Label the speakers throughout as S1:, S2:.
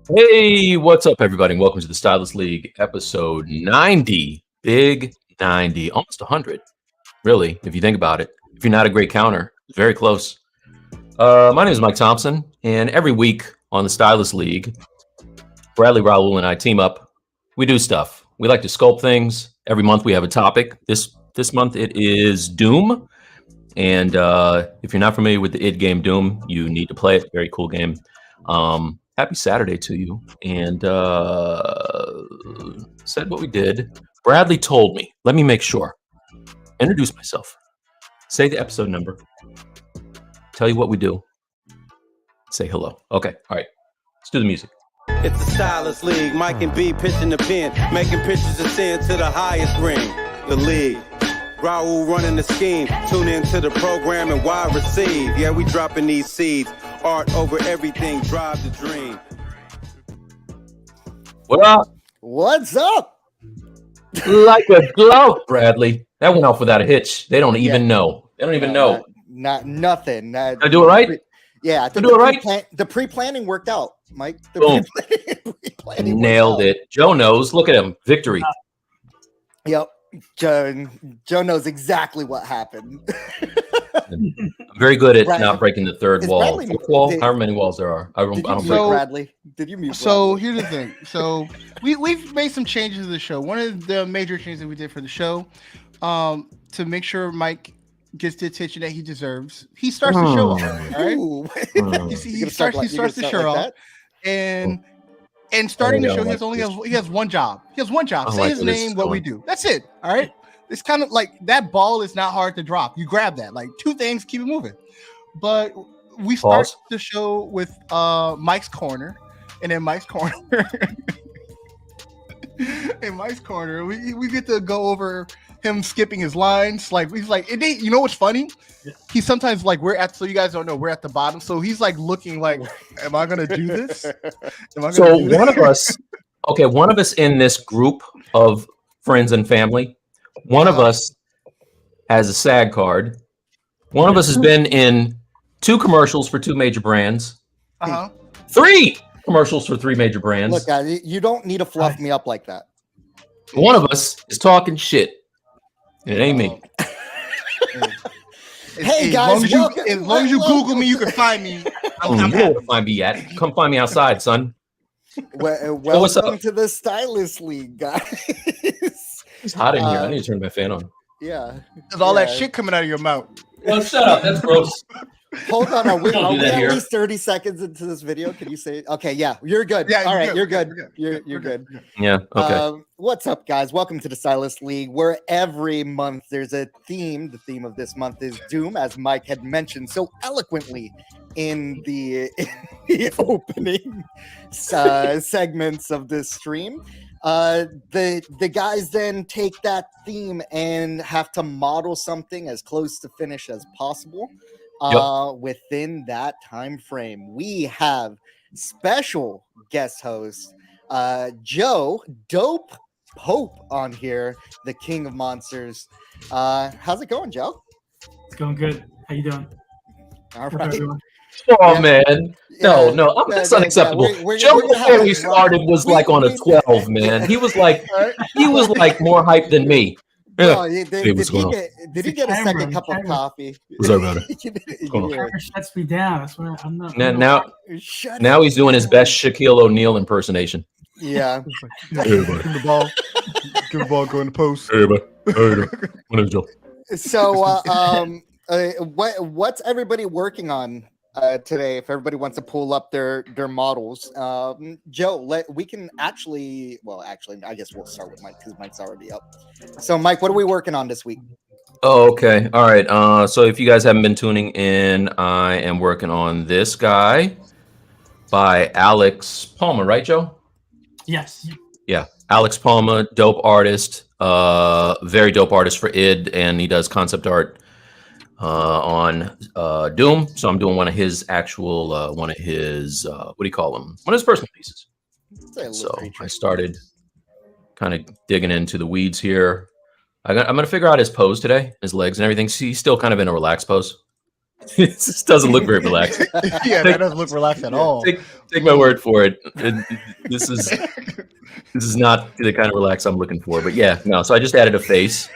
S1: Hey, what's up, everybody? Welcome to the Stylus League, episode 90. Big 90, almost 100, really, if you think about it. If you're not a great counter, it's very close. My name is Mike Thompson, and every week on the Stylus League, Bradley, Raul, and I team up. We do stuff. We like to sculpt things. Every month we have a topic. This month it is Doom. And if you're not familiar with the id game Doom, you need to play it. Very cool game. Happy Saturday to you. And said what we did. Bradley told me. Let me make sure. Introduce myself. Say the episode number. Tell you what we do. Say hello. Okay. All right. Let's do the music.
S2: It's the Stylus League. Mike and B pitching the pen, making pitches ascend to the highest ring. The league. Raul running the scheme. Tune into the program and wide receive. Yeah, we dropping these seeds. Art over everything. Drive the dream.
S1: What up?
S3: What's up?
S1: Like a glove, Bradley. That went off without a hitch. They don't even know. They don't even know.
S3: Not nothing.
S1: I do it right?
S3: Yeah, I think
S1: do it right.
S3: The pre-planning worked out, Mike. The
S1: Boom.
S3: pre-planning
S1: Nailed
S3: worked out.
S1: it. Joe knows. Look at him. Victory.
S3: Yep. Joe knows exactly what happened.
S1: I'm very good at
S3: Bradley,
S1: not breaking the third
S3: is
S1: wall.
S3: Bradley-
S1: Fourth wall?
S3: did-
S1: However many walls there are. I don't
S3: Did you
S1: break.
S3: mute Bradley? Did you mute
S4: So
S3: Bradley?
S4: here's the thing. So we've made some changes to the show. One of the major changes that we did for the show, to make sure Mike gets the attention that he deserves, he starts the show off. All right.
S3: Ooh.
S4: You see,
S3: You
S4: he
S3: gonna
S4: starts
S3: like- you gonna
S4: the
S3: start
S4: show
S3: like
S4: off, and starting the show, he has one job. He has one job.
S1: I
S4: Say
S1: like
S4: his
S1: where this is
S4: name, what we
S1: going.
S4: do. That's it. All right. It's kind of like that ball is not hard to drop. You grab that, like two things, keep it moving. But we start
S1: Pause.
S4: the show with Mike's corner, and then Mike's corner. In Mike's corner, we get to go over him skipping his lines. Like he's like, you know what's funny? He sometimes like so you guys don't know, we're at the bottom. So he's like looking like, am I gonna do this? Am I gonna
S1: So
S4: do this?
S1: one of us in this group of friends and family, one of us has a SAG card. One of us has been in 2 commercials for 2 major brands. 3 commercials for 3 major brands.
S3: Look, guys, you don't need to fluff me up like that.
S1: One of us is talking shit. It ain't me.
S3: Hey,
S4: as
S3: guys,
S4: long as you,
S3: welcome-
S4: as long as you
S3: welcome.
S4: Google me, you can find me. I'm
S1: You know
S4: happy.
S1: where to find me at. Come find me outside, son. what's up?
S3: Welcome to the Stylus League, guys.
S1: It's hot in here. I need to turn my fan on.
S3: Yeah.
S4: There's all that
S3: Yeah.
S4: shit coming out of your mouth.
S1: Well, shut up. That's gross.
S3: Hold on, are we
S1: Don't do that
S3: at
S1: here.
S3: least 30 seconds into this video? Can you say, okay, yeah, you're good.
S4: Yeah,
S3: All
S4: you're
S3: right,
S4: good,
S3: you're
S4: we're
S3: good.
S4: good,
S3: You're good.
S1: Yeah. Okay.
S3: What's up, guys? Welcome to the Stylus League, where every month there's a theme. The theme of this month is Doom, as Mike had mentioned so eloquently in the opening segments of this stream. The guys then take that theme and have to model something as close to finish as possible within that time frame. We have special guest host Joe Dope Pope on here, the king of monsters. How's it going, Joe?
S5: It's going good. How you doing?
S3: All
S5: Hope
S3: right.
S5: everyone-
S1: Oh
S3: yeah.
S1: man. No, that's unacceptable. Joe
S3: we're gonna have
S1: before
S3: a
S1: we started was like on a 12, man. He was like more hype than me.
S3: No,
S1: Yeah.
S3: did
S1: what's going on?
S3: he get a
S5: Camera,
S3: second cup of
S5: camera.
S3: coffee?
S1: What's up, brother? going on?
S3: Yeah.
S5: Camera shuts me down. That's why I'm not.
S3: Shut
S1: Now
S3: up.
S1: he's doing his best Shaquille O'Neal impersonation.
S3: Yeah.
S1: Hey, buddy.
S4: Give the ball. Give the ball. Go in the post.
S1: Hey, buddy. Hey, my name's Joe.
S3: So, what's everybody working on today? If everybody wants to pull up their models, Joe, we can actually. Well, actually, I guess we'll start with Mike because Mike's already up. So, Mike, what are we working on this week?
S1: Oh, okay. All right. So if you guys haven't been tuning in, I am working on this guy by Alex Palmer, right, Joe?
S5: Yes.
S1: Yeah. Alex Palmer, dope artist, very dope artist for id, and he does concept art on Doom. So I'm doing one of his actual, what do you call them? One of his personal pieces. So I started kind of digging into the weeds here. I'm going to figure out his pose today, his legs and everything. He's still kind of in a relaxed pose. It just doesn't look very relaxed.
S4: Yeah, that doesn't look relaxed at all.
S1: Take my word for it. This is not the kind of relax I'm looking for. But yeah, no. So I just added a face,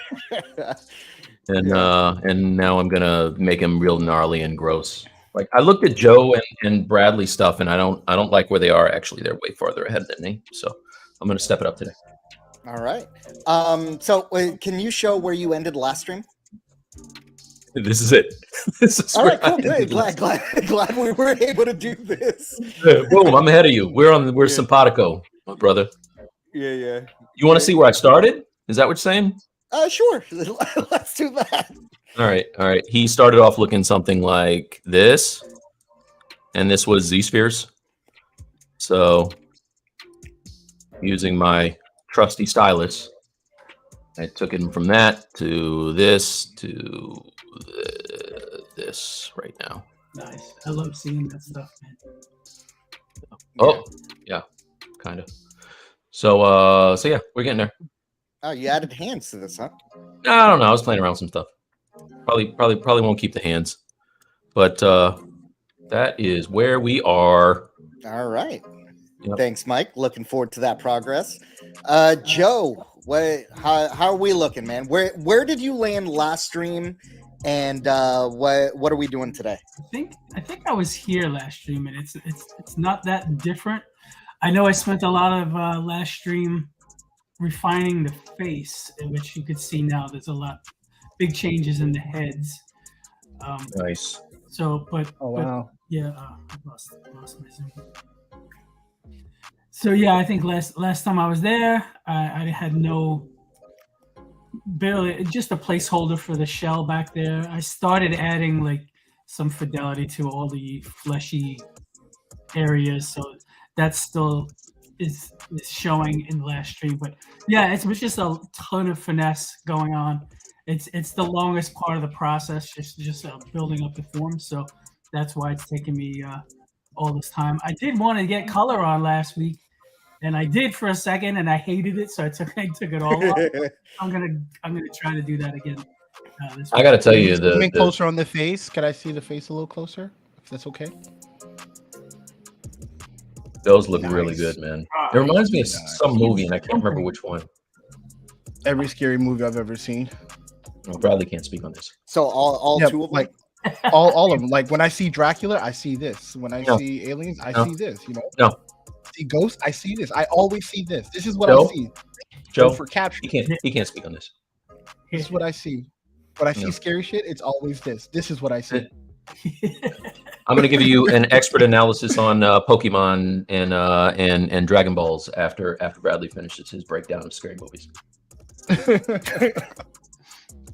S1: and now I'm gonna make him real gnarly and gross. Like I looked at Joe and Bradley's stuff, and I don't like where they are. Actually, they're way farther ahead than me. So I'm gonna step it up today.
S3: All right. So can you show where you ended last stream?
S1: This is it. This is
S3: All right,
S1: where I
S3: cool. Great.
S1: ended last-
S3: Glad we were able to do this.
S1: Boom! I'm ahead of you. We're simpatico, my brother.
S3: Yeah.
S1: You want to see where I started? Is that what you're saying?
S3: Sure. Let's do that.
S1: All right. He started off looking something like this, and this was Z-spheres. So, using my trusty stylus, I took him from that to this to this right now.
S5: Nice. I love seeing that stuff, man.
S1: Oh, yeah, kind of. So yeah, we're getting there.
S3: Oh, you added hands to this, huh?
S1: I don't know. I was playing around with some stuff. Probably won't keep the hands, but that is where we are.
S3: All right.
S1: Yep.
S3: Thanks, Mike. Looking forward to that progress. Joe, how are we looking, man? Where did you land last stream, and what are we doing today?
S5: I think I was here last stream, and it's not that different. I know I spent a lot of last stream refining the face, in which you could see now there's a lot big changes in the heads.
S1: Nice.
S5: So, but yeah, I lost my Zoom. So yeah, I think last time I was there, I had barely just a placeholder for the shell back there. I started adding like some fidelity to all the fleshy areas, so that still is showing in the last stream. But yeah, it was just a ton of finesse going on. It's the longest part of the process, just building up the form. So that's why it's taken me all this time. I did want to get color on last week, and I did for a second, and I hated it, so I took it all off. I'm gonna try to do that again.
S1: I gotta tell you,
S4: Zoom closer on the face. Can I see the face a little closer, if that's okay?
S1: those look really good, man. It reminds me of some movie, and I can't remember which one.
S4: Every scary movie I've ever seen.
S1: Well, Bradley can't speak on this.
S3: So all
S4: Yeah,
S3: two of them?
S4: like all of them. Like when I see Dracula, I see this. When I see aliens, I see this. You know.
S1: No.
S4: See ghosts, I see this. I always see this. This is what
S1: Joe?
S4: I see.
S1: Joe,
S4: For capture,
S1: he can't speak on this.
S4: this is what I see. When I see scary shit, it's always this. This is what I see.
S1: I'm going to give you an expert analysis on Pokemon and Dragon Balls after Bradley finishes his breakdown of scary movies.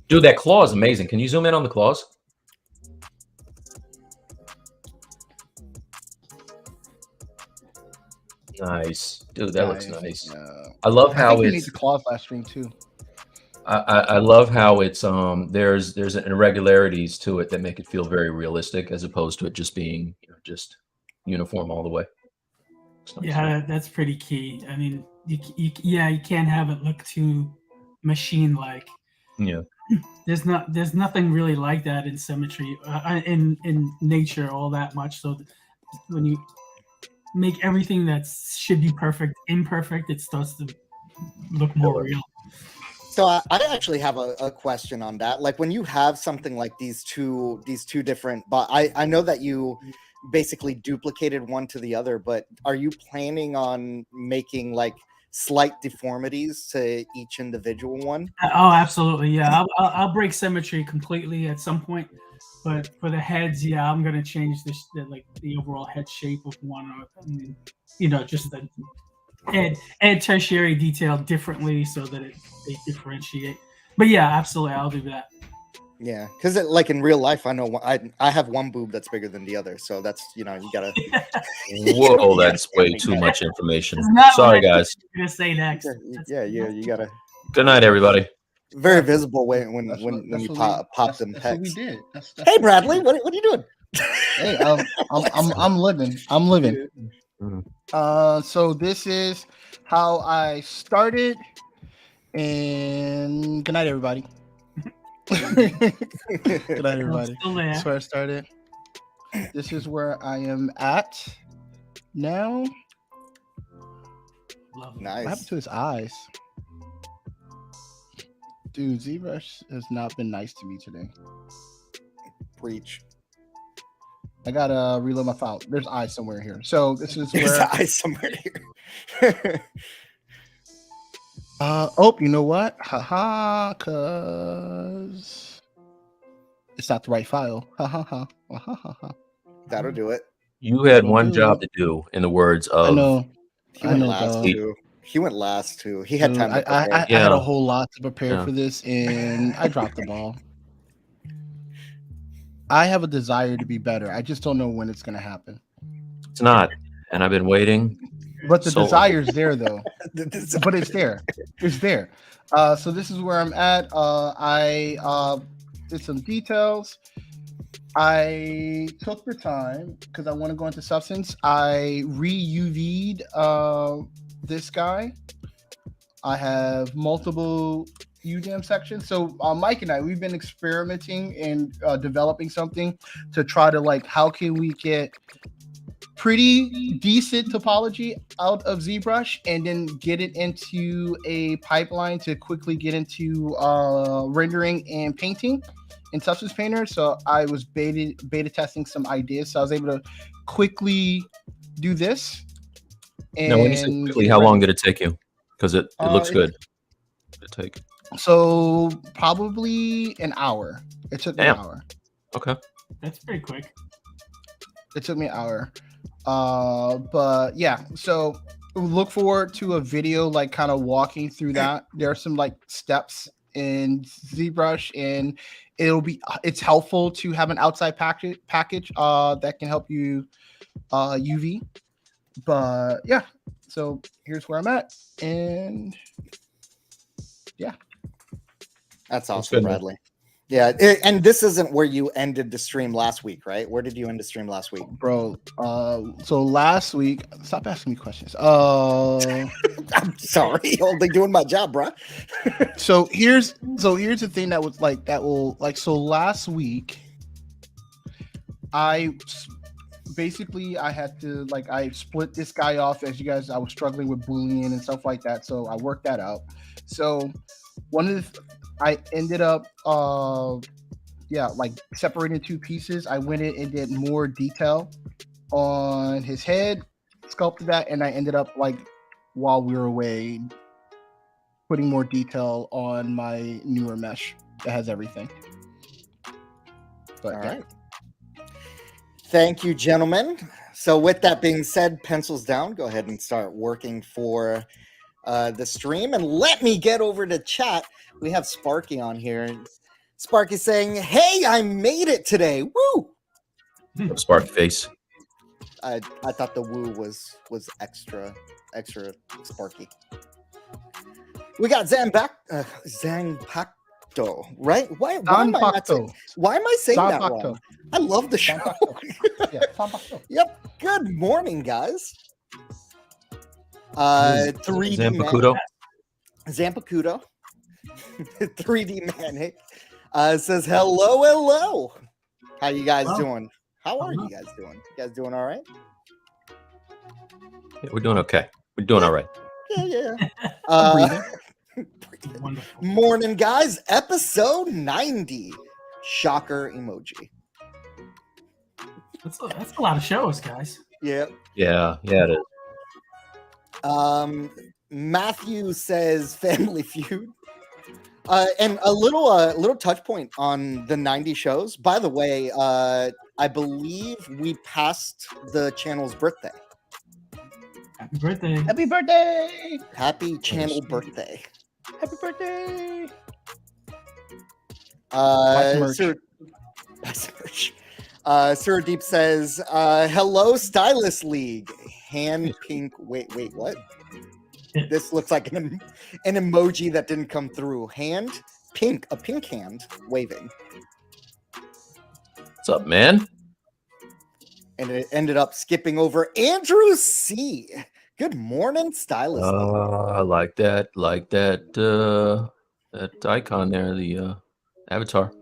S1: Dude, that claw is amazing. Can you zoom in on the claws? Nice, dude. That looks nice. I love how
S4: we
S1: it's.
S4: need the claws last stream too.
S1: I love how it's there's irregularities to it that make it feel very realistic, as opposed to it just being just uniform all the way. Nice.
S5: Yeah, that's pretty key. I mean, you can't have it look too machine-like.
S1: Yeah.
S5: There's nothing really like that in symmetry in nature all that much. So when you make everything that should be perfect imperfect, it starts to look more real.
S3: So I actually have a question on that. Like when you have something like these two different, but I know that you basically duplicated one to the other, but are you planning on making like slight deformities to each individual one?
S5: Oh, absolutely. Yeah, I'll break symmetry completely at some point, but for the heads, yeah, I'm gonna change the overall head shape of one, just the add tertiary detail differently so that they differentiate. But yeah, absolutely, I'll do that.
S3: Yeah, because like in real life, I know I have one boob that's bigger than the other, so that's you gotta.
S1: Whoa, that's way too much information. Sorry, guys.
S5: You're gonna say next.
S3: Yeah, you gotta.
S1: Good night, everybody.
S3: Very visible when you pop them pecs. That's what we did. Hey, Bradley, what are you doing?
S4: Hey, I'm living. So this is how I started. And good night, everybody. Good night, everybody.
S5: Still there.
S4: That's where I started. This is where I am at now.
S5: Lovely.
S3: Nice.
S4: What happened to his eyes? Dude, ZBrush has not been nice to me today.
S3: Preach.
S4: I gotta reload my file. There's eyes somewhere here. So this is
S3: There's
S4: where.
S3: eyes somewhere here.
S4: Oh, you know what? Haha, cause it's not the right file. Ha ha ha. Ha ha ha.
S3: That'll do it.
S1: You had one job to do, in the words
S4: I
S1: of
S4: know.
S3: He went
S4: know,
S3: last
S4: dog.
S3: too. He went last too. He had time to
S4: I
S3: prepare.
S4: had
S1: Yeah.
S4: a whole lot to prepare
S1: Yeah.
S4: for this, and I dropped the ball. I have a desire to be better. I just don't know when it's going to happen.
S1: it's not, and I've been waiting.
S4: But the
S1: So-
S4: desire's there, though.
S3: This-
S4: But it's there. It's there. So this is where I'm at. I did some details. I took the time because I want to go into substance. I re-UV'd this guy. I have multiple UDM sections. So Mike and I, we've been experimenting and developing something to try to like, how can we get pretty decent topology out of ZBrush and then get it into a pipeline to quickly get into rendering and painting in Substance Painter. So I was beta testing some ideas. So I was able to quickly do this.
S1: Now, when you say quickly, how long did it take you? Because it looks good. It take.
S4: So probably an hour. It took me an
S1: Damn.
S4: hour.
S1: Okay.
S5: That's pretty quick.
S4: It took me an hour. But yeah, so look forward to a video like kind of walking through that. There are some like steps in ZBrush, and it's helpful to have an outside package that can help you UV. But yeah, so here's where I'm at, and yeah,
S3: That's
S1: That's
S3: awesome,
S1: good, man.
S3: Bradley. Yeah, and this isn't where you ended the stream last week, right? Where did you end the stream last week?
S4: bro. So last week, stop asking me questions.
S3: I'm sorry, only doing my job, bro.
S4: So here's the thing that was like that will like so last week I had to like I split this guy off. As you guys, I was struggling with Boolean and stuff like that, so I worked that out. So I ended up like separating two pieces. I went in and did more detail on his head, sculpted that, and I ended up like while we were away putting more detail on my newer mesh that has everything. But
S3: All
S4: yeah.
S3: right. Thank you, gentlemen. So with that being said, pencils down. Go ahead and start working for the stream. And let me get over to chat. We have Sparky on here. Sparky saying, hey, I made it today. Woo!
S1: Spark face.
S3: I thought the woo was extra Sparky. We got Zangpacto, right? Why am I saying that wrong? I love the show. Yep. Good morning, guys. 3D
S1: Zampacuto.
S3: Zampacuto. 3D man says hello. How you guys doing? How are you guys doing? You guys doing all right?
S1: Yeah, we're doing okay. We're doing all right.
S3: Yeah.
S5: Wonderful.
S3: Morning, guys. Episode 90. Shocker emoji.
S5: That's a lot of shows, guys.
S3: Yeah.
S1: Yeah, it is.
S3: Matthew says Family Feud. And a little touch point on the 90 shows. By the way, I believe we passed the channel's birthday.
S5: Happy birthday.
S4: Happy birthday!
S3: Happy channel birthday.
S4: Happy birthday!
S3: Sir Deep says, hello, Stylus League. Hand pink. Wait, what? This looks like an emoji that didn't come through. Hand pink, a pink hand waving.
S1: What's up, man?
S3: And it ended up skipping over Andrew C. Good morning, Stylus.
S1: I like that. That icon there. The Avatar.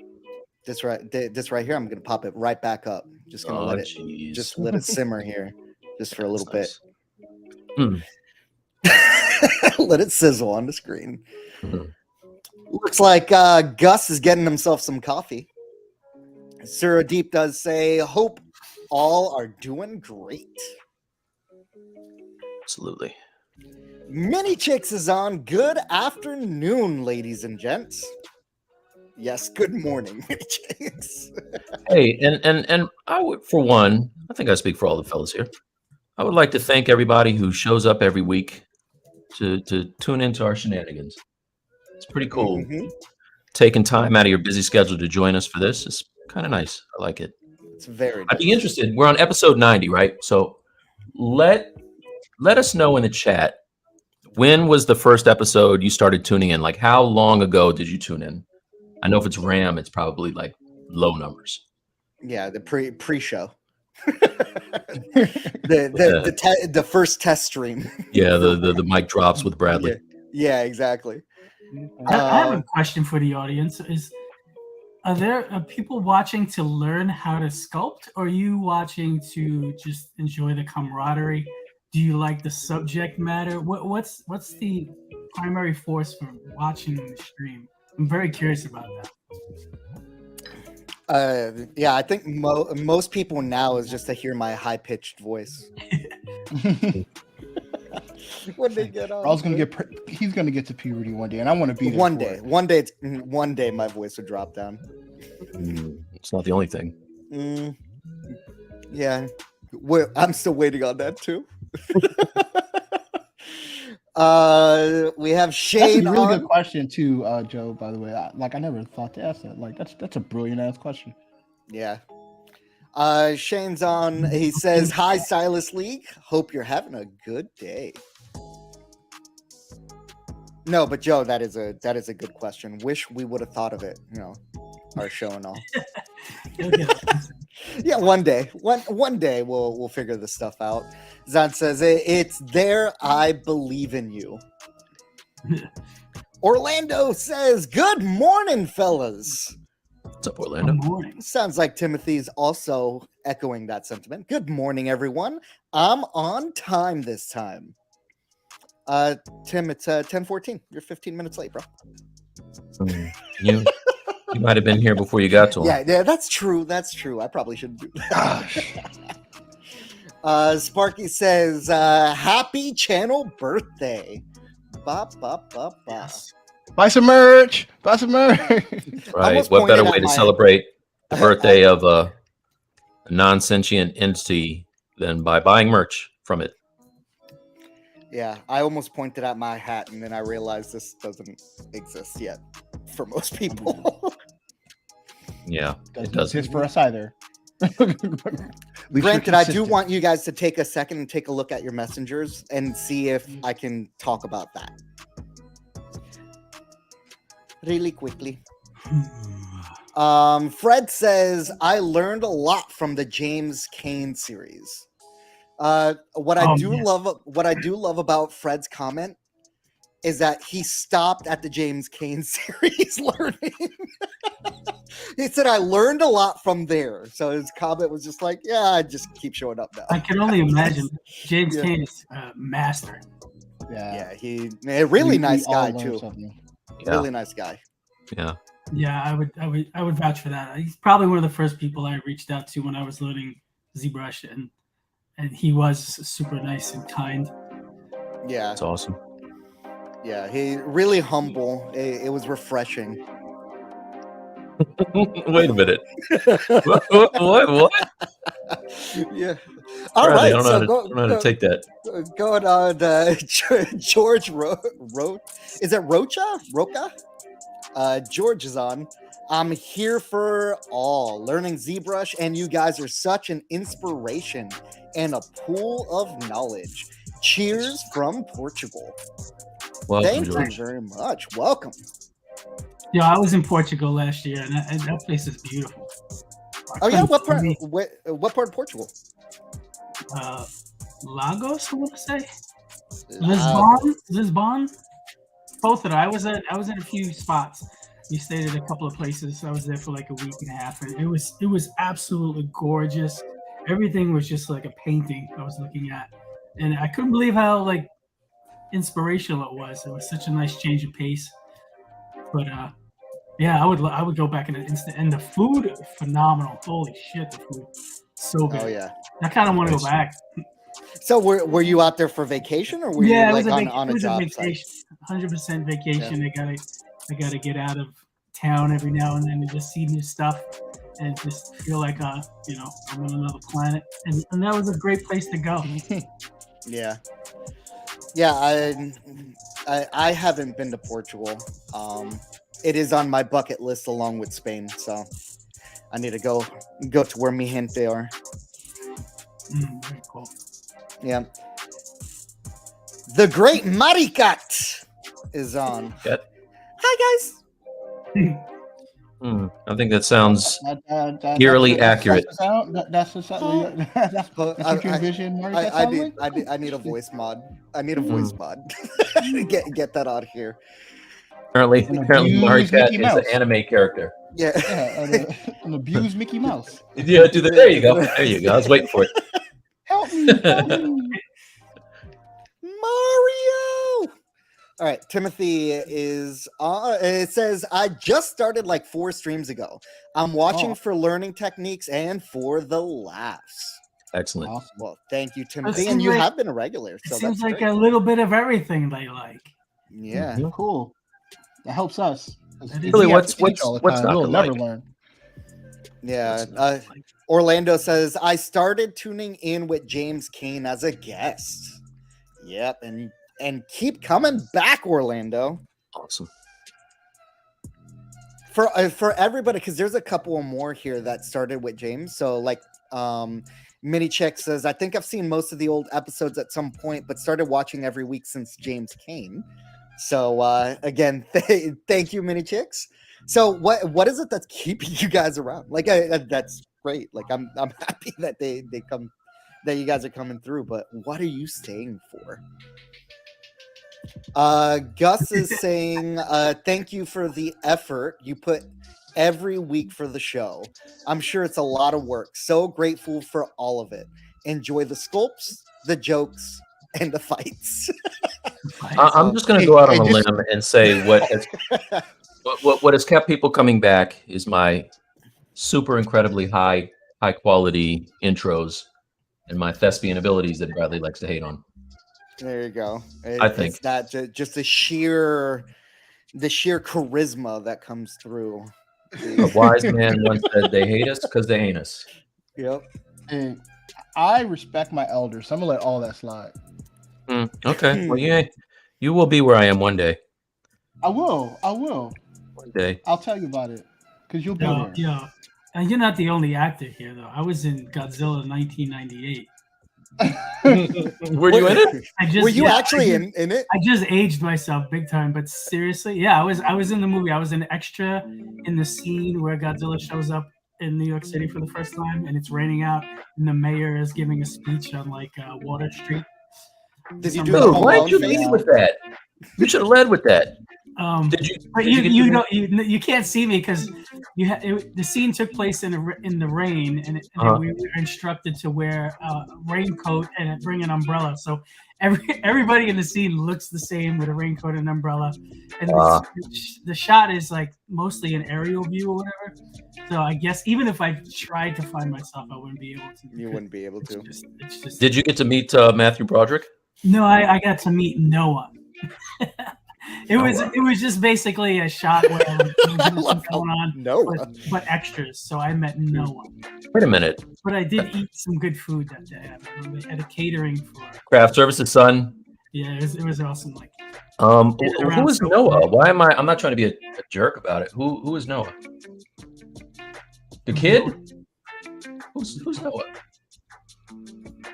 S3: This right here, I'm gonna pop it right back up. Just gonna let it simmer here, just for a little bit. Let it sizzle on the screen. Looks like Gus is getting himself some coffee. Suradeep does say, "Hope all are doing great."
S1: Absolutely.
S3: Mini Chicks is on. Good afternoon, ladies and gents. Yes, good morning, Mini Chicks.
S1: Hey, and I would, for one, I think I speak for all the fellas here. I would like to thank everybody who shows up every week to tune into our shenanigans. It's pretty cool. Taking time out of your busy schedule to join us for this is kind of nice. I like it.
S3: It's very nice.
S1: I'd be interested. We're on episode 90, right? So let us know in the chat, when was the first episode you started tuning in? Like, how long ago did you tune in? I know if it's RAM, it's probably like low numbers.
S3: Yeah, the pre-show. the first test stream.
S1: Yeah, the mic drops with Bradley.
S3: Yeah, exactly.
S5: I have a question for the audience. Are there people watching to learn how to sculpt, or are you watching to just enjoy the camaraderie? Do you like the subject matter? What's the primary force for watching the stream? I'm very curious about that.
S3: Yeah, I think most people now is just to hear my high-pitched voice. When they get on,
S4: he's gonna get to puberty one day, and I want to be there
S3: one day my voice will drop down.
S1: It's not the only thing.
S3: Yeah, I'm still waiting on that too. We have Shane.
S4: That's a really good question too, Joe. By the way, I never thought to ask that. Like, that's a brilliant ass question.
S3: Yeah. Shane's on. He says, "Hi, Stylus League. Hope you're having a good day." No, but Joe, that is a good question. Wish we would have thought of it. Our show and all. Yeah, one day we'll figure this stuff out. Zan says, "It's there. I believe in you." Orlando says, "Good morning, fellas."
S1: What's up, Orlando?
S5: Good morning.
S3: Sounds like Timothy's also echoing that sentiment. Good morning, everyone. I'm on time this time. Tim, it's 10:14. You're 15 minutes late, bro.
S1: You might have been here before you got to him.
S3: Yeah, that's true. I probably shouldn't do that. Sparky says, "Happy channel birthday." Bop, bop, bop, bop.
S5: Yes.
S4: Buy some merch. Right.
S1: What better way to celebrate the birthday of a non-sentient entity than by buying merch from it?
S3: Yeah, I almost pointed at my hat, and then I realized this doesn't exist yet for most people.
S1: Yeah,
S4: it doesn't exist for us either.
S3: Granted, I do want you guys to take a second and take a look at your messengers and see if I can talk about that really quickly. Fred says, "I learned a lot from the James Cain series." What I do love about Fred's comment is that he stopped at the James Cain series learning. He said, "I learned a lot from there." So his comment was just like, "Yeah, I just keep showing up now."
S5: I can only imagine. James Cain is a master.
S3: Yeah, he a really nice guy too.
S1: Yeah.
S3: Really nice guy.
S1: Yeah.
S5: Yeah, I would vouch for that. He's probably one of the first people I reached out to when I was learning ZBrush, and he was super nice and kind.
S3: Yeah,
S1: that's awesome.
S3: Yeah, he really humble. It was refreshing.
S1: Wait a minute. What?
S3: Yeah. All right.
S1: I don't know how to take that.
S3: Going on, George is it Roca? George is on. "I'm here for all learning ZBrush, and you guys are such an inspiration and a pool of knowledge. Cheers from Portugal."
S1: Welcome,
S3: Thank
S1: George.
S3: you very much. Welcome.
S5: Yeah, I was in Portugal last year, and that place is beautiful.
S3: Oh yeah, what part? What part of Portugal?
S5: Lagos, I want to say.
S3: Lagos.
S5: Lisbon. Both of them. I was in a few spots. We stayed at a couple of places. I was there for like a week and a half, and it was absolutely gorgeous. Everything was just like a painting I was looking at, and I couldn't believe how like inspirational it was. It was such a nice change of pace. But yeah, I would go back in an instant. And the food, phenomenal. Holy shit, the food, so good.
S3: Oh yeah.
S5: I kind of want to go back.
S3: So were you out there for vacation, or were you
S5: Yeah,
S3: like
S5: it
S3: on a
S5: was a
S3: job
S5: vacation,
S3: site?
S5: 100% vacation. I gotta get out of town every now and then and just see new stuff and just feel like you know, I'm on another planet. And that was a great place to go.
S3: Yeah. Yeah, I haven't been to Portugal. It is on my bucket list along with Spain, so I need to go to where mi gente are.
S5: Very cool.
S3: Yeah. The Great Maricat is on.
S1: Yep.
S3: Hi guys.
S1: I think that sounds eerily accurate.
S4: That's the sound. That's future vision.
S3: I need a voice mod. I need a voice mod. get that out of here.
S1: Apparently
S4: abused
S1: Maricat
S4: Mickey
S1: is
S4: Mouse.
S1: an anime character.
S3: Yeah.
S4: An abused Mickey Mouse.
S1: Yeah, there you go. There you go. I was waiting for it.
S4: Help me.
S3: Mario. All right, Timothy is it says I just started like 4 streams ago. I'm watching for learning techniques and for the laughs.
S1: Excellent.
S4: Awesome.
S3: Well, thank you, Timothy,
S5: seems
S3: and you
S5: like-
S3: have been a regular.
S5: It
S3: So
S5: seems
S3: that's
S5: like
S3: great.
S5: a little bit of everything they like.
S3: Yeah.
S1: Mhm.
S4: Cool. That helps us.
S5: That is-
S1: Really,
S4: We have to
S1: what's
S4: teach all the
S1: not
S4: time. We'll
S1: gonna
S4: never
S1: like?
S4: learn.
S3: Yeah. Orlando says I started tuning in with James Kane as a guest. Yep, and keep coming back, Orlando.
S1: Awesome.
S3: For everybody, because there's a couple more here that started with James. So like Mini Chick says, I think I've seen most of the old episodes at some point, but started watching every week since James came. So again, thank you, Mini Chicks. So what is it that's keeping you guys around? Like that's great. Like I'm happy that they come, that you guys are coming through. But what are you staying for? Gus is saying, thank you for the effort you put every week for the show. I'm sure it's a lot of work. So grateful for all of it. Enjoy the sculpts, the jokes, and the fights.
S1: I'm just going to go out on a limb and say what has kept people coming back is my super incredibly high quality intros and my thespian abilities that Bradley likes to hate on.
S3: There you go.
S1: I think
S3: it's that just the sheer charisma that comes through.
S1: A wise man once said they hate us because they ain't us.
S3: Yep.
S4: Hey, I respect my elders, so I'm gonna let all that slide.
S1: Okay. Well, you will be where I am one day.
S4: I will.
S1: One day.
S4: I'll tell you about it because you'll be there.
S5: Yeah. And you're not the only actor here, though. I was in Godzilla 1998.
S1: Were you in it?
S3: Were you actually in it?
S5: I just aged myself big time, but seriously, yeah, I was in the movie. I was an extra in the scene where Godzilla shows up in New York City for the first time, and it's raining out, and the mayor is giving a speech on like Water Street.
S3: Did you do
S1: Dude,
S3: the
S1: why
S3: Home
S1: did you
S3: Alone
S1: lead
S3: face?
S1: with that? You should have led with that. Did you?
S5: But
S1: did get
S5: you
S1: to-
S5: don't you can't see me because the scene took place in the rain, and we were instructed to wear a raincoat and bring an umbrella. So everybody in the scene looks the same with a raincoat and umbrella, and the shot is like mostly an aerial view or whatever. So I guess even if I tried to find myself, I wouldn't be able to.
S3: You wouldn't be able to.
S5: It's just.
S1: Did you get to meet Matthew Broderick?
S5: No, I got to meet Noah. It was just basically a shot where there was nothing going on,
S3: Noah.
S5: but extras. So I met Noah.
S1: Wait a minute.
S5: But I did eat some good food that day. They had a catering for.
S1: Craft Services son.
S5: Yeah, it was awesome. Like.
S1: Who is Noah? Why am I? I'm not trying to be a jerk about it. Who is Noah? The kid? Who's Noah?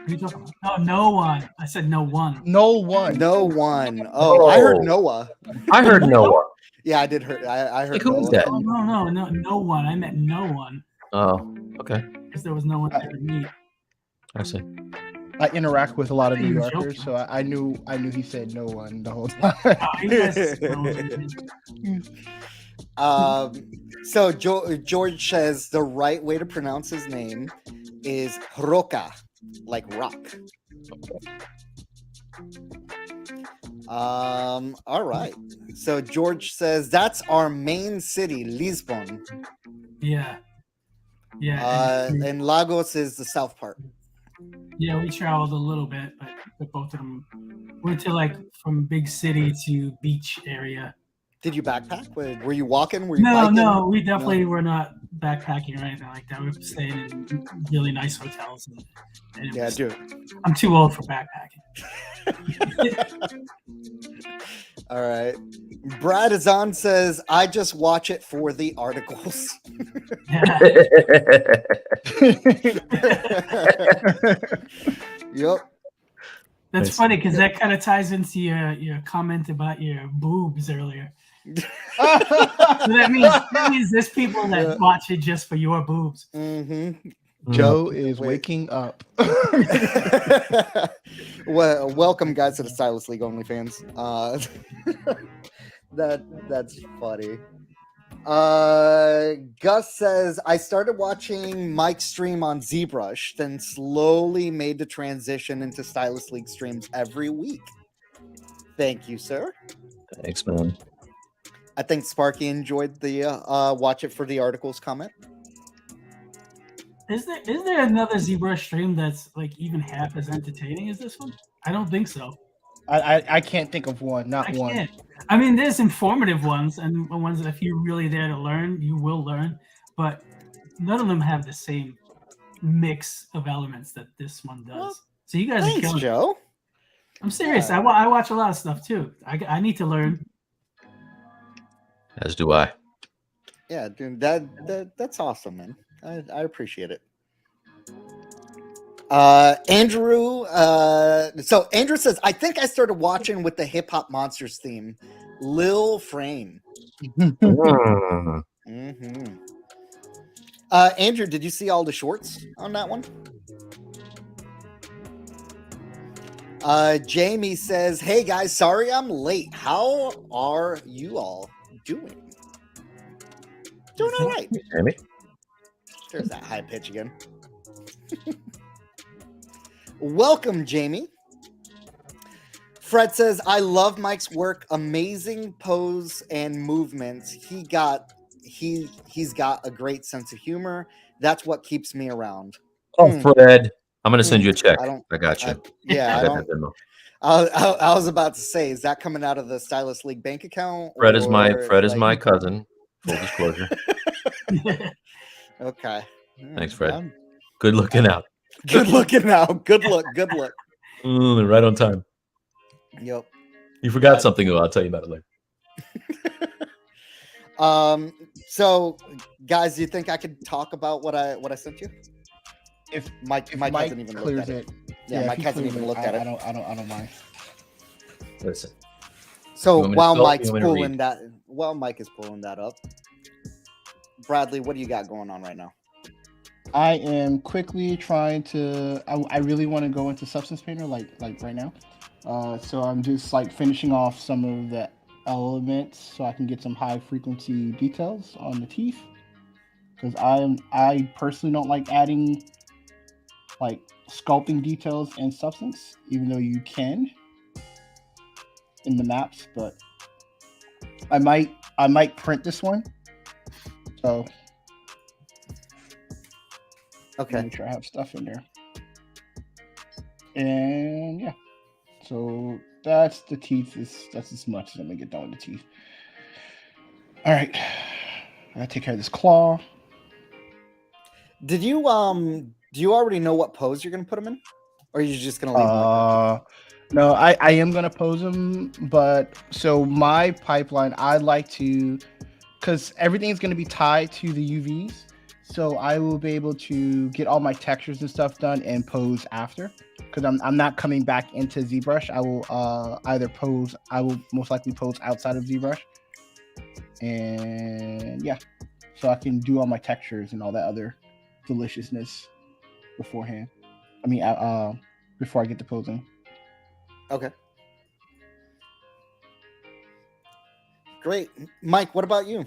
S5: What are you talking about? Oh, no one. I said no one.
S4: No one.
S3: No one. Oh, I heard Noah.
S1: I heard Noah.
S3: Yeah, I did heard. I heard.
S1: Like, who
S3: Noah.
S1: is that?
S5: Oh, no one. I met no one
S1: Oh, okay.
S5: because there was no one there to meet.
S1: I see.
S4: I interact with a lot of New
S5: You're
S4: Yorkers,
S5: joking.
S4: so I knew he said no one the whole time.
S5: Oh, you guys know what it is.
S3: So George says the right way to pronounce his name is Roca, like rock. All right. So George says that's our main city, Lisbon.
S5: Yeah. Yeah.
S3: And Lagos is the south part.
S5: Yeah, we traveled a little bit, but both of them went to like from big city to beach area.
S3: Did you backpack? Were you walking? Were you
S5: No,
S3: biking?
S5: no, we definitely were not backpacking or anything like that. We were staying in really nice hotels. And
S3: Yeah, dude.
S5: I'm too old for backpacking.
S3: All right. Brad Azan says, I just watch it for the articles. Yep.
S5: That's funny because that kind of ties into your comment about your boobs earlier. So that means there's people that watch it just for your boobs.
S3: Mm-hmm.
S4: Joe is waking up.
S3: Well, welcome guys to the Stylus League OnlyFans. That's funny. Gus says I started watching Mike's stream on ZBrush, then slowly made the transition into Stylus League streams every week. Thank you, sir.
S1: Thanks, man.
S3: I think Sparky enjoyed the watch it for the articles comment.
S5: Is there another ZBrush stream that's like even half as entertaining as this one? I don't think so.
S4: I can't think of one. Not one.
S5: Can't. I mean, there's informative ones and ones that if you're really there to learn, you will learn. But none of them have the same mix of elements that this one does.
S3: Well,
S5: so you guys are killing
S3: Joe.
S5: I'm serious.
S3: Yeah.
S5: I watch a lot of stuff too. I need to learn.
S1: As do I.
S3: Yeah, dude, that's awesome, man. I appreciate it. Andrew, so Andrew says, I think I started watching with the Hip Hop Monsters theme, Lil Frame. Mm-hmm. Andrew, did you see all the shorts on that one? Jamie says, hey guys, sorry I'm late. How are you all doing? Doing all right.
S1: Jamie?
S3: There's that high pitch again. Welcome, Jamie. Fred says, I love Mike's work. Amazing pose and movements. He's got a great sense of humor. That's what keeps me around.
S1: Oh, Fred. I'm going to send you a check. I got you.
S3: I was about to say, is that coming out of the Stylus League bank account?
S1: Fred is my cousin. Full disclosure.
S3: Okay.
S1: Thanks, Fred. Good looking out.
S3: Good looking out. Good look.
S1: Right on time.
S3: Yep.
S1: You forgot something, though. I'll tell you about it later.
S3: So, guys, do you think I could talk about what I sent you?
S4: If
S3: Mike hasn't even looked at it. Yeah, Mike hasn't even looked at it.
S4: I don't mind.
S1: Listen.
S3: So while Mike is pulling that up, Bradley, what do you got going on right now?
S4: I am quickly trying to. I really want to go into Substance Painter, like right now. So I'm just like finishing off some of the elements so I can get some high frequency details on the teeth. Because I personally don't like adding like sculpting details in Substance, even though you can in the maps. But I might print this one. So.
S3: Okay.
S4: Make sure I have stuff in there. And yeah. So that's the teeth. That's as much as I'm gonna get done with the teeth. All right. I gotta take care of this claw.
S3: Do you already know what pose you're gonna put them in? Or are you just gonna leave them like that?
S4: No, I am gonna pose them, but so my pipeline, I'd like to, because everything's gonna be tied to the UVs. So I will be able to get all my textures and stuff done and pose after, because I'm not coming back into ZBrush. I will I will most likely pose outside of ZBrush, and yeah, so I can do all my textures and all that other deliciousness beforehand. I mean, before I get to posing.
S3: Okay. Great, Mike. What about you?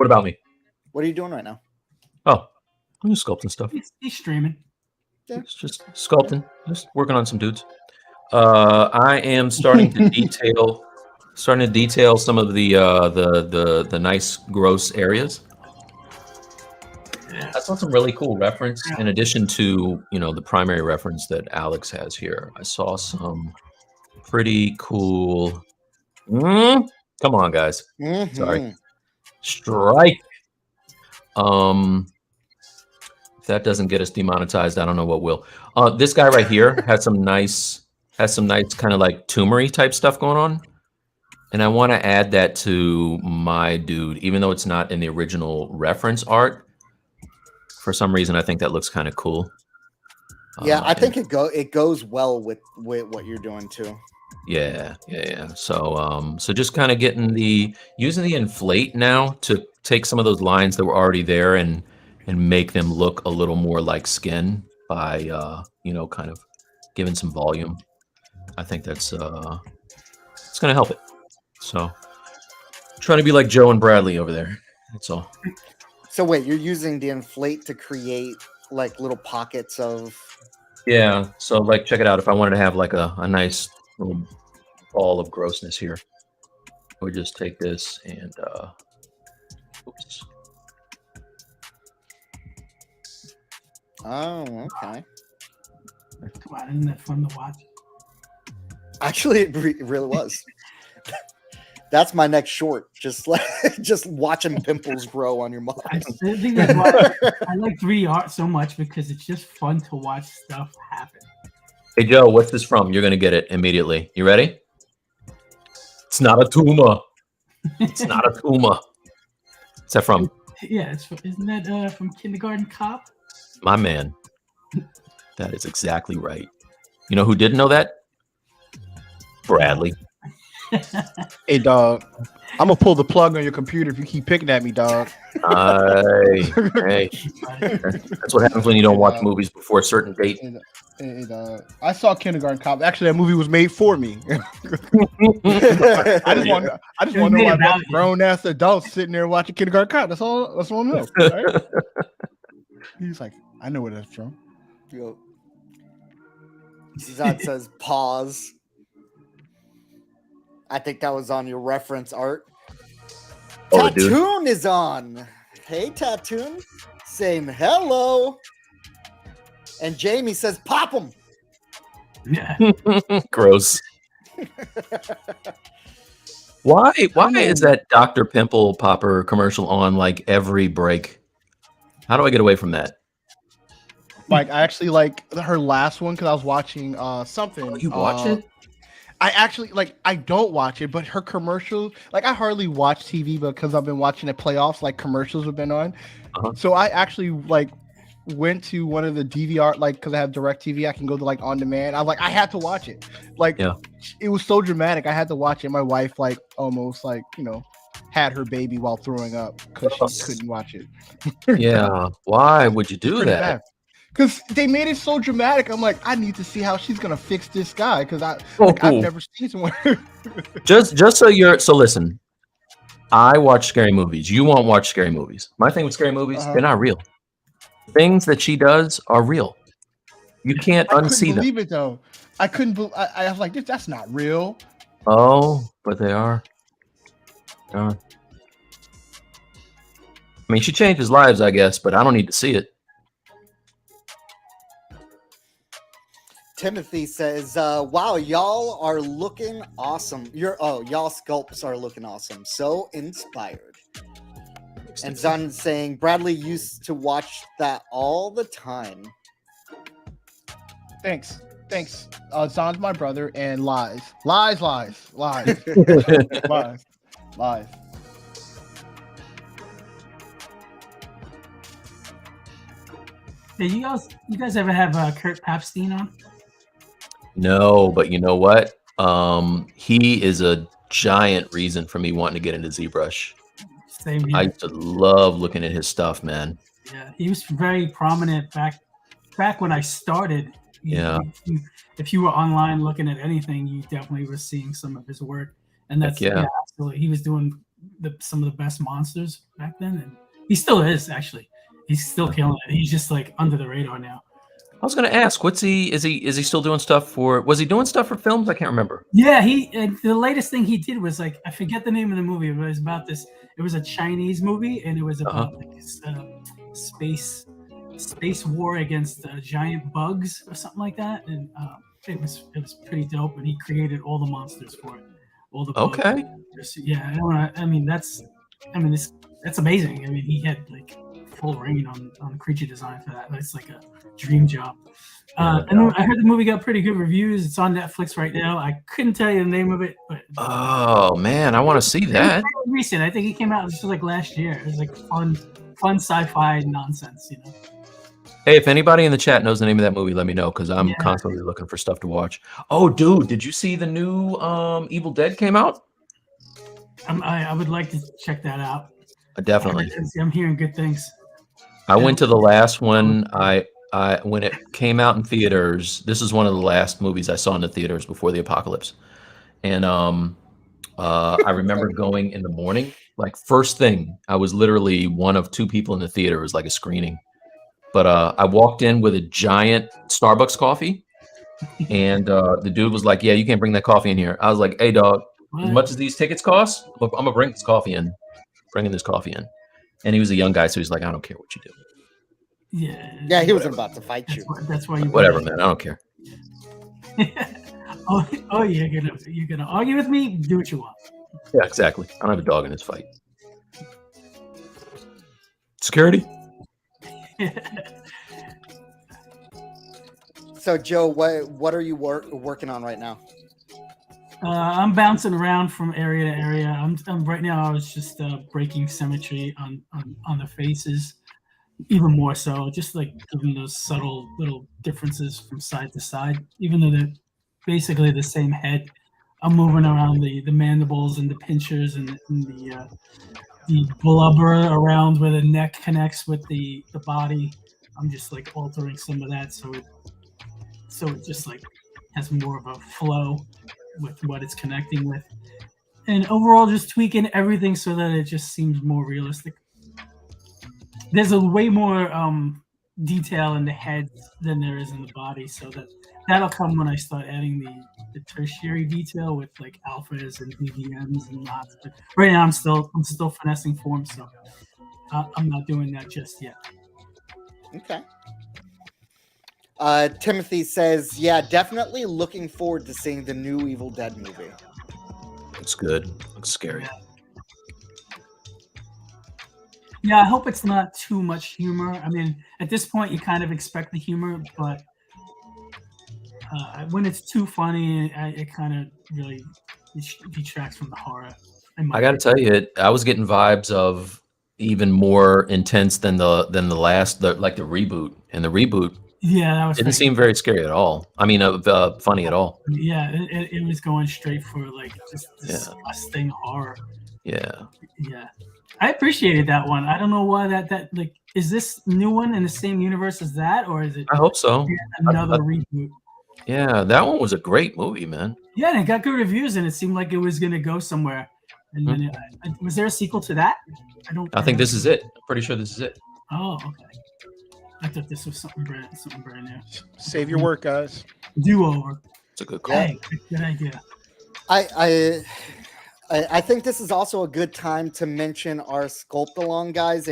S1: What about me?
S3: What are you doing right now?
S1: Oh, I'm just sculpting stuff.
S5: He's streaming.
S1: It's just sculpting, just working on some dudes. I am starting to detail some of the nice gross areas. I saw some really cool reference in addition to the primary reference that Alex has here. I saw some pretty cool. Come on, guys. Sorry. Strike. If that doesn't get us demonetized, I don't know what will. This guy right here has some nice kind of like tumor-y type stuff going on. And I want to add that to my dude, even though it's not in the original reference art. For some reason, I think that looks kind of cool.
S3: Yeah, I think it goes well with what you're doing too.
S1: Yeah. So just kind of using the inflate now to take some of those lines that were already there and make them look a little more like skin by kind of giving some volume. I think that's it's gonna help it. So trying to be like Joe and Bradley over there. That's all.
S3: So wait, you're using the inflate to create like little pockets of.
S1: Yeah. So like, check it out. If I wanted to have like a nice little ball of grossness here, I would just take this and oops.
S3: Oh, okay.
S5: Come on, isn't that fun to watch?
S3: Actually, it really was. That's my next short. Just watching pimples grow on your mom.
S5: I think that's why I like 3D art so much, because it's just fun to watch stuff happen.
S1: Hey Joe, what's this from? You're gonna get it immediately. You ready? It's not a tumor. It's not a tumor. What's that from?
S5: Yeah, isn't that from Kindergarten Cop?
S1: My man. That is exactly right. You know who didn't know that? Bradley.
S4: Hey, dog. I'm gonna pull the plug on your computer if you keep picking at me, dog.
S1: Hey. That's what happens when you don't watch movies before a certain date.
S4: Hey, dog. I saw Kindergarten Cop. Actually, that movie was made for me. I just want to know why that grown ass adults sitting there watching Kindergarten Cop. That's all. That's all I know. Right? He's like, I know where that's from.
S3: Yo. Zod says pause. I think that was on your reference art.
S1: Oh,
S3: Tattoon is on. Hey, Tattoon. Saying hello. And Jamie says, pop him.
S5: Yeah.
S1: Gross. Why is that Dr. Pimple Popper commercial on like every break? How do I get away from that?
S4: Like, I actually like her last one because I was watching something.
S1: Oh, you watch it?
S4: I actually I don't watch it, but her commercials, like, I hardly watch TV because I've been watching the playoffs, like commercials have been on. So I actually went to one of the DVR, because I have DirecTV, I can go to on demand. I was like, I had to watch it. It was so dramatic. I had to watch it. My wife almost had her baby while throwing up because she couldn't watch it.
S1: Yeah. Why would you do that?
S4: Because they made it so dramatic. I'm like, I need to see how she's gonna fix this guy because I've never seen someone.
S1: just so listen. I watch scary movies. You won't watch scary movies. My thing with scary movies, they're not real. Things that she does are real. You can't unsee them. I couldn't
S4: believe it though. I couldn't. I was like, that's not real.
S1: Oh, but they are. I mean, she changes lives, I guess, but I don't need to see it.
S3: Timothy says, wow, y'all are looking awesome. Y'all sculpts are looking awesome. So inspired. And Zan saying, Bradley used to watch that all the time.
S4: Thanks. Zan's my brother, and lies. Lies. Lies.
S5: Hey, you guys ever have Kurt Papstein on?
S1: No, but you know what? He is a giant reason for me wanting to get into ZBrush.
S5: Same here.
S1: I used to love looking at his stuff, man.
S5: Yeah, he was very prominent back when I started. If you were online looking at anything, you definitely were seeing some of his work, and that's absolutely. He was doing some of the best monsters back then, and he still is actually. He's still killing it. He's just like under the radar now.
S1: I was going to ask, is he still doing stuff for? Was he doing stuff for films? I can't remember.
S5: Yeah, the latest thing he did was like, I forget the name of the movie, but it was about this. It was a Chinese movie, and it was about like this, space war against giant bugs or something like that, and it was pretty dope. And he created all the monsters for it, all the bugs.
S1: Okay.
S5: Yeah, that's amazing. I mean, he had like full reign on creature design for that. That's like a dream job. And I heard the movie got pretty good reviews. It's on Netflix right now. I couldn't tell you the name of it, but
S1: oh man, I want to see that.
S5: Recent, I think it came out just like last year. It was like fun sci-fi nonsense, you know.
S1: Hey, if anybody in the chat knows the name of that movie, let me know, because I'm constantly looking for stuff to watch. Oh, dude, did you see the new Evil Dead came out?
S5: I would like to check that out.
S1: Definitely.
S5: I'm hearing good things.
S1: I went to the last one. I when it came out in theaters, this is one of the last movies I saw in the theaters before the apocalypse. And I remember going in the morning, like first thing. I was literally one of two people in the theater. It was like a screening. But I walked in with a giant Starbucks coffee, and the dude was like, "Yeah, you can't bring that coffee in here." I was like, "Hey, dog, as much as these tickets cost, I'm gonna bring this coffee in. Bringing this coffee in." And he was a young guy, so he's like, "I don't care what you do."
S5: Yeah,
S3: he wasn't about to fight you.
S5: That's why you.
S1: Whatever, man. I don't care.
S5: oh, you're gonna argue with me? Do what you want.
S1: Yeah, exactly. I don't have a dog in this fight. Security.
S3: So, Joe, what are you working on right now?
S5: I'm bouncing around from area to area. I'm right now. I was just breaking symmetry on the faces, even more so. Just like giving those subtle little differences from side to side, even though they're basically the same head. I'm moving around the mandibles and the pinchers and the blubber around where the neck connects with the body. I'm just like altering some of that so it just like has more of a flow with what it's connecting with, and overall just tweaking everything so that it just seems more realistic. There's a way more detail in the head than there is in the body, so that'll come when I start adding the tertiary detail with like alphas and BVMs and lots. But right now I'm still finessing forms, so I'm not doing that just yet.
S3: Okay. Timothy says, yeah, definitely looking forward to seeing the new Evil Dead movie.
S1: Looks good. Looks scary.
S5: Yeah, I hope it's not too much humor. I mean, at this point, you kind of expect the humor, but when it's too funny, it kind of really detracts from the horror.
S1: I got to tell you, I was getting vibes of even more intense than the reboot. And the reboot,
S5: that
S1: didn't seem very scary at all. I mean, funny at all.
S5: Yeah, it was going straight for like just disgusting horror.
S1: Yeah.
S5: I appreciated that one. I don't know why that like, is this new one in the same universe as that, or is it?
S1: I hope so.
S5: Another reboot.
S1: Yeah, that one was a great movie, man.
S5: Yeah, and it got good reviews, and it seemed like it was going to go somewhere. And then, was there a sequel to that?
S1: I think this is it. I'm pretty sure this is it.
S5: Oh, okay. I thought this was something brand new.
S4: Save your work, guys.
S5: Do over.
S1: It's a good call.
S5: Hey, good idea.
S3: I think this is also a good time to mention our Sculpt-along, guys.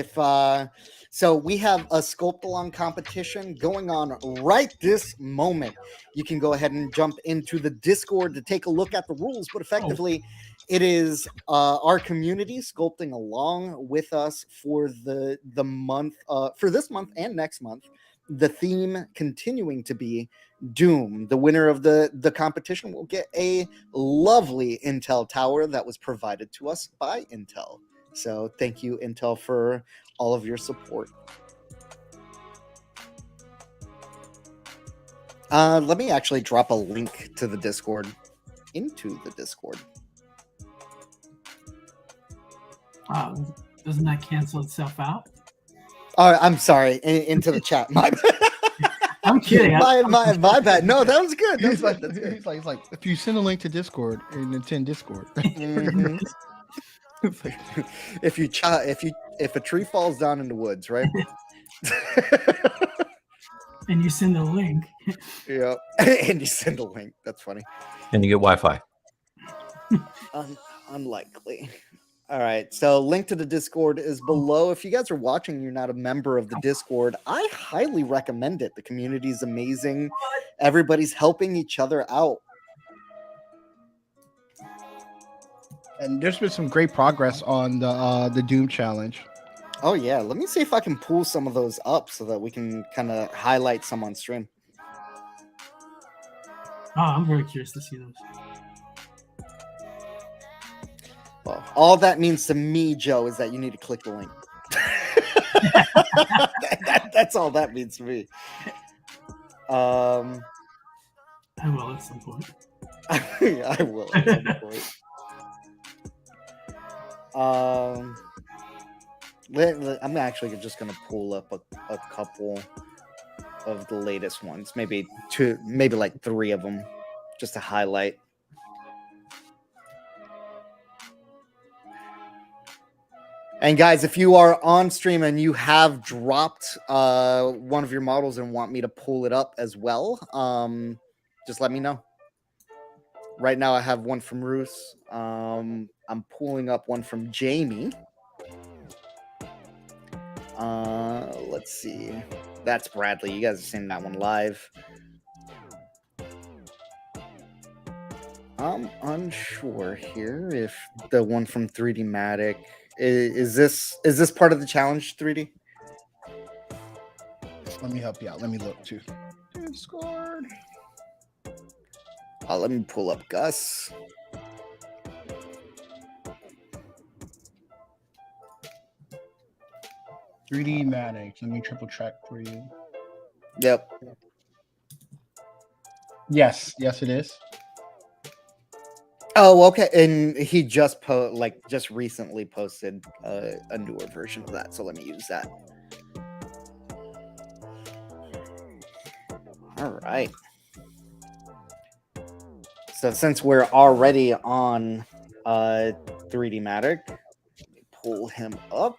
S3: So we have a Sculpt-along competition going on right this moment. You can go ahead and jump into the Discord to take a look at the rules, but effectively, it is our community sculpting along with us for the month, for this month and next month. The theme continuing to be Doom. The winner of the competition will get a lovely Intel tower that was provided to us by Intel. So thank you, Intel, for all of your support. Let me actually drop a link to the Discord into the Discord.
S5: Wow, doesn't that cancel itself out?
S3: Oh, I'm sorry. Into the chat. My bad.
S5: I'm kidding.
S3: My bad. No, that was good.
S4: He's like, if you send a link to Discord and it's in Discord.
S3: if a tree falls down in the woods, right?
S5: And you send a link.
S3: Yeah, and you send a link. That's funny.
S1: And you get Wi-Fi.
S3: Unlikely. All right, so link to the Discord is below. If you guys are watching and you're not a member of the Discord, I highly recommend it. The community is amazing. Everybody's helping each other out.
S4: And there's been some great progress on the Doom challenge.
S3: Oh yeah, let me see if I can pull some of those up so that we can kind of highlight some on stream.
S5: Oh, I'm very curious to see those.
S3: Well, all that means to me, Joe, is that you need to click the link. That's all that means to me.
S5: I will at some point.
S3: I will at some point. I'm actually just going to pull up a couple of the latest ones, maybe like 3 of them, just to highlight. And guys, if you are on stream and you have dropped one of your models and want me to pull it up as well, just let me know. Right now I have one from Roos. I'm pulling up one from Jamie. Let's see. That's Bradley. You guys are seeing that one live. I'm unsure here if the one from 3D Matic is this part of the challenge, 3D?
S4: Let me help you out. Let me look too. Discord.
S3: Let me pull up Gus.
S4: "3D Matic." Let me triple check for you.
S3: Yep.
S4: Yes, it is.
S3: Oh, okay. And he just recently posted a newer version of that. So let me use that. All right. So since we're already on 3D Matic, let me pull him up.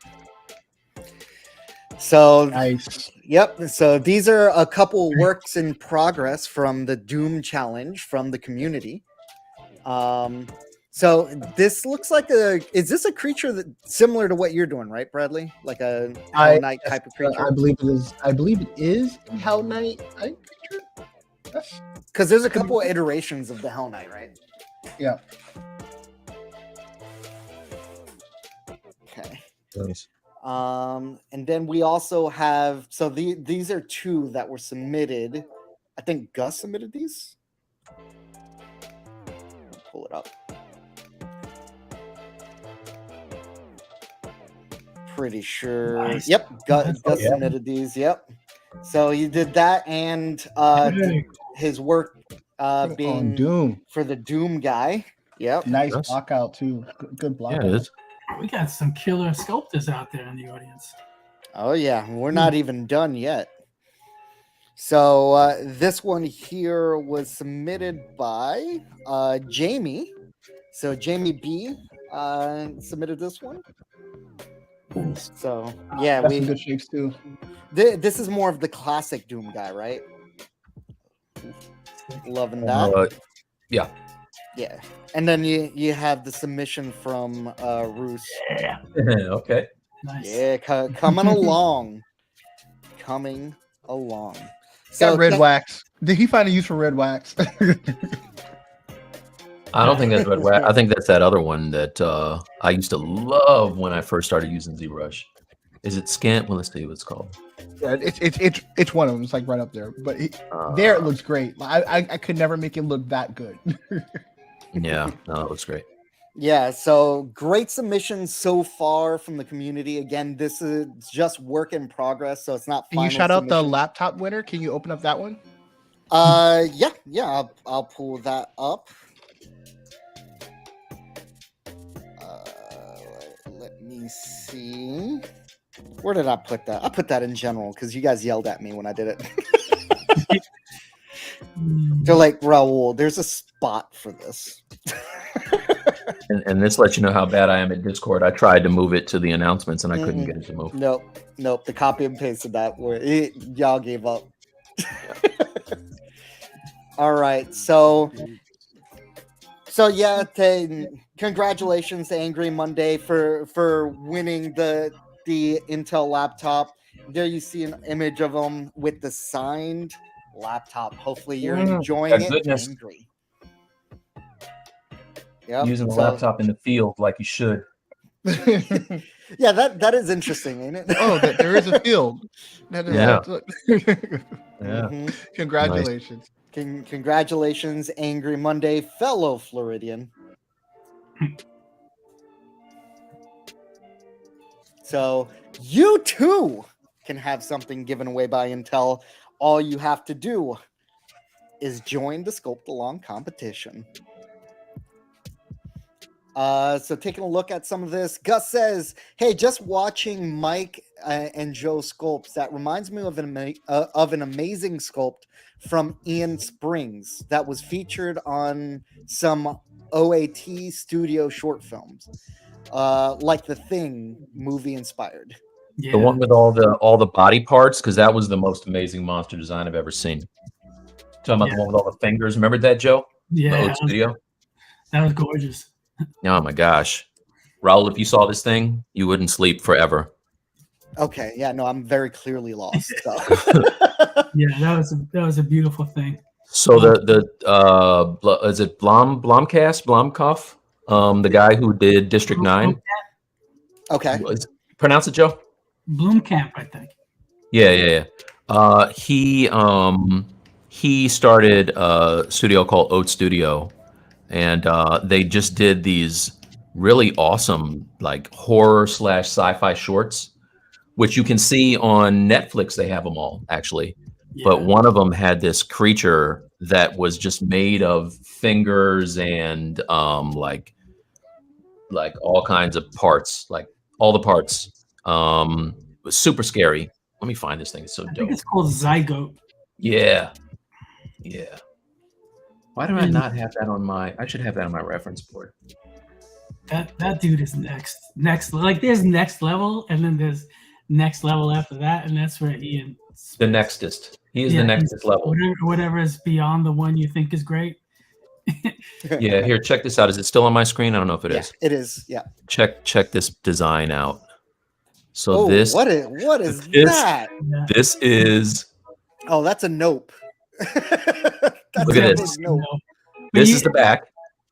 S3: So
S4: Nice.
S3: Yep. So these are a couple works in progress from the Doom challenge from the community. So this looks like is this a creature that similar to what you're doing, right, Bradley? Like a Hell Knight type of creature?
S4: I believe it is. I believe it is a Hell Knight type creature. Yes.
S3: Because there's a couple of iterations of the Hell Knight, right?
S4: Yeah.
S3: Okay.
S1: Nice.
S3: And then we also have these are 2 that were submitted. I think Gus submitted these. Pull it up. Pretty sure.
S5: Nice.
S3: Yep, Gus submitted these. Yep. So he did that, and his work being
S4: Doom
S3: for the Doom guy. Yep.
S4: Nice
S1: Yes.
S4: block out too. Good block.
S1: Yeah, it is.
S5: We got some killer sculptors out there in the audience.
S3: Oh yeah, we're not even done yet. So this one here was submitted by Jamie. So Jamie B submitted this one. So yeah,
S4: That's some good shapes too.
S3: This is more of the classic Doom guy, right? Loving that.
S1: Yeah.
S3: Yeah. And then you have the submission from Roos.
S5: Yeah.
S1: Okay.
S5: Nice.
S3: Yeah, coming along. Coming along.
S4: So red wax. Did he find a use for red wax?
S1: I don't think that's red wax. I think that's that other one that I used to love when I first started using ZBrush. Is it Scant? Well, let's see what it's called.
S4: Yeah, it's one of them. It's like right up there. But there it looks great. I could never make it look that good.
S1: Yeah, no, it looks great.
S3: Yeah, so great submissions so far from the community. Again, this is just work in progress, so it's not
S4: Can you shout out the laptop winner? Can you open up that one?
S3: Yeah, I'll pull that up. Let me see. Where did I put that? I put that in general because you guys yelled at me when I did it. They're like, Raul, there's a spot for this.
S1: And this lets you know how bad I am at Discord. I tried to move it to the announcements and I couldn't get it to move.
S3: Nope. The copy and paste of that y'all gave up. All right, so yeah, congratulations to Angry Monday for winning the Intel laptop. There you see an image of him with the signed laptop. Hopefully you're enjoying it.
S1: Goodness.
S3: Angry. Yep.
S1: Using the laptop in the field like you should.
S3: Yeah, that is interesting, ain't it?
S4: Oh, there is a field. That is
S1: Yeah.
S4: Congratulations.
S3: Nice. Congratulations, Angry Monday, fellow Floridian. So you too can have something given away by Intel. All you have to do is join the Sculpt Along competition. So taking a look at some of this, Gus says, hey, just watching Mike and Joe sculpts, that reminds me of an amazing sculpt from Ian Springs that was featured on some OAT studio short films, like The Thing movie inspired.
S1: Yeah. The one with all the body parts, because that was the most amazing monster design I've ever seen. Talking about the one with all the fingers. Remember that, Joe?
S5: Yeah.
S1: The studio?
S5: That was gorgeous.
S1: Oh my gosh. Raul, if you saw this thing, you wouldn't sleep forever.
S3: Okay, yeah, no, I'm very clearly lost. So.
S5: Yeah, that was a beautiful thing.
S1: So is it Blomkopf, the guy who did District 9?
S3: Okay.
S1: Pronounce it, Joe?
S5: Blomkamp, I think.
S1: Yeah. He started a studio called Oat Studio, and they just did these really awesome like horror / sci-fi shorts, which you can see on Netflix. They have them all actually. Yeah. But one of them had this creature that was just made of fingers and like all kinds of parts, like all the parts. It was super scary. Let me find this thing. It's so dope. I think
S5: it's called Zygote.
S1: Yeah. Why do I not have that on my? I should have that on my reference board.
S5: That dude is next. Like there's next level, and then there's next level after that, and that's where Ian.
S1: The nextest. He is the nextest level.
S5: Whatever is beyond the one you think is great.
S1: Yeah. Here, check this out. Is it still on my screen? I don't know if it is.
S3: It is. Yeah.
S1: Check this design out. So this.
S3: What is that?
S1: This is.
S3: Oh, that's a nope.
S1: Look at this.
S3: Nope.
S1: This is the back.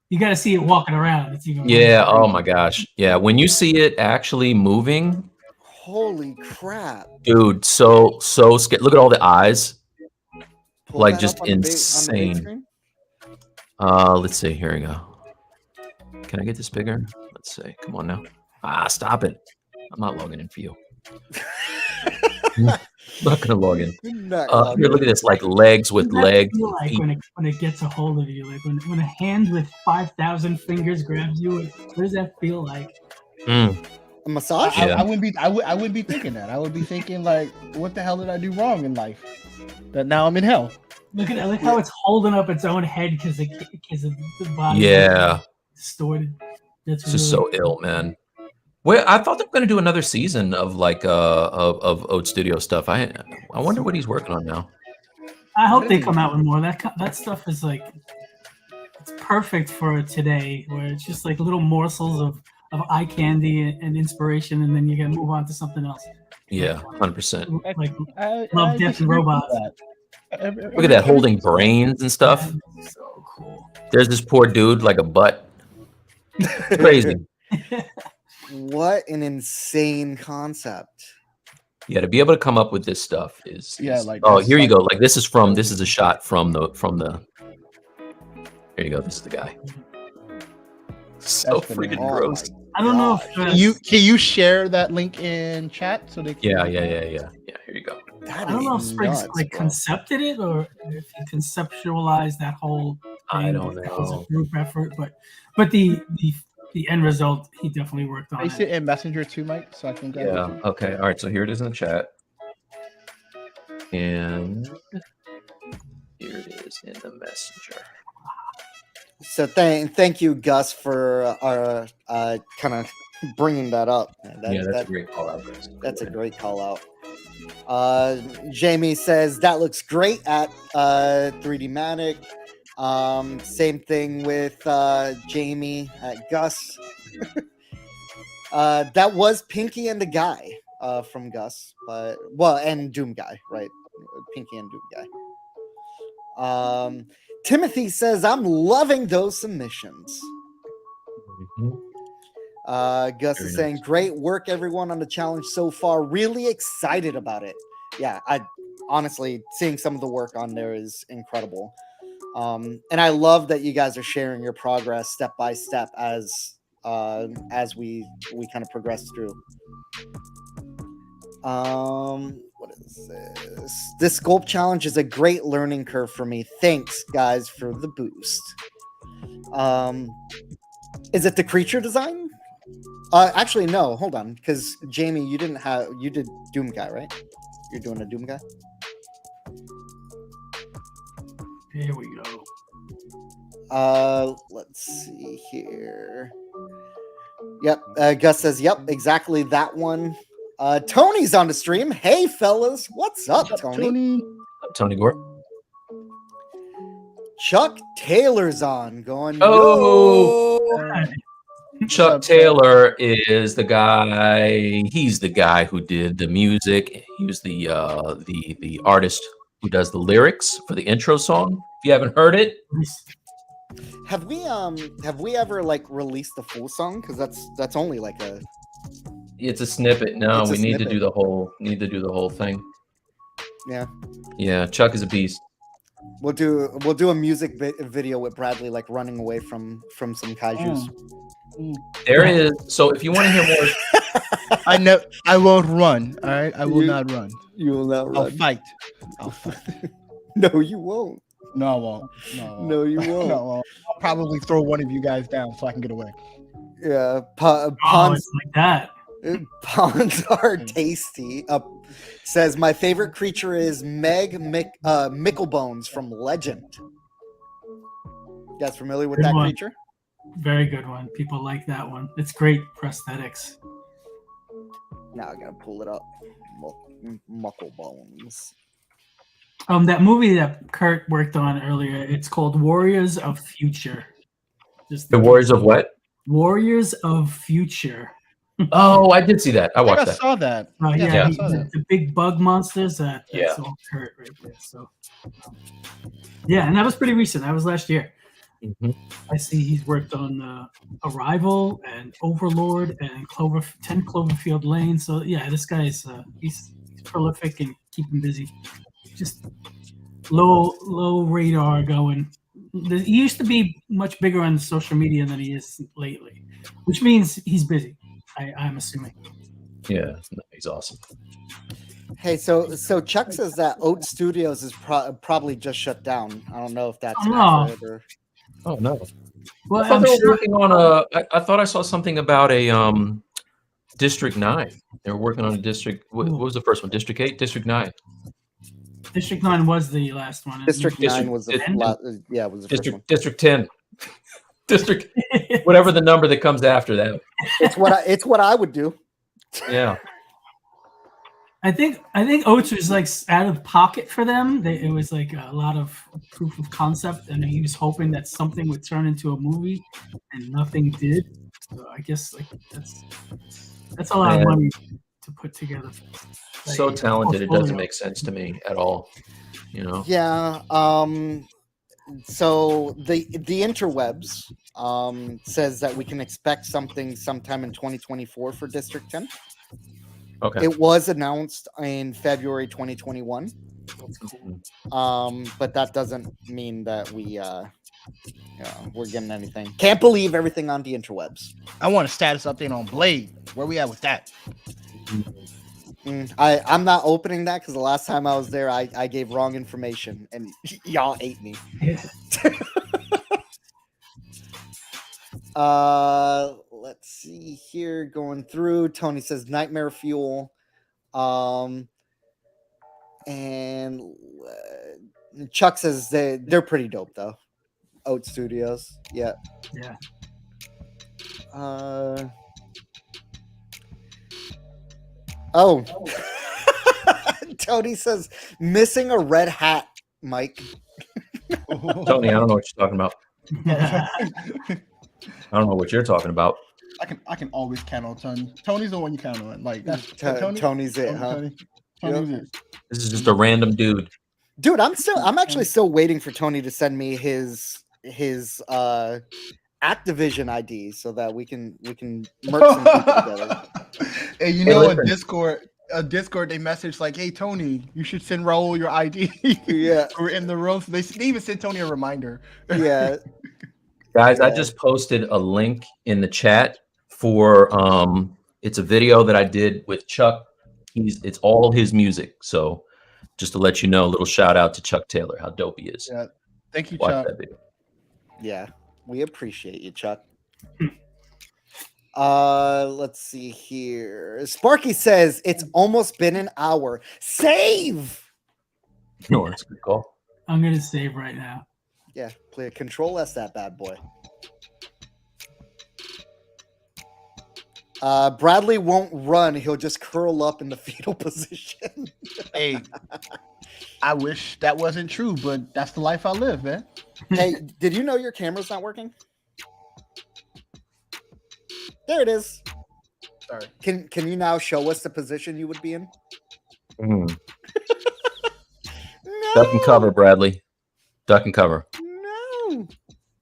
S5: You got to see it walking around. It's even
S1: Oh my gosh. Yeah. When you see it actually moving.
S3: Holy crap.
S1: Dude, so scared. Look at all the eyes. Like just insane. Let's see. Here we go. Can I get this bigger? Let's see. Come on now. Stop it. I'm not logging in for you. I'm not gonna log in. Here, look at this, like legs with legs.
S5: Like when it gets a hold of you, like when a hand with 5,000 fingers grabs you, what does that feel like?
S3: A massage?
S4: I wouldn't be thinking that. I would be thinking like, what the hell did I do wrong in life? That now I'm in hell.
S5: Look how it's holding up its own head because of the body.
S1: Yeah.
S5: Distorted.
S1: That's really just so ill, man. Well, I thought they were going to do another season of like of Oat Studio stuff. I wonder what he's working on now.
S5: I hope they come out with more. That stuff is like it's perfect for today, where it's just like little morsels of eye candy and inspiration, and then you can move on to something else.
S1: Yeah, 100%.
S5: Like Love, Death, and Robots.
S1: Look at that, holding brains and stuff.
S5: So cool.
S1: There's this poor dude like a butt. It's crazy.
S3: What an insane concept.
S1: Yeah, to be able to come up with this stuff is
S4: like
S1: here you go. Like this is a shot from the here you go. This is the guy. So freaking gross.
S5: I don't know if
S4: can you share that link in chat so they can
S1: Yeah. Here you go.
S5: I don't know if Spriggs concepted it or if he conceptualized that whole thing.
S1: I don't know.
S5: It was a group effort, but the end result, he definitely worked on.
S4: I see it in Messenger too, Mike, so I can grab it.
S1: Okay. All right. So here it is in the chat. And Here it is in the messenger.
S3: So thank you, Gus, for kind of bringing that up.
S1: That's a great call out, guys.
S3: That's a great call out. Jamie says that looks great at 3D Matic. Same thing with Jamie at Gus. That was Pinky and the Guy from Gus, and Doom Guy, right? Pinky and Doom Guy. Timothy says, I'm loving those submissions. Gus is saying, great work, everyone, on the challenge so far. Really excited about it. Yeah, I honestly, seeing some of the work on there is incredible. And I love that you guys are sharing your progress step by step as we kind of progress through. What is this? This sculpt challenge is a great learning curve for me. Thanks, guys, for the boost. Is it the creature design? Actually, no. Hold on, because Jamie, you did Doom Guy, right? You're doing a Doom Guy.
S5: Here we go.
S3: Let's see here. Yep. Gus says, yep, exactly that one. Tony's on the stream. Hey, fellas. What's up, Tony?
S1: Tony Gore.
S3: Chuck Taylor's on, going,
S1: Oh,
S3: yo.
S1: Chuck Taylor is the guy. He's the guy who did the music. He was the artist who does the lyrics for the intro song. If you haven't heard it,
S3: Have we ever like released the full song? Because that's only like a.
S1: it's a snippet. No,
S3: It's a
S1: we need to
S3: snippet.
S1: do the whole. Need to do the whole thing.
S3: Yeah.
S1: Yeah, Chuck is a beast.
S3: We'll do a music video with Bradley like running away from some kaijus.
S1: There is. So if you want to hear more,
S4: I won't run. All right, I will not run.
S3: You will not
S4: I'll
S3: run.
S4: fight. I'll fight.
S3: No, you won't.
S4: No, I won't. No, I won't.
S3: No, you won't.
S4: No, I won't. I'll probably throw one of you guys down so I can get away.
S3: Yeah.
S5: Oh,
S3: Pawns
S5: it's like that.
S3: Pawns are tasty. Says my favorite creature is Micklebones from Legend. You guys familiar with
S5: Good
S3: that
S5: one.
S3: creature?
S5: Very good one. People like that one. It's great prosthetics.
S3: Now I gotta pull it up. Mucklebones.
S5: That movie that Kurt worked on earlier, it's called Warriors of Future. Just
S1: the Warriors of what?
S5: Warriors of Future.
S1: Oh, I did see that. I
S4: I
S1: watched
S4: think I
S1: that.
S4: saw that.
S5: Yeah,
S4: I saw that.
S5: the big bug monsters. That's
S1: Yeah.
S5: all Kurt right there. So, yeah, and that was pretty recent. That was last year.
S1: Mhm.
S5: I see he's worked on Arrival and Overlord and 10 Cloverfield Lane. So yeah, this guy's he's prolific and keeping busy. Just low radar going. He used to be much bigger on social media than he is lately, which means he's busy. I'm assuming.
S1: Yeah, no, he's awesome.
S3: Hey, so Chuck says that Oat Studios is probably just shut down. I don't know if that's
S5: Oh, no.
S3: accurate or.
S1: Oh no.
S5: Well,
S1: I thought
S5: I'm
S1: they were
S5: sure.
S1: working on a. I thought I saw something about a District 9. They were working on a district. What was the first one? District 8, District 9.
S5: District 9 was the last one.
S3: District 9 was the
S5: District-
S3: was the first one.
S1: District 10. District whatever the number that comes after that.
S3: It's what I would do.
S1: Yeah.
S5: I think Oates was like out of pocket for them. It was like a lot of proof of concept, and he was hoping that something would turn into a movie, and nothing did. So I guess like that's a lot of
S1: Man.
S5: money to put together.
S1: So talented, it doesn't
S5: portfolio.
S1: make sense to me at all. You know.
S3: Yeah. So the interwebs says that we can expect something sometime in 2024 for District 10.
S1: Okay.
S3: It was announced in February 2021. But that doesn't mean that we're getting anything. Can't believe everything on the interwebs.
S4: I want a status update on Blade. Where we at with that?
S3: I'm not opening that because the last time I was there, I gave wrong information and y'all ate me. Let's see here. Going through. Tony says Nightmare Fuel. And Chuck says they're pretty dope though. Oat Studios. Yeah.
S5: Yeah.
S3: Oh. Tony says missing a red hat, Mike.
S1: Tony, I don't know what you're talking about. I don't know what you're talking about.
S4: I can always count on Tony. Tony's the one you count on. Like that's
S3: Tony's it, huh?
S4: Tony's it.
S1: This is just a random dude.
S3: Dude, I'm actually still waiting for Tony to send me his Activision ID so that we can merge some people together.
S4: Hey, you know, in Discord they message like, "Hey Tony, you should send Raul your ID."
S3: Yeah,
S4: we're in the room. So they even sent Tony a reminder.
S3: Yeah,
S1: guys, I just posted a link in the chat for it's a video that I did with Chuck. It's all his music. So just to let you know, a little shout out to Chuck Taylor, how dope he is.
S4: Yeah, thank you,
S1: Watch
S4: Chuck.
S1: that video.
S3: Yeah, we appreciate you, Chuck. Let's see here. Sparky says it's almost been an hour. Save.
S1: No, that's a good call.
S5: I'm gonna save right now.
S3: Yeah, play Control S that bad boy. Bradley won't run. He'll just curl up in the fetal position.
S4: Hey, I wish that wasn't true, but that's the life I live, man.
S3: Hey, did you know your camera's not working? There it is.
S4: Sorry.
S3: Can you now show us the position you would be in?
S1: No.
S3: No.
S1: Duck and cover, Bradley. Duck and cover.
S3: No.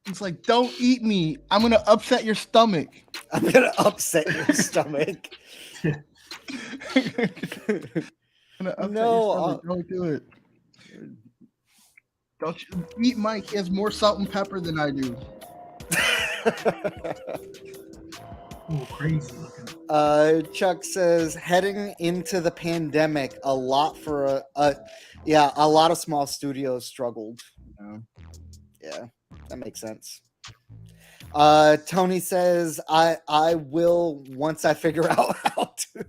S4: It's like, don't eat me. I'm gonna upset your stomach.
S3: I'm gonna upset your stomach. No,
S4: don't do it. Don't you eat Mike? He has more salt and pepper than I do.
S5: Oh, crazy looking.
S3: Chuck says heading into the pandemic, a lot for a lot of small studios struggled. Yeah, that makes sense. Tony says I will once I figure out how to.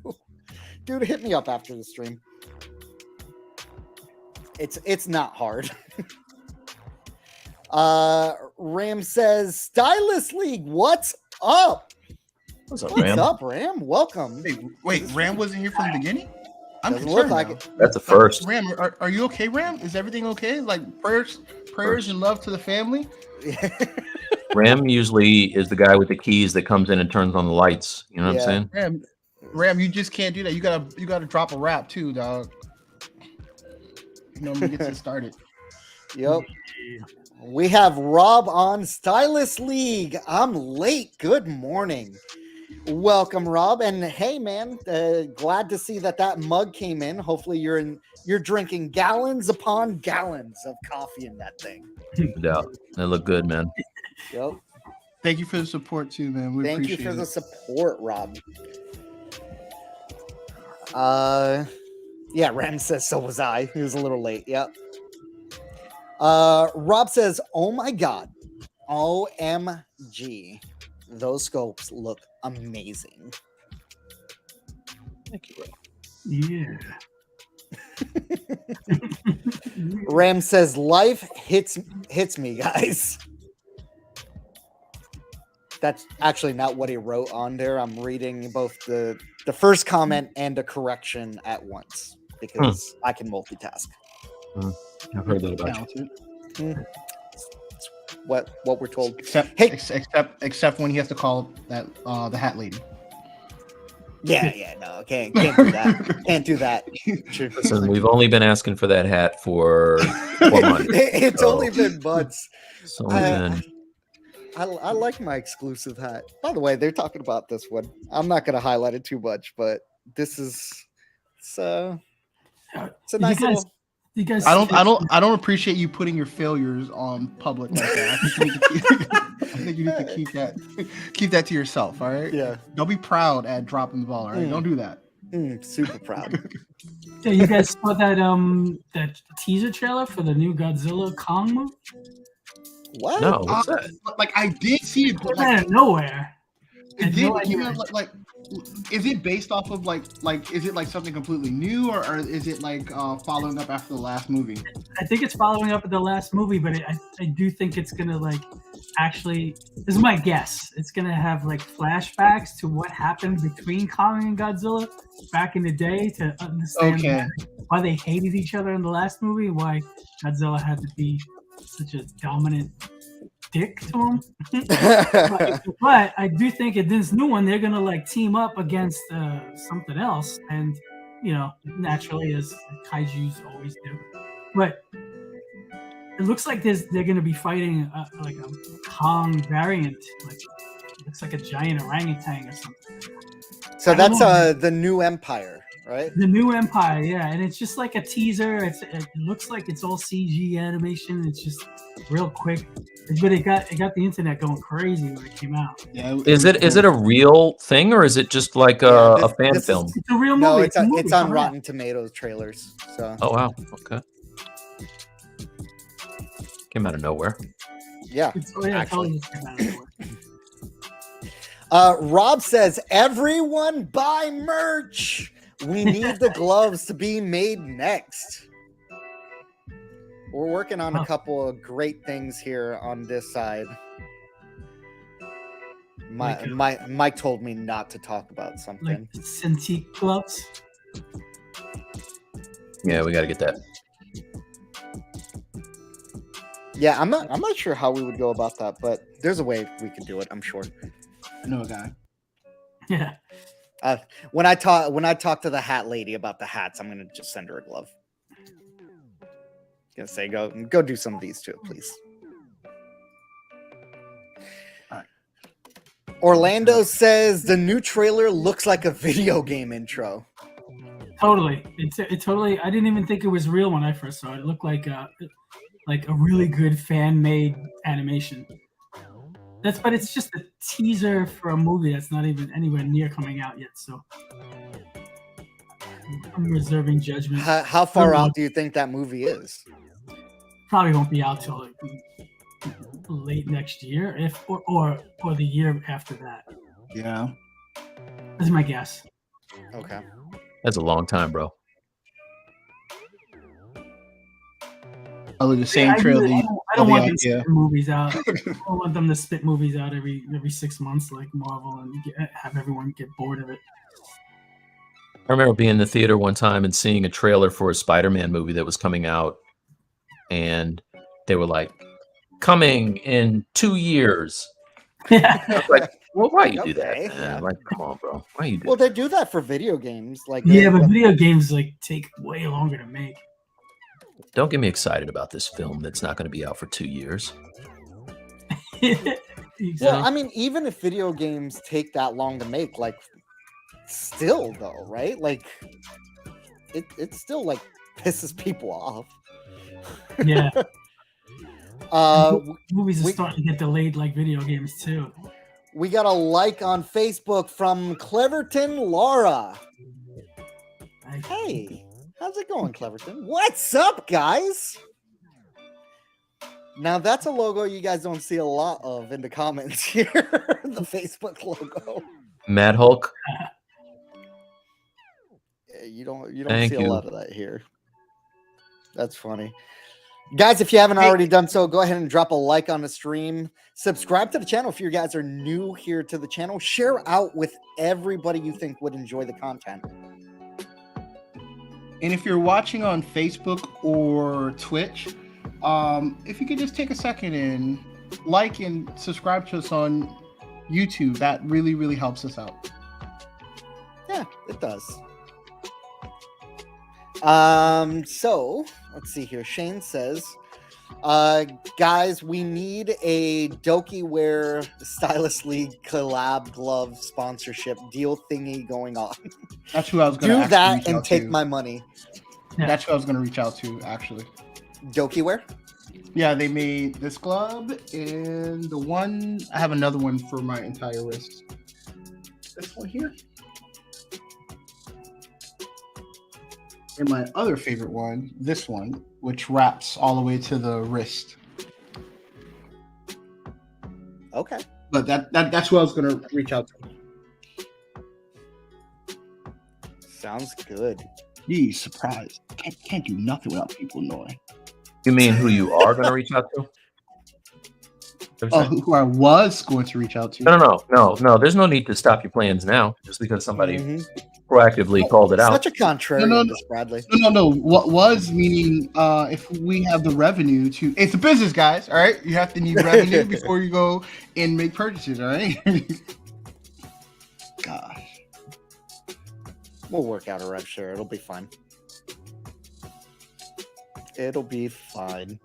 S3: Dude, hit me up after the stream. It's not hard. Ram says Stylus League, what's up?
S1: What's up,
S3: What's
S1: Ram?
S3: up, Ram? Welcome.
S4: Wait, Ram wasn't here from the beginning? I'm
S3: Doesn't look
S4: concerned
S3: like
S4: now.
S3: it.
S1: That's the first.
S4: Ram, are you okay, Ram? Is everything okay? Like prayers and love to the family?
S1: Ram usually is the guy with the keys that comes in and turns on the lights. You know what I'm saying?
S4: Ram, you just can't do that. You gotta drop a rap too, dog. You know, me gets it started.
S3: Yep. We have Rob on Stylus League. I'm late. Good morning. Welcome, Rob. And hey, man, glad to see that mug came in. Hopefully, you're drinking gallons upon gallons of coffee in that thing.
S1: No doubt. They look good, man.
S3: Yep.
S4: Thank you for the support too, man. We
S3: Thank you
S4: appreciate
S3: for
S4: it.
S3: the support, Rob. Yeah, Ram says so was I. He was a little late. Yep. Rob says, "Oh my God, OMG, those scopes look amazing."
S1: Thank you, Rob.
S5: Yeah.
S3: Ram says, "Life hits me, guys." That's actually not what he wrote on there. I'm reading both the first comment and a correction at once because I can multitask.
S1: I've heard that about you.
S3: What we're told.
S4: Except when he has to call that the hat lady.
S3: Yeah, no, can't do that. Can't do that.
S1: Listen, we've only been asking for that hat for 4 months.
S3: It's only been months.
S1: It's only been.
S3: I like my exclusive hat. By the way, they're talking about this one. I'm not going to highlight it too much, but this is it's a nice little.
S5: You guys,
S4: I don't appreciate you putting your failures on public like that. I think you need to keep that to yourself. All right.
S3: Yeah.
S4: Don't be proud at dropping the ball. All right. Don't do that.
S3: Super proud.
S5: Yeah, you guys saw that teaser trailer for the new Godzilla Kong movie?
S3: What?
S1: No, what's that?
S4: Like I did see it, but
S5: Out of nowhere.
S4: it didn't even like is it based off of like is it like something completely new, or is it like following up after the last movie?
S5: I think it's following up with the last movie, but I do think it's gonna like actually. This is my guess. It's gonna have like flashbacks to what happened between Kong and Godzilla back in the day to understand why they hated each other in the last movie, why Godzilla had to be such a dominant dick to him. but I do think in this new one they're gonna like team up against something else, and naturally as kaijus always do. But it looks like they're gonna be fighting like a Kong variant, like looks like a giant orangutan or something.
S3: So that's the new Empire, right?
S5: The new Empire, yeah, and it's just like a teaser. It looks like it's all CG animation. It's just real quick, but it got the internet going crazy when it came out.
S4: Yeah,
S1: Is it a real thing, or is it just like a fan film?
S5: It's a real movie.
S3: No,
S5: it's
S3: on Rotten Tomatoes trailers. So.
S1: Oh wow, okay. Came out of nowhere.
S3: Yeah.
S5: Totally just came out of nowhere.
S3: Rob says, everyone buy merch. We need the gloves to be made next. We're working on a couple of great things here on this side. Mike told me not to talk about something.
S5: Like Cintiq gloves.
S1: Yeah, we got to get that.
S3: Yeah, I'm not sure how we would go about that, but there's a way we can do it, I'm sure.
S4: I know a guy.
S5: Yeah.
S3: When I talk to the hat lady about the hats, I'm gonna just send her a glove. Gonna say go do some of these too, please.
S4: All right.
S3: Orlando says the new trailer looks like a video game intro.
S5: Totally. It totally. I didn't even think it was real when I first saw it. It looked like a really good fan-made animation. But it's just a teaser for a movie that's not even anywhere near coming out yet. So I'm reserving judgment.
S3: How far out do you think that movie is?
S5: Probably won't be out till like late next year, or the year after that.
S4: Yeah,
S5: that's my guess.
S3: Okay,
S1: that's a long time, bro.
S4: Oh, the same trailer.
S5: I don't want them to spit movies out. I don't want them to spit movies out every 6 months like Marvel and have everyone get bored of it.
S1: I remember being in the theater one time and seeing a trailer for a Spider-Man movie that was coming out, and they were like, "Coming in 2 years."
S5: Yeah.
S1: I was like, well, why you do that? Yeah. Like, come on, bro. Why you do?
S3: Well, they do that for video games, like
S5: but video games like take way longer to make.
S1: Don't get me excited about this film that's not going to be out for 2 years.
S5: Exactly.
S3: Well, I mean, even if video games take that long to make, like, still though, right? Like, it still like pisses people off.
S5: Yeah. Movies are starting to get delayed like video games too.
S3: We got a like on Facebook from Cleverton Laura. Hey. How's it going, Cleverton? What's up, guys? Now, that's a logo you guys don't see a lot of in the comments here. The Facebook logo.
S1: Mad Hulk.
S3: You don't see a lot of that here. That's funny. Guys, if you haven't already done so, go ahead and drop a like on the stream. Subscribe to the channel if you guys are new here to the channel. Share out with everybody you think would enjoy the content.
S4: And if you're watching on Facebook or Twitch, if you could just take a second and like and subscribe to us on YouTube, that really, really helps us out.
S3: Yeah, it does. So let's see here. Shane says, guys, we need a Doki Wear Stylus League collab glove sponsorship deal thingy going on.
S4: That's who I was going to
S3: do that and take my money.
S4: That's who I was going to reach out to, actually.
S3: Doki Wear?
S4: Yeah, they made this glove and the one. I have another one for my entire wrist. This one here. And my other favorite one, this one, which wraps all the way to the wrist.
S3: Okay.
S4: But that's who I was going to reach out to.
S3: Sounds good.
S4: He's surprised. Can't do nothing without people knowing.
S1: You mean who you are going to reach out to?
S4: Oh, who I was going to reach out to?
S1: No. There's no need to stop your plans now just because somebody proactively called it out.
S3: Such a contrarian, Bradley.
S4: No. What was meaning? If we have the revenue to, it's a business, guys. All right, you have to need revenue before you go and make purchases. All right. Gosh,
S3: we'll work out a rev share. It'll be fine. It'll be fine.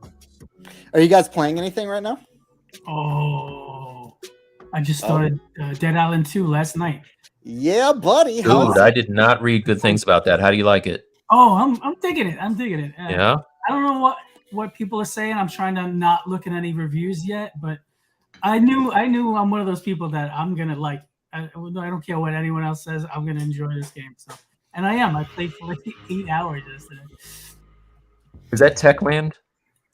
S3: Are you guys playing anything right now?
S5: Oh, I just started Dead Island 2 last night.
S3: Yeah, buddy.
S1: Dude, I did not read good things about that. How do you like it?
S5: Oh, I'm digging it. I'm digging it.
S1: Yeah.
S5: I don't know what people are saying. I'm trying to not look at any reviews yet, but I knew I'm one of those people that I'm gonna like. I don't care what anyone else says. I'm gonna enjoy this game. So, and I am. I played for like 8 hours yesterday.
S1: Is that Techland?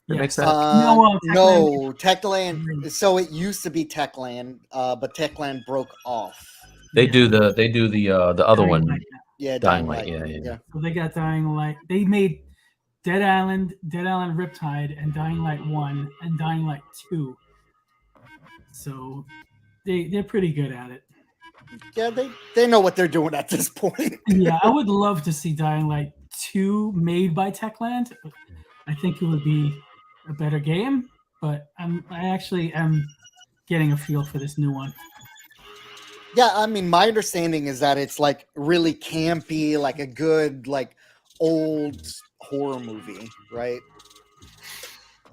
S1: That
S5: Yeah.
S1: makes sense.
S3: No, Techland. So it used to be Techland, but Techland broke off.
S1: They do the other
S5: Dying
S1: one.
S5: Light.
S3: Yeah,
S1: Dying Light. Yeah.
S5: So they got Dying Light. They made Dead Island Riptide, and Dying Light 1 and Dying Light 2. So they're pretty good at it.
S3: Yeah, they know what they're doing at this point.
S5: Yeah, I would love to see Dying Light 2 made by Techland. I think it would be a better game, but I actually am getting a feel for this new one.
S3: Yeah, I mean, my understanding is that it's like really campy, like a good like old horror movie, right?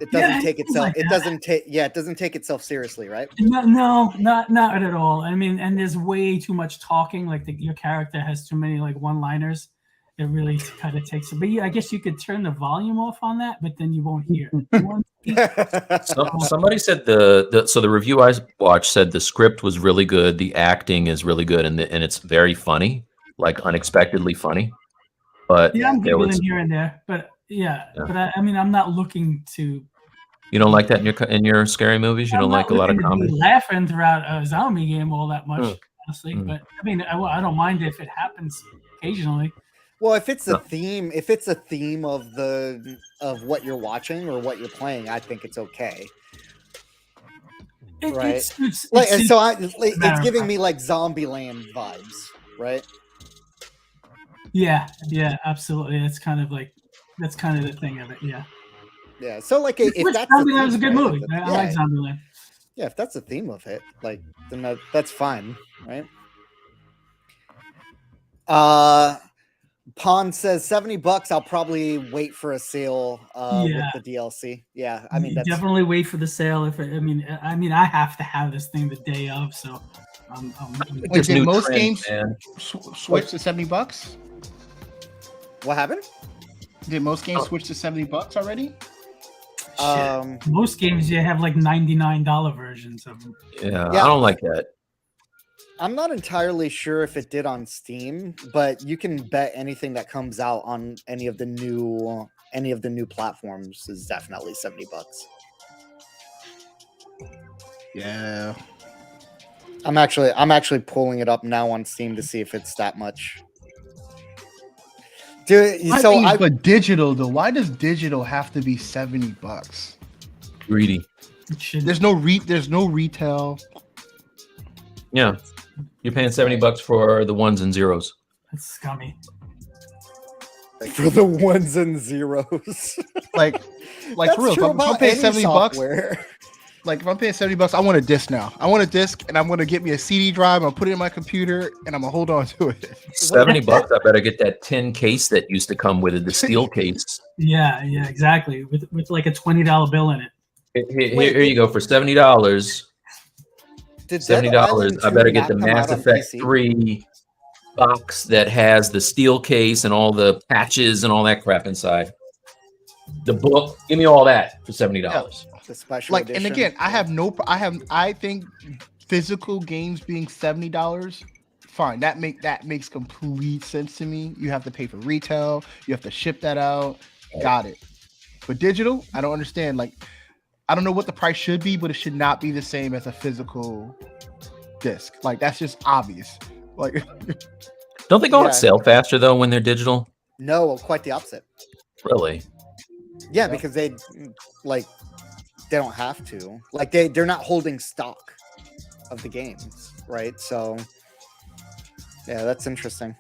S3: It doesn't take itself.
S5: Like
S3: it doesn't take. Yeah, it doesn't take itself seriously, right?
S5: No, not at all. I mean, and there's way too much talking. Like your character has too many like one-liners. It really kind of takes it. But yeah, I guess you could turn the volume off on that, but then you won't hear.
S1: Somebody said the review I watched said the script was really good, the acting is really good, and it's very funny, like unexpectedly funny. But
S5: yeah, I'm giggling here and there. But but I mean, I'm not looking to.
S1: You don't like that in your scary movies? You don't like a lot of comedy?
S5: Laughing throughout a zombie game all that much, honestly. But I mean, I don't mind if it happens occasionally.
S3: Well, if it's a theme, of what you're watching or what you're playing, I think it's okay. Right? It's giving me like Zombieland vibes, right?
S5: Yeah, absolutely. That's kind of the thing of it. Yeah.
S3: Yeah. So like, if that's
S5: Zombieland was a good movie. I like Zombieland.
S3: Yeah, if that's the theme of it, like, then that's fine, right? Pond says $70. I'll probably wait for a sale with the DLC. Yeah, I mean,
S5: definitely wait for the sale. I mean, I have to have this thing the day of, so.
S4: Did most games switch to $70?
S3: What happened?
S4: Did most games switch to $70 already?
S5: Most games you have like $99 versions of them.
S1: Yeah, I don't like that.
S3: I'm not entirely sure if it did on Steam, but you can bet anything that comes out on any of the new platforms is definitely $70.
S4: Yeah.
S3: I'm actually pulling it up now on Steam to see if it's that much. Dude,
S4: but digital though, why does digital have to be $70?
S1: Greedy.
S4: There's no retail.
S1: Yeah. You're paying $70 for the ones and zeros.
S5: That's scummy.
S3: For the ones and zeros.
S4: like for real, if I'm paying $70, like if I'm paying $70, I want a disc now. I want a disc, and I'm gonna get me a CD drive. I'll put it in my computer, and I'm gonna hold on to it.
S1: $70. I better get that tin case that used to come with it, the steel case.
S5: Yeah, exactly. With like a $20 bill in it.
S1: Here you go for $70. $70. I better get the Mass Effect 3 box that has the steel case and all the patches and all that crap inside. The book, give me all that for $70.
S3: Yeah, the special edition.
S4: And again, I think physical games being $70, fine. That makes complete sense to me. You have to pay for retail. You have to ship that out. Got it. But digital, I don't understand. Like, I don't know what the price should be, but it should not be the same as a physical disc. Like, that's just obvious. Like,
S1: Don't they go on
S3: Yeah.
S1: sale faster though when they're digital?
S3: No, quite the opposite.
S1: Really?
S3: Yeah, because they don't have to. Like they're not holding stock of the games, right? So yeah, that's interesting.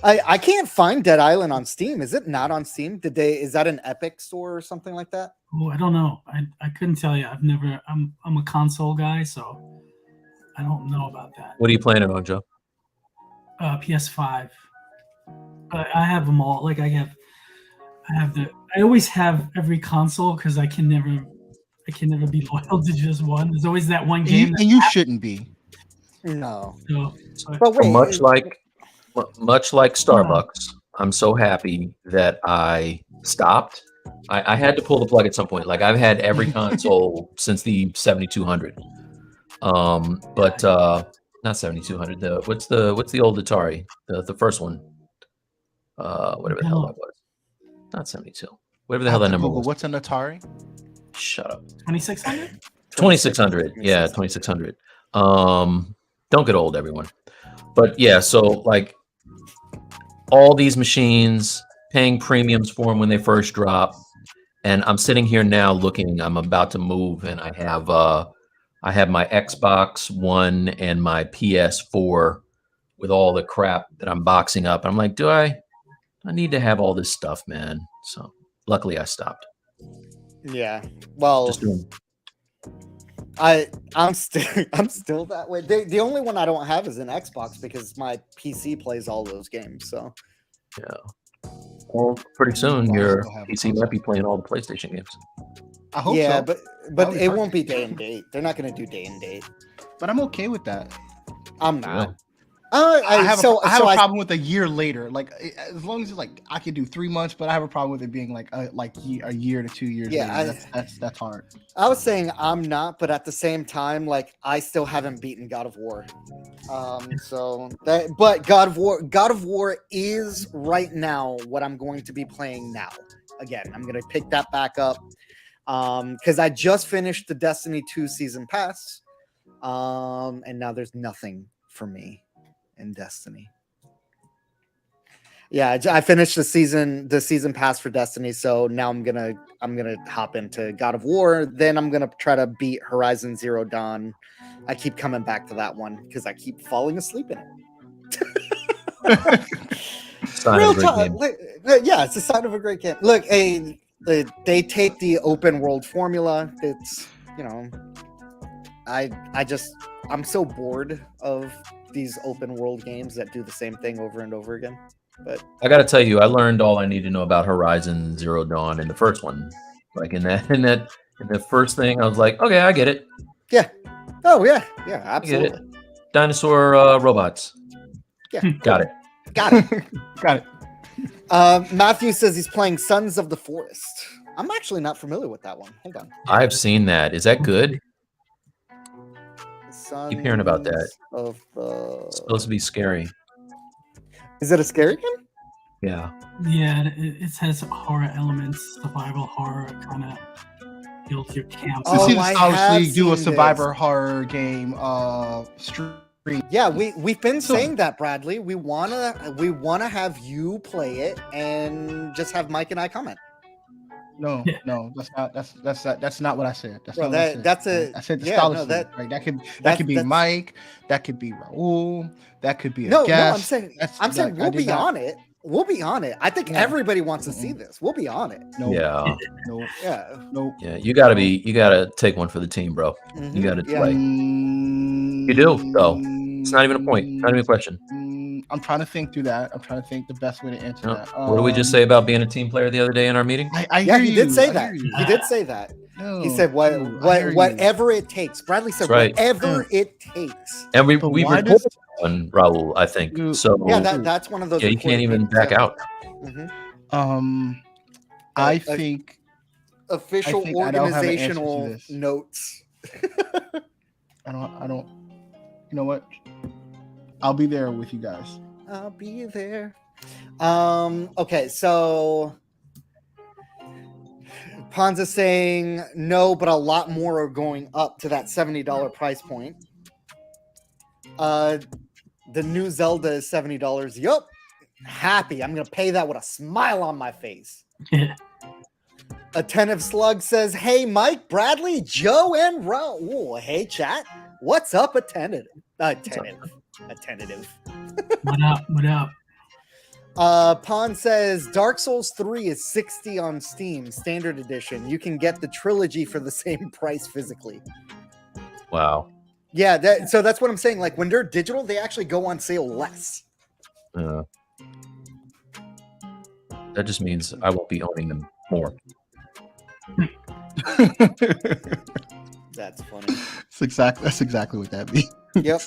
S3: I can't find Dead Island on Steam. Is it not on Steam? Is that an Epic store or something like that?
S5: Oh, I don't know. I couldn't tell you. I'm a console guy, so I don't know about that.
S1: What are you playing it on, Joe?
S5: PS5. I have them all. Like I always have every console because I can never be loyal to just one. There's always that one game.
S4: And you shouldn't be.
S3: No.
S5: So,
S3: But wait,
S1: much like Starbucks, I'm so happy that I stopped. I had to pull the plug at some point. Like I've had every console since the 7200. But not 7200. What's the old Atari? The first one. Whatever the hell that was. Not 72. Whatever the hell that number was.
S4: What's an Atari?
S1: Shut up.
S5: 2600.
S1: 2600. Yeah, 2600. Don't get old, everyone. But yeah, so like all these machines, paying premiums for them when they first drop, and I'm sitting here now looking. I'm about to move, and I have my Xbox One and my PS4 with all the crap that I'm boxing up. I'm like, do I need to have all this stuff, man? So luckily, I stopped.
S3: yeah. Well,
S1: Just doing.
S3: I'm still that way. The only one I don't have is an Xbox because my PC plays all those games. So
S1: Yeah. Well, pretty soon your PC might be playing all the PlayStation games.
S4: I hope
S3: yeah,
S4: so.
S3: but it won't be day and date. They're not going to do day and date.
S4: But I'm okay with that.
S3: I'm not.
S1: Yeah.
S4: I have a problem with a year later. Like as long as it's like I could do 3 months, but I have a problem with it being like a year to 2 years.
S3: Yeah,
S4: later. That's hard.
S3: I was saying I'm not, but at the same time, like I still haven't beaten God of War. But God of War is right now what I'm going to be playing now. Again, I'm gonna pick that back up because I just finished the Destiny 2 season pass, and now there's nothing for me in Destiny. Yeah, I finished the season pass for Destiny, so now I'm gonna hop into God of War. Then I'm gonna try to beat Horizon Zero Dawn. I keep coming back to that one because I keep falling asleep in it. Real talk. Yeah, it's a sign of a great game. Look, they take the open world formula. It's I'm so bored of these open world games that do the same thing over and over again. But
S1: I got to tell you, I learned all I need to know about Horizon Zero Dawn in the first one. Like in the first thing, I was like, okay, I get it.
S3: yeah. Oh yeah,
S1: I
S3: absolutely.
S1: get it. Dinosaur robots.
S3: Yeah,
S1: Got it.
S3: got it.
S4: Got it.
S3: Matthew says he's playing Sons of the Forest. I'm actually not familiar with that one. Hold on.
S1: I've seen that. Is that good? Keep hearing about that. It's supposed to be scary.
S3: Is it a scary game?
S1: Yeah.
S5: Yeah, it has horror elements, survival horror, kind of build your camp.
S4: To see the
S3: I
S4: Stylus
S3: have
S4: League do a
S3: seen
S4: survivor horror game stream.
S3: Yeah, we've been saying that, Bradley. We wanna have you play it and just have Mike and I comment.
S4: No, that's not what I said. That's
S3: Bro,
S4: not what I said. I said the Stylus League, right? That could be Mike, that could be Raul, that could be a guest.
S3: I'm saying we'll be on it. We'll be on it. I think everybody wants to see this. We'll be on it.
S4: No,
S1: Yeah.
S4: no,
S3: Yeah.
S4: no.
S1: Yeah. You gotta take one for the team, bro. You gotta play. You do, though. It's not even a point. Not even a question.
S4: I'm trying to think through that. I'm trying to think the best way to answer that.
S1: What did we just say about being a team player the other day in our meeting?
S3: He did say that. He did say that.
S4: No,
S3: He said whatever it takes. Bradley said whatever it takes.
S1: And we
S4: why
S1: recorded on Raul, I think. So
S3: Yeah, that's one of those.
S1: yeah, you can't even back out.
S4: I think
S3: official
S4: I don't have an answer to
S3: organizational
S4: this.
S3: notes.
S4: I don't. You know what? I'll be there with you guys.
S3: I'll be there. Okay, so Ponza saying no, but a lot more are going up to that $70 price point. The new Zelda is $70. Yup. Happy. I'm gonna pay that with a smile on my face. Attentive Slug says, "Hey, Mike, Bradley, Joe, and Ro." Ooh, hey, chat. What's up, Attentive? Attentive.
S5: What up? What up?
S3: Pon says, "Dark Souls 3 is $60 on Steam, standard edition. You can get the trilogy for the same price physically."
S1: Wow.
S3: Yeah, so that's what I'm saying. Like when they're digital, they actually go on sale less.
S1: That just means I won't be owning them more.
S3: That's funny.
S4: That's exactly what that means.
S3: Yep.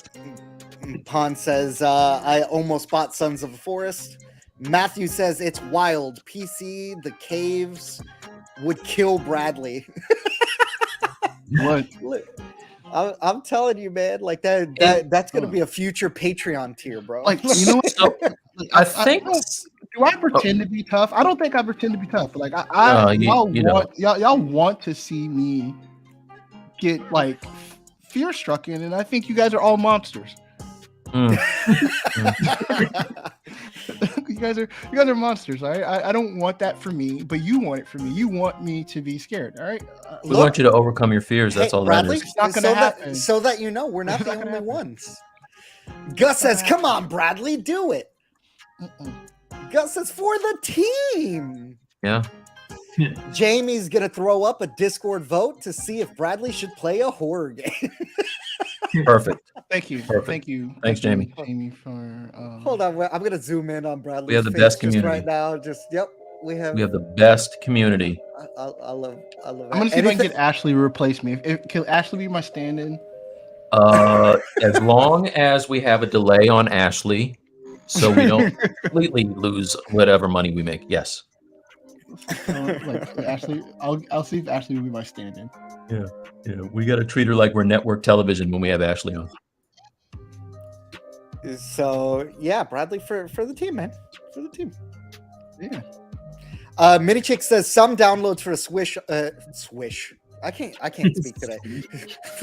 S3: Pon says, "I almost bought Sons of the Forest." Matthew says, "It's wild. PC, the caves would kill Bradley."
S4: What?
S3: I'm telling you, man. Like that's gonna be a future Patreon tier, bro.
S4: Like, you know what?
S1: So, I think.
S4: Do I pretend to be tough? I don't think I pretend to be tough. But like y'all want to see me get like fear struck in, and I think you guys are all monsters. You guys are monsters. All right. I don't want that for me, but you want it for me. You want me to be scared. All right.
S1: We want you to overcome your fears. That's all
S3: Bradley,
S1: that is.
S4: It's not gonna happen.
S3: So that you know, we're not the only
S4: happen.
S3: ones. Gus says, "Come on, Bradley, do it." Gus says, "For the team."
S1: Yeah.
S3: Jamie's gonna throw up a Discord vote to see if Bradley should play a horror game.
S1: Perfect.
S4: Thank you.
S1: Perfect.
S4: Thank you.
S1: Thanks, Jamie.
S4: Jamie, for
S3: Hold on, I'm gonna zoom in on Bradley.
S1: We have the best community
S3: right now. Just we have
S1: the best community.
S3: I love it.
S4: I'm gonna see if I can get Ashley to replace me. Can Ashley be my stand-in?
S1: As long as we have a delay on Ashley, so we don't completely lose whatever money we make. Yes.
S4: Like Ashley, I'll see if Ashley will be my stand-in.
S1: Yeah. We got to treat her like we're network television when we have Ashley on.
S3: So yeah, Bradley for the team, man. For the team.
S4: Yeah.
S3: Mini Chick says some downloads for a Swish. I can't speak today.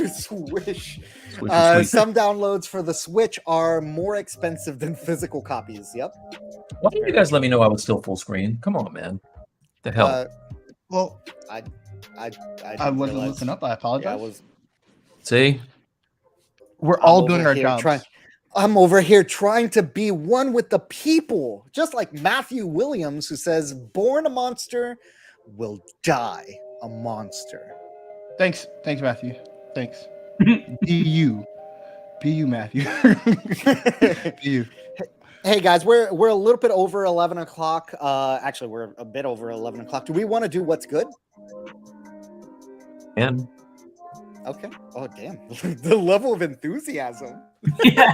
S3: Swish. Some downloads for the Switch are more expensive than physical copies. Yep.
S1: Why didn't you guys let me know I was still full screen? Come on, man. The hell.
S4: Well,
S3: I
S4: wasn't looking up. I apologize.
S3: Yeah,
S1: See?
S4: We're all doing our jobs.
S3: I'm over here trying to be one with the people, just like Matthew Williams, who says, "Born a monster, will die a monster."
S4: Thanks, Matthew. Thanks. Be you, Matthew. Be you.
S3: Hey guys, we're a little bit over 11 o'clock. Actually, we're a bit over 11 o'clock. Do we want to do what's good?
S1: And
S3: okay. Oh damn, the level of enthusiasm.
S5: Yeah.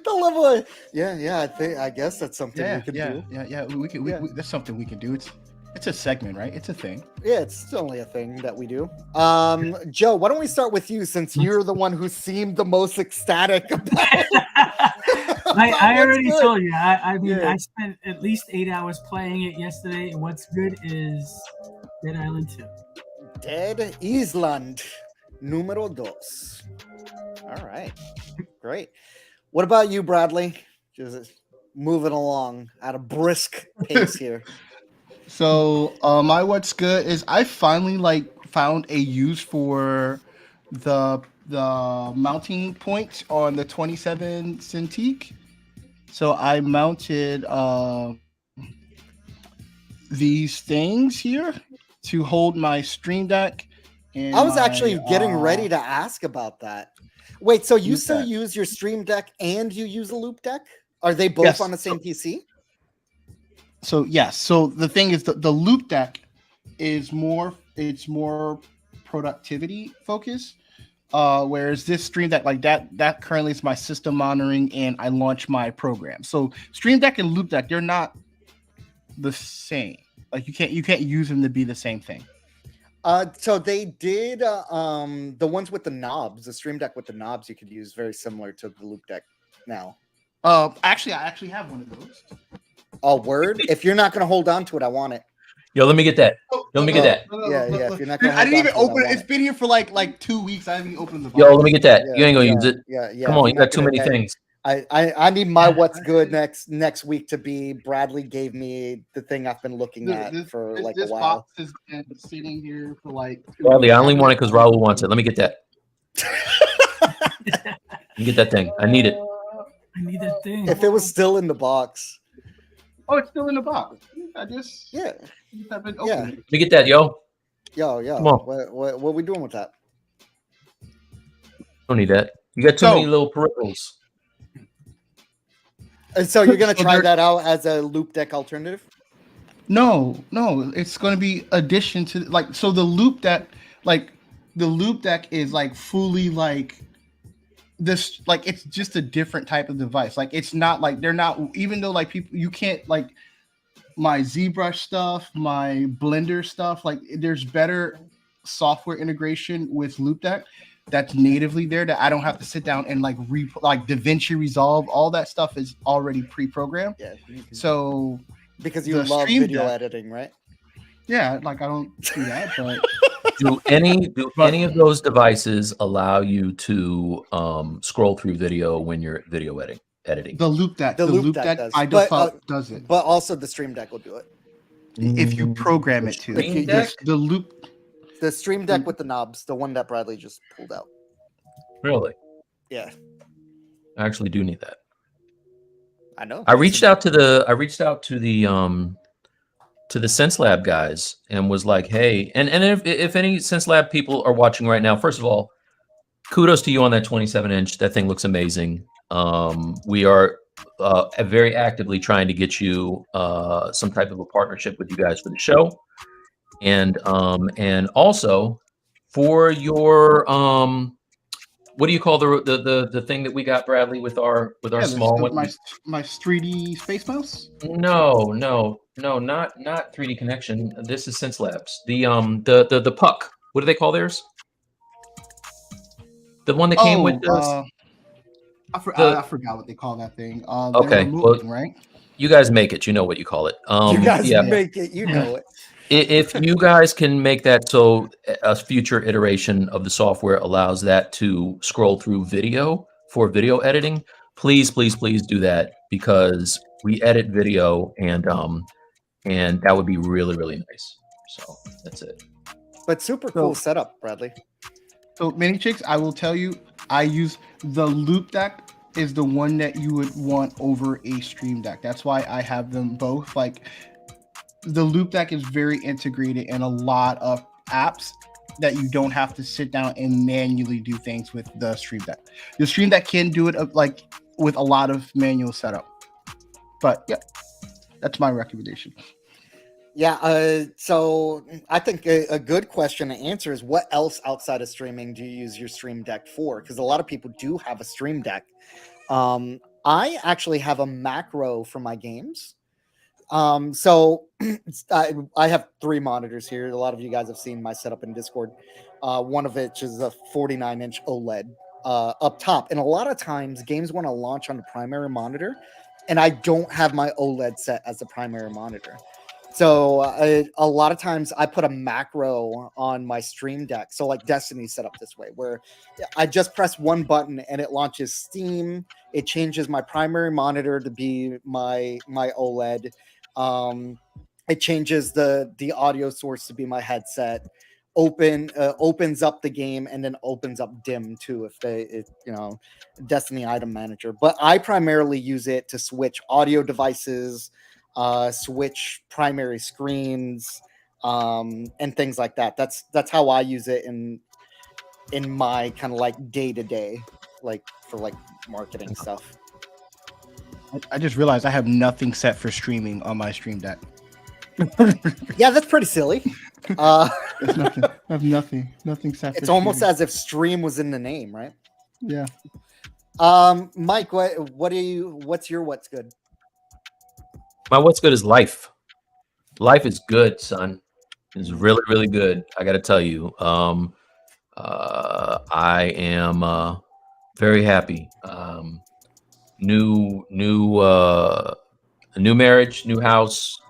S3: The level of I guess that's something we can do.
S4: Yeah. We can. That's something we can do. It's a segment, right? It's a thing.
S3: Yeah, it's only a thing that we do. Joe, why don't we start with you since you're the one who seemed the most ecstatic about
S5: I already told you. I mean, I spent at least 8 hours playing it yesterday. What's good is Dead Island 2.
S3: Dead Island numero dos. All right, great. What about you, Bradley? Just moving along at a brisk pace here.
S4: So my what's good is I finally found a use for the mounting point on the 27 Cintiq. So I mounted these things here to hold my Stream Deck. And
S3: I was actually getting ready to ask about that. Wait, so you still
S4: Deck.
S3: use your Stream Deck and you use a Loop Deck? Are they both on the same PC?
S4: So yes. So the thing is, the Loop Deck is more productivity focused, whereas this Stream Deck, like that currently is my system monitoring and I launch my program. So Stream Deck and Loop Deck, they're not the same. Like you can't use them to be the same thing.
S3: So they did the ones with the knobs, the Stream Deck with the knobs you could use very similar to the Loop Deck now.
S4: Actually, I actually have one of those.
S3: Oh, word! If you're not going to hold on to it, I want it.
S1: Yo, let me get that. Let me get that.
S3: Yeah. If you're not
S4: Dude,
S3: gonna
S4: I didn't even
S3: hold on
S4: open
S3: to
S4: it. It's been here for like 2 weeks. I haven't even opened the box.
S1: Yo, let me get that.
S3: Yeah,
S1: you ain't gonna use it.
S3: Yeah.
S1: Come on, you got too many things.
S3: I need my what's good next week to be Bradley gave me the thing I've been looking at for like a
S4: this
S3: while.
S4: box has been sitting here for like.
S1: Bradley, I only want it because Raul wants it. Let me get that. Let me get that thing. I need it.
S5: I need that thing.
S3: If it was still in the box.
S4: Oh, it's still in the box. I just haven't opened it.
S1: Let me get that, yo.
S3: Yo.
S1: Come on.
S3: What are we doing with that?
S1: Don't need that. You got too many little peripherals.
S3: And so you're gonna try that out as a loop deck alternative?
S4: No, it's going to be addition to like so the loop deck is like fully like this, like it's just a different type of device. Like it's not like they're not, even though like people, you can't like my ZBrush stuff, my Blender stuff, like there's better software integration with loop deck that's natively there that I don't have to sit down and like like DaVinci Resolve, all that stuff is already pre-programmed.
S3: Yeah.
S4: So
S3: because you love video editing, right?
S4: Yeah, like I don't do that, but
S1: do any of those devices allow you to scroll through video when you're video editing?
S4: The loop deck
S3: does.
S4: by default does it.
S3: But also the Stream Deck will do it.
S4: If you program it to.
S3: The Stream Deck with the knobs, the one that Bradley just pulled out.
S1: Really?
S3: Yeah.
S1: I actually do need that.
S3: I know.
S1: I reached out to the Sense Lab guys and was like, hey, and if any Sense Lab people are watching right now, first of all, kudos to you on that 27-inch. That thing looks amazing. We are very actively trying to get you some type of a partnership with you guys for the show. And also for your what do you call the thing that we got, Bradley, with our small one?
S4: My 3D space mouse?
S1: No, not 3D Connection. This is Sense Labs. The puck. What do they call theirs? The one that came with this.
S4: I forgot what they call that thing.
S1: Okay, well,
S4: right?
S1: You guys make it. You know what you call it.
S3: You guys make it. You know it.
S1: If you guys can make that so a future iteration of the software allows that to scroll through video for video editing, please do that, because we edit video and that would be really, really nice. So that's it.
S3: But super cool setup, Bradley.
S4: So Mini Chicks, I will tell you, I use the loop deck is the one that you would want over a Stream Deck. That's why I have them both. Like the loop deck is very integrated in a lot of apps that you don't have to sit down and manually do things with the Stream Deck. The Stream Deck can do it like with a lot of manual setup. But yeah, that's my recommendation.
S3: Yeah, so I think a good question to answer is, what else outside of streaming do you use your Stream Deck for? Because a lot of people do have a Stream Deck. I actually have a macro for my games. So I have 3 monitors here. A lot of you guys have seen my setup in Discord. One of which is a 49-inch OLED up top. And a lot of times games want to launch on the primary monitor, and I don't have my OLED set as the primary monitor. So a lot of times I put a macro on my Stream Deck. So like Destiny's set up this way, where I just press one button and it launches Steam. It changes my primary monitor to be my OLED. It changes the audio source to be my headset. Opens up the game, and then opens up dim too if Destiny item manager. But I primarily use it to switch audio devices, switch primary screens, and things like that. That's how I use it in my kind of like day-to-day, like for like marketing stuff.
S4: I just realized I have nothing set for streaming on my Stream Deck.
S3: Yeah, that's pretty silly.
S4: There's nothing. I have nothing set.
S3: It's almost as if stream was in the name, right?
S4: Yeah.
S3: Mike, what's your what's good?
S1: My what's good is life. Life is good, son. It's really, really good. I got to tell you, I am very happy. New marriage, new house.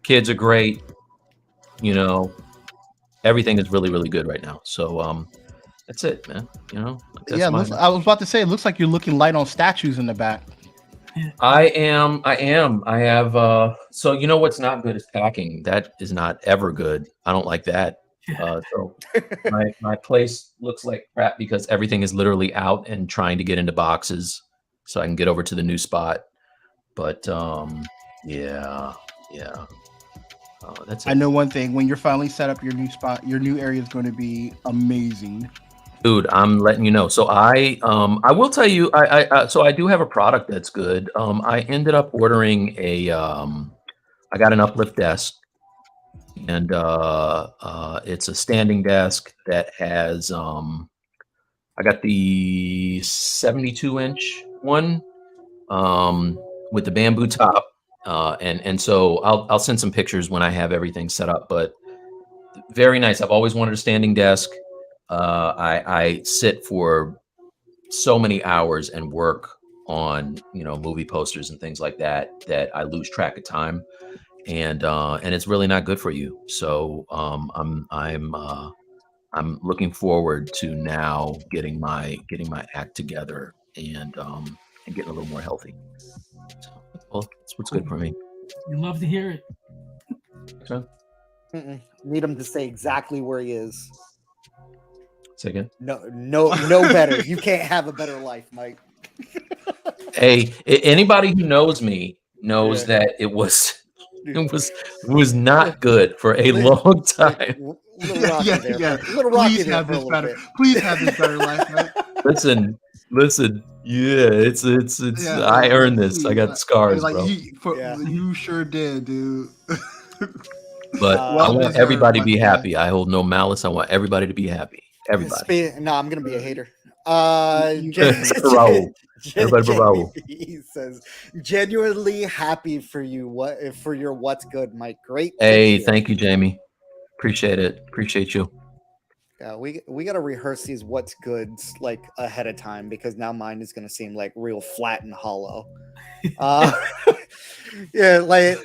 S1: Kids are great. Everything is really, really good right now. So That's it, man. You know. That's
S4: Yeah, I was about to say, it looks like you're looking light on statues in the back.
S1: I am. I have. So you know what's not good is packing. That is not ever good. I don't like that. So my place looks like crap because everything is literally out and trying to get into boxes so I can get over to the new spot. But yeah. That's it.
S4: I know one thing: when you're finally set up your new spot, your new area is going to be amazing.
S1: Dude, I'm letting you know. So I will tell you, so I do have a product that's good. I ended up ordering I got an uplift desk, and it's a standing desk that has I got the 72-inch one with the bamboo top, and so I'll send some pictures when I have everything set up. But very nice. I've always wanted a standing desk. I sit for so many hours and work on movie posters and things like that I lose track of time, and it's really not good for you. So I'm looking forward to now getting my act together and getting a little more healthy. So, well, that's what's good for me.
S5: You love to hear it.
S1: So,
S3: Need him to say exactly where he is.
S1: say again.
S3: No better. You can't have a better life, Mike.
S1: Hey, anybody who knows me knows that it was not good for a long time.
S3: Little rocky there.
S4: Yeah.
S3: Little rocky
S4: Please
S3: there
S4: have
S3: for a
S4: this
S3: little
S4: better.
S3: bit.
S4: Please have this better life, man.
S1: Listen. Yeah, it's.
S4: Yeah,
S1: I earned this. I got
S4: please,
S1: scars,
S4: like,
S1: bro.
S4: You sure did, dude.
S1: But I want
S4: deserved,
S1: everybody to be
S4: but,
S1: happy. I hold no malice. I want everybody to be happy. Everybody.
S3: No, I'm gonna be a hater.
S1: Raul. Everybody but Raul.
S3: He says, genuinely happy for you. For your what's good, Mike? Great.
S1: Hey, thank you, Jamie. Appreciate it. Appreciate you.
S3: Yeah, we gotta rehearse these what's goods like ahead of time because now mine is gonna seem like real flat and hollow. Yeah, like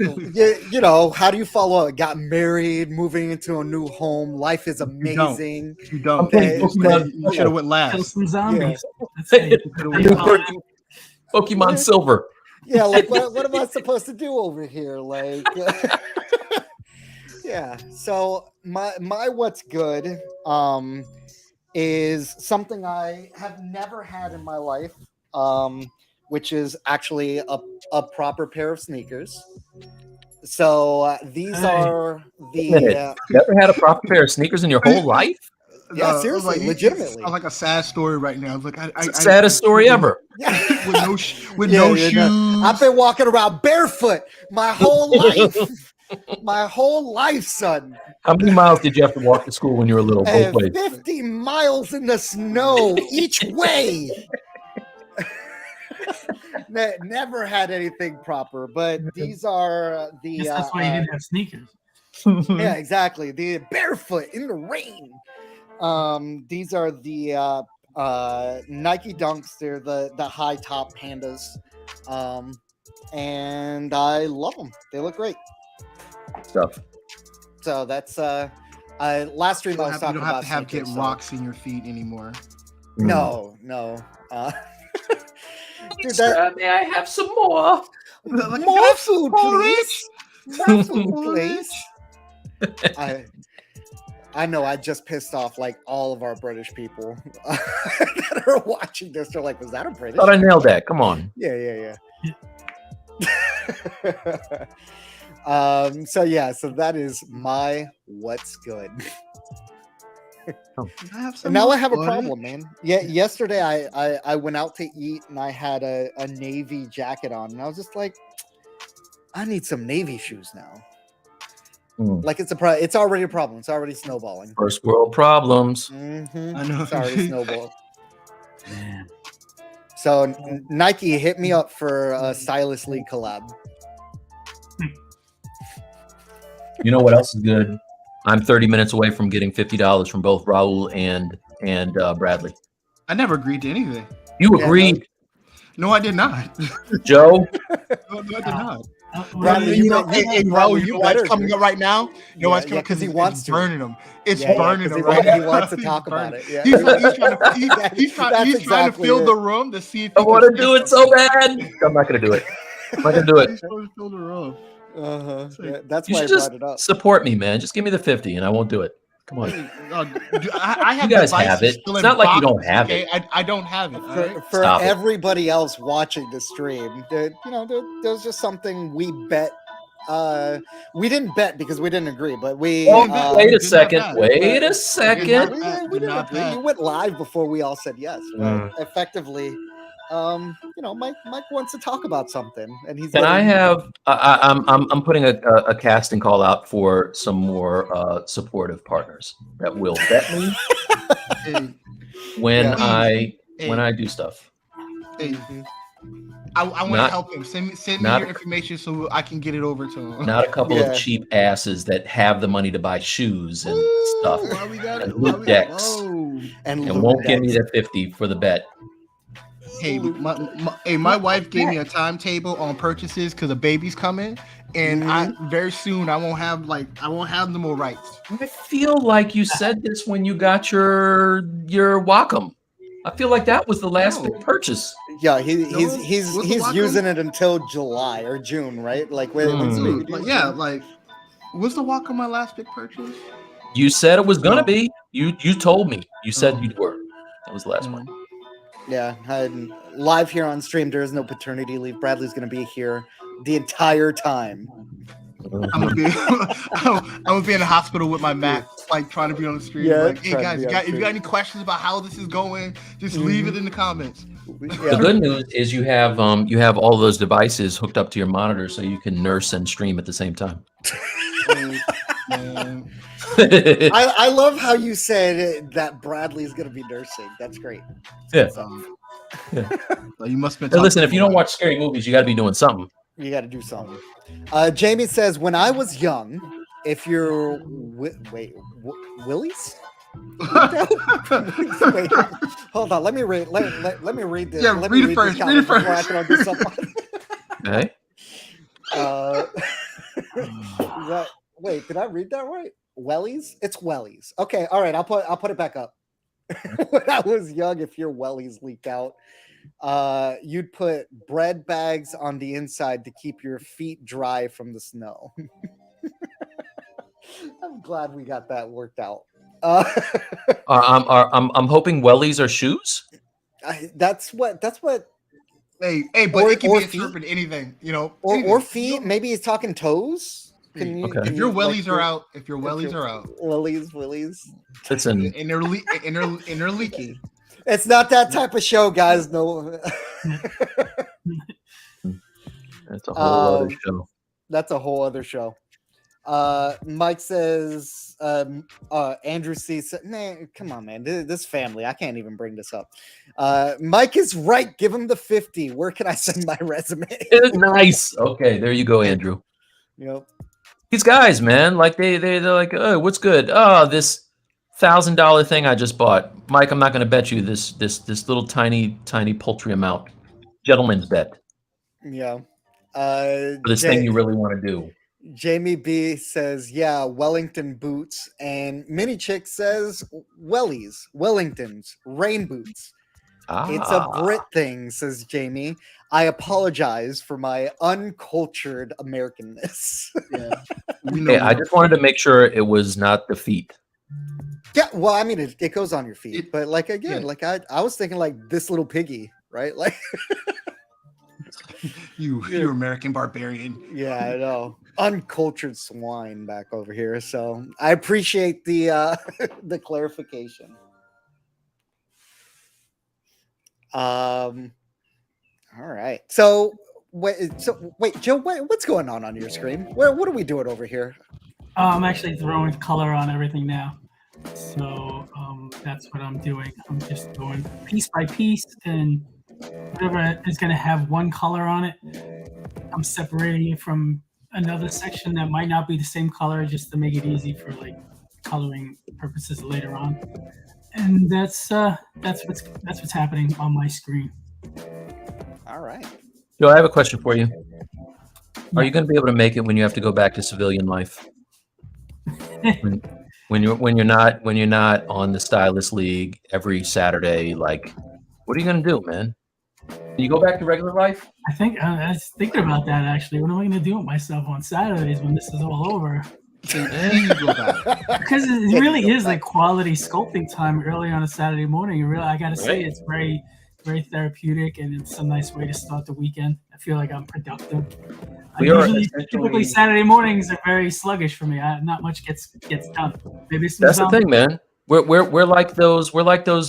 S3: how do you follow up? Got married, moving into a new home. Life is amazing.
S4: You don't.
S3: Okay.
S4: You should have went
S5: Kill
S4: last.
S5: some zombies. That's it.
S1: Pokemon Silver.
S3: Yeah, like what am I supposed to do over here? Like, yeah. So my what's good is something I have never had in my life, which is actually a proper pair of sneakers. So these are the.
S1: You ever had a proper pair of sneakers in your whole life?
S3: Yeah, seriously, legitimately.
S4: Sounds like a sad story right now. It's like
S1: Saddest story ever.
S4: with no shoes.
S3: I've been walking around barefoot my whole life. My whole life, son.
S1: How many miles did you have to walk to school when you were little? Both ways.
S3: 50 miles in the snow each way. Never had anything proper, but these are the.
S5: That's why you didn't have sneakers.
S3: Yeah, exactly. The barefoot in the rain. These are the Nike Dunks. They're the high top pandas, and I love them. They look great.
S1: Stuff.
S3: So that's last stream I was talking about.
S4: You don't have to have
S3: sneakers,
S4: get rocks in your feet anymore.
S3: No. Dude,
S1: May I have some more?
S3: More food, please. More food, please. I know I just pissed off like all of our British people that are watching this. They're like, was that a British?
S1: Thought I nailed that. Come on.
S3: Yeah. So that is my what's good. Now I have a problem, man. Yeah, yesterday I went out to eat and I had a navy jacket on, and I was just like, I need some navy shoes now. Like it's already a problem. It's already snowballing.
S1: First world problems.
S3: Mm-hmm.
S4: I know.
S3: It's already snowballing. So Nike, hit me up for a Stylus League collab.
S1: You know what else is good? I'm 30 minutes away from getting $50 from both Raul and Bradley.
S4: I never agreed to anything.
S1: You agreed.
S4: No, I did not.
S1: Joe?
S4: No, I did not.
S3: Bradley,
S4: you know, hey, Raul, you know why it's
S3: better,
S4: coming
S3: dude.
S4: up right now? You know why it's coming
S3: because he
S4: it's
S3: wants to.
S4: burning him. It's
S3: Yeah,
S4: burning
S3: 'cause
S4: him right now.
S3: he wants to
S4: He's
S3: talk about
S4: burning.
S3: it. Yeah.
S4: He's trying to
S3: exactly
S4: fill
S3: it.
S4: the room to see if
S1: I
S4: he
S1: want
S4: can
S1: to do it so bad. I'm not going to do it. I'm not going to do it.
S4: He's trying to fill the room.
S3: Uh-huh.
S4: like,
S3: Yeah, that's
S1: You
S3: why I
S1: should just
S3: brought it up.
S1: support me, man. Just give me the 50 and I won't do it. Come on.
S4: I have
S1: You guys
S4: devices
S1: have it.
S4: still
S1: It's
S4: in
S1: not like you
S4: boxes,
S1: don't have
S4: okay?
S1: it.
S4: I don't have it. all right?
S3: For
S1: Stop it.
S3: everybody else watching the stream, there's just something we bet. We didn't bet because we didn't agree, but we.
S1: Wait a
S4: Did not
S1: second.
S4: bad.
S1: Wait a
S3: we,
S1: second.
S3: we didn't
S4: Not
S3: agree.
S4: bad.
S3: You went live before we all said yes, but
S1: Mm.
S3: effectively, Mike wants to talk about something, and he's.
S1: Can I
S3: getting-
S1: have? I'm putting a casting call out for some more supportive partners that will bet me
S4: Hey,
S1: when
S3: Yeah.
S1: I do stuff.
S4: hey,
S3: Mhm.
S4: I want to
S1: Not-
S4: help him. Send me
S1: not-
S4: your information so I can get it over to him.
S1: Not a couple
S3: Yeah.
S1: of cheap asses that have the money to buy shoes and stuff
S4: Why we got
S1: and
S4: it? Why
S1: loot
S4: we
S1: decks.
S4: Whoa.
S1: and won't give me the 50 for the bet.
S4: Hey, my wife gave me a timetable on purchases because the baby's coming, and I very soon I won't have no more rights.
S1: I feel like you said this when you got your Wacom. I feel like that was the last
S4: No.
S1: big purchase.
S3: Yeah,
S4: What's the
S3: he's
S4: Wacom?
S3: using it until July or June, right? Like when's the baby due?
S4: Was the walk on my last big purchase?
S1: You said it was gonna
S4: No.
S1: be. You told me. You said
S4: No.
S1: you were. That was the last one.
S3: Yeah, and live here on stream. There is no paternity leave. Bradley's going to be here the entire time.
S4: I'm gonna be in the hospital with my Mac, like trying to be on the stream.
S3: Yeah,
S4: Like, hey
S3: trying to
S4: guys,
S3: be on
S4: if you
S3: stream.
S4: got any questions about how this is going, just leave it in the comments.
S1: The
S3: Yeah.
S1: good news is you have all of those devices hooked up to your monitor, so you can nurse and stream at the same time.
S4: Man.
S3: I love how you said that Bradley's going to be nursing. That's great.
S1: Yeah.
S4: Like, you must have
S1: Hey,
S4: been.
S1: listen, if you don't watch scary movies, you got to be doing something.
S3: You got to do something. Jamie says, when I was young, if you're Willies? Wait, hold on. Let me read. Let me read this.
S4: Yeah,
S3: let
S4: read
S3: me
S4: it first,
S3: this
S4: read it
S3: comment before I
S4: first.
S3: can do something.
S1: Okay.
S3: Wait, did I read that right? Wellies? It's wellies. Okay, all right. I'll put it back up. When I was young, if your wellies leak out, you'd put bread bags on the inside to keep your feet dry from the snow. I'm glad we got that worked out.
S1: I'm hoping wellies are shoes.
S3: That's what.
S4: Hey, but
S3: Or-
S4: it can
S3: or
S4: be
S3: feet.
S4: interpreted anything, you know.
S3: Or
S4: anything.
S3: feet. Maybe he's talking toes.
S1: Okay.
S4: If your wellies are out, if your wellies are out,
S3: Willies.
S1: Listen,
S4: and they're leaking.
S3: It's not that type of show, guys. No.
S1: that's a whole other show.
S3: That's a whole other show. Mike says, Andrew C. Man, come on, man. This family, I can't even bring this up. Mike is right. Give him the 50. Where can I send my resume?
S1: Nice. Okay, there you go, Andrew.
S3: Yep.
S1: These guys, man, like they're like, oh, what's good? Oh, this $1,000 thing I just bought. Mike, I'm not going to bet you this little tiny poultry amount. Gentleman's bet
S3: Yeah.
S1: for this thing you really want to do.
S3: Jamie B says, yeah, Wellington boots. And Mini Chick says, Wellingtons, rain boots. It's a Brit thing, says Jamie. I apologize for my uncultured Americanness.
S4: Yeah.
S1: Hey, I just wanted to make sure it was not the feet.
S3: Yeah, well, I mean, it goes on your feet,
S4: It-
S3: but like again,
S4: yeah.
S3: like I was thinking like this little piggy, right? Like,
S4: you American barbarian.
S3: yeah, I know, uncultured swine back over here. So I appreciate the the clarification. All right. So wait, Joe, what's going on your screen? What are we doing over here?
S5: I'm actually throwing color on everything now. So that's what I'm doing. I'm just going piece by piece, and whatever is going to have one color on it, I'm separating it from another section that might not be the same color, just to make it easy for like coloring purposes later on. And that's what's happening on my screen.
S3: All right.
S1: Joe, I have a question for you. Are you going to be able to make it when you have to go back to civilian life? when you're not on the Stylus League every Saturday, like, what are you going to do, man? Can you go back to regular life?
S5: I was thinking about that actually. What am I going to do with myself on Saturdays when this is all over? Because it really is like quality sculpting time early on a Saturday morning. I got to say, it's very, very therapeutic, and it's a nice way to start the weekend. I feel like I'm productive. Typically Saturday mornings are very sluggish for me. Not much gets done. Maybe
S1: that's the thing, man. We're like those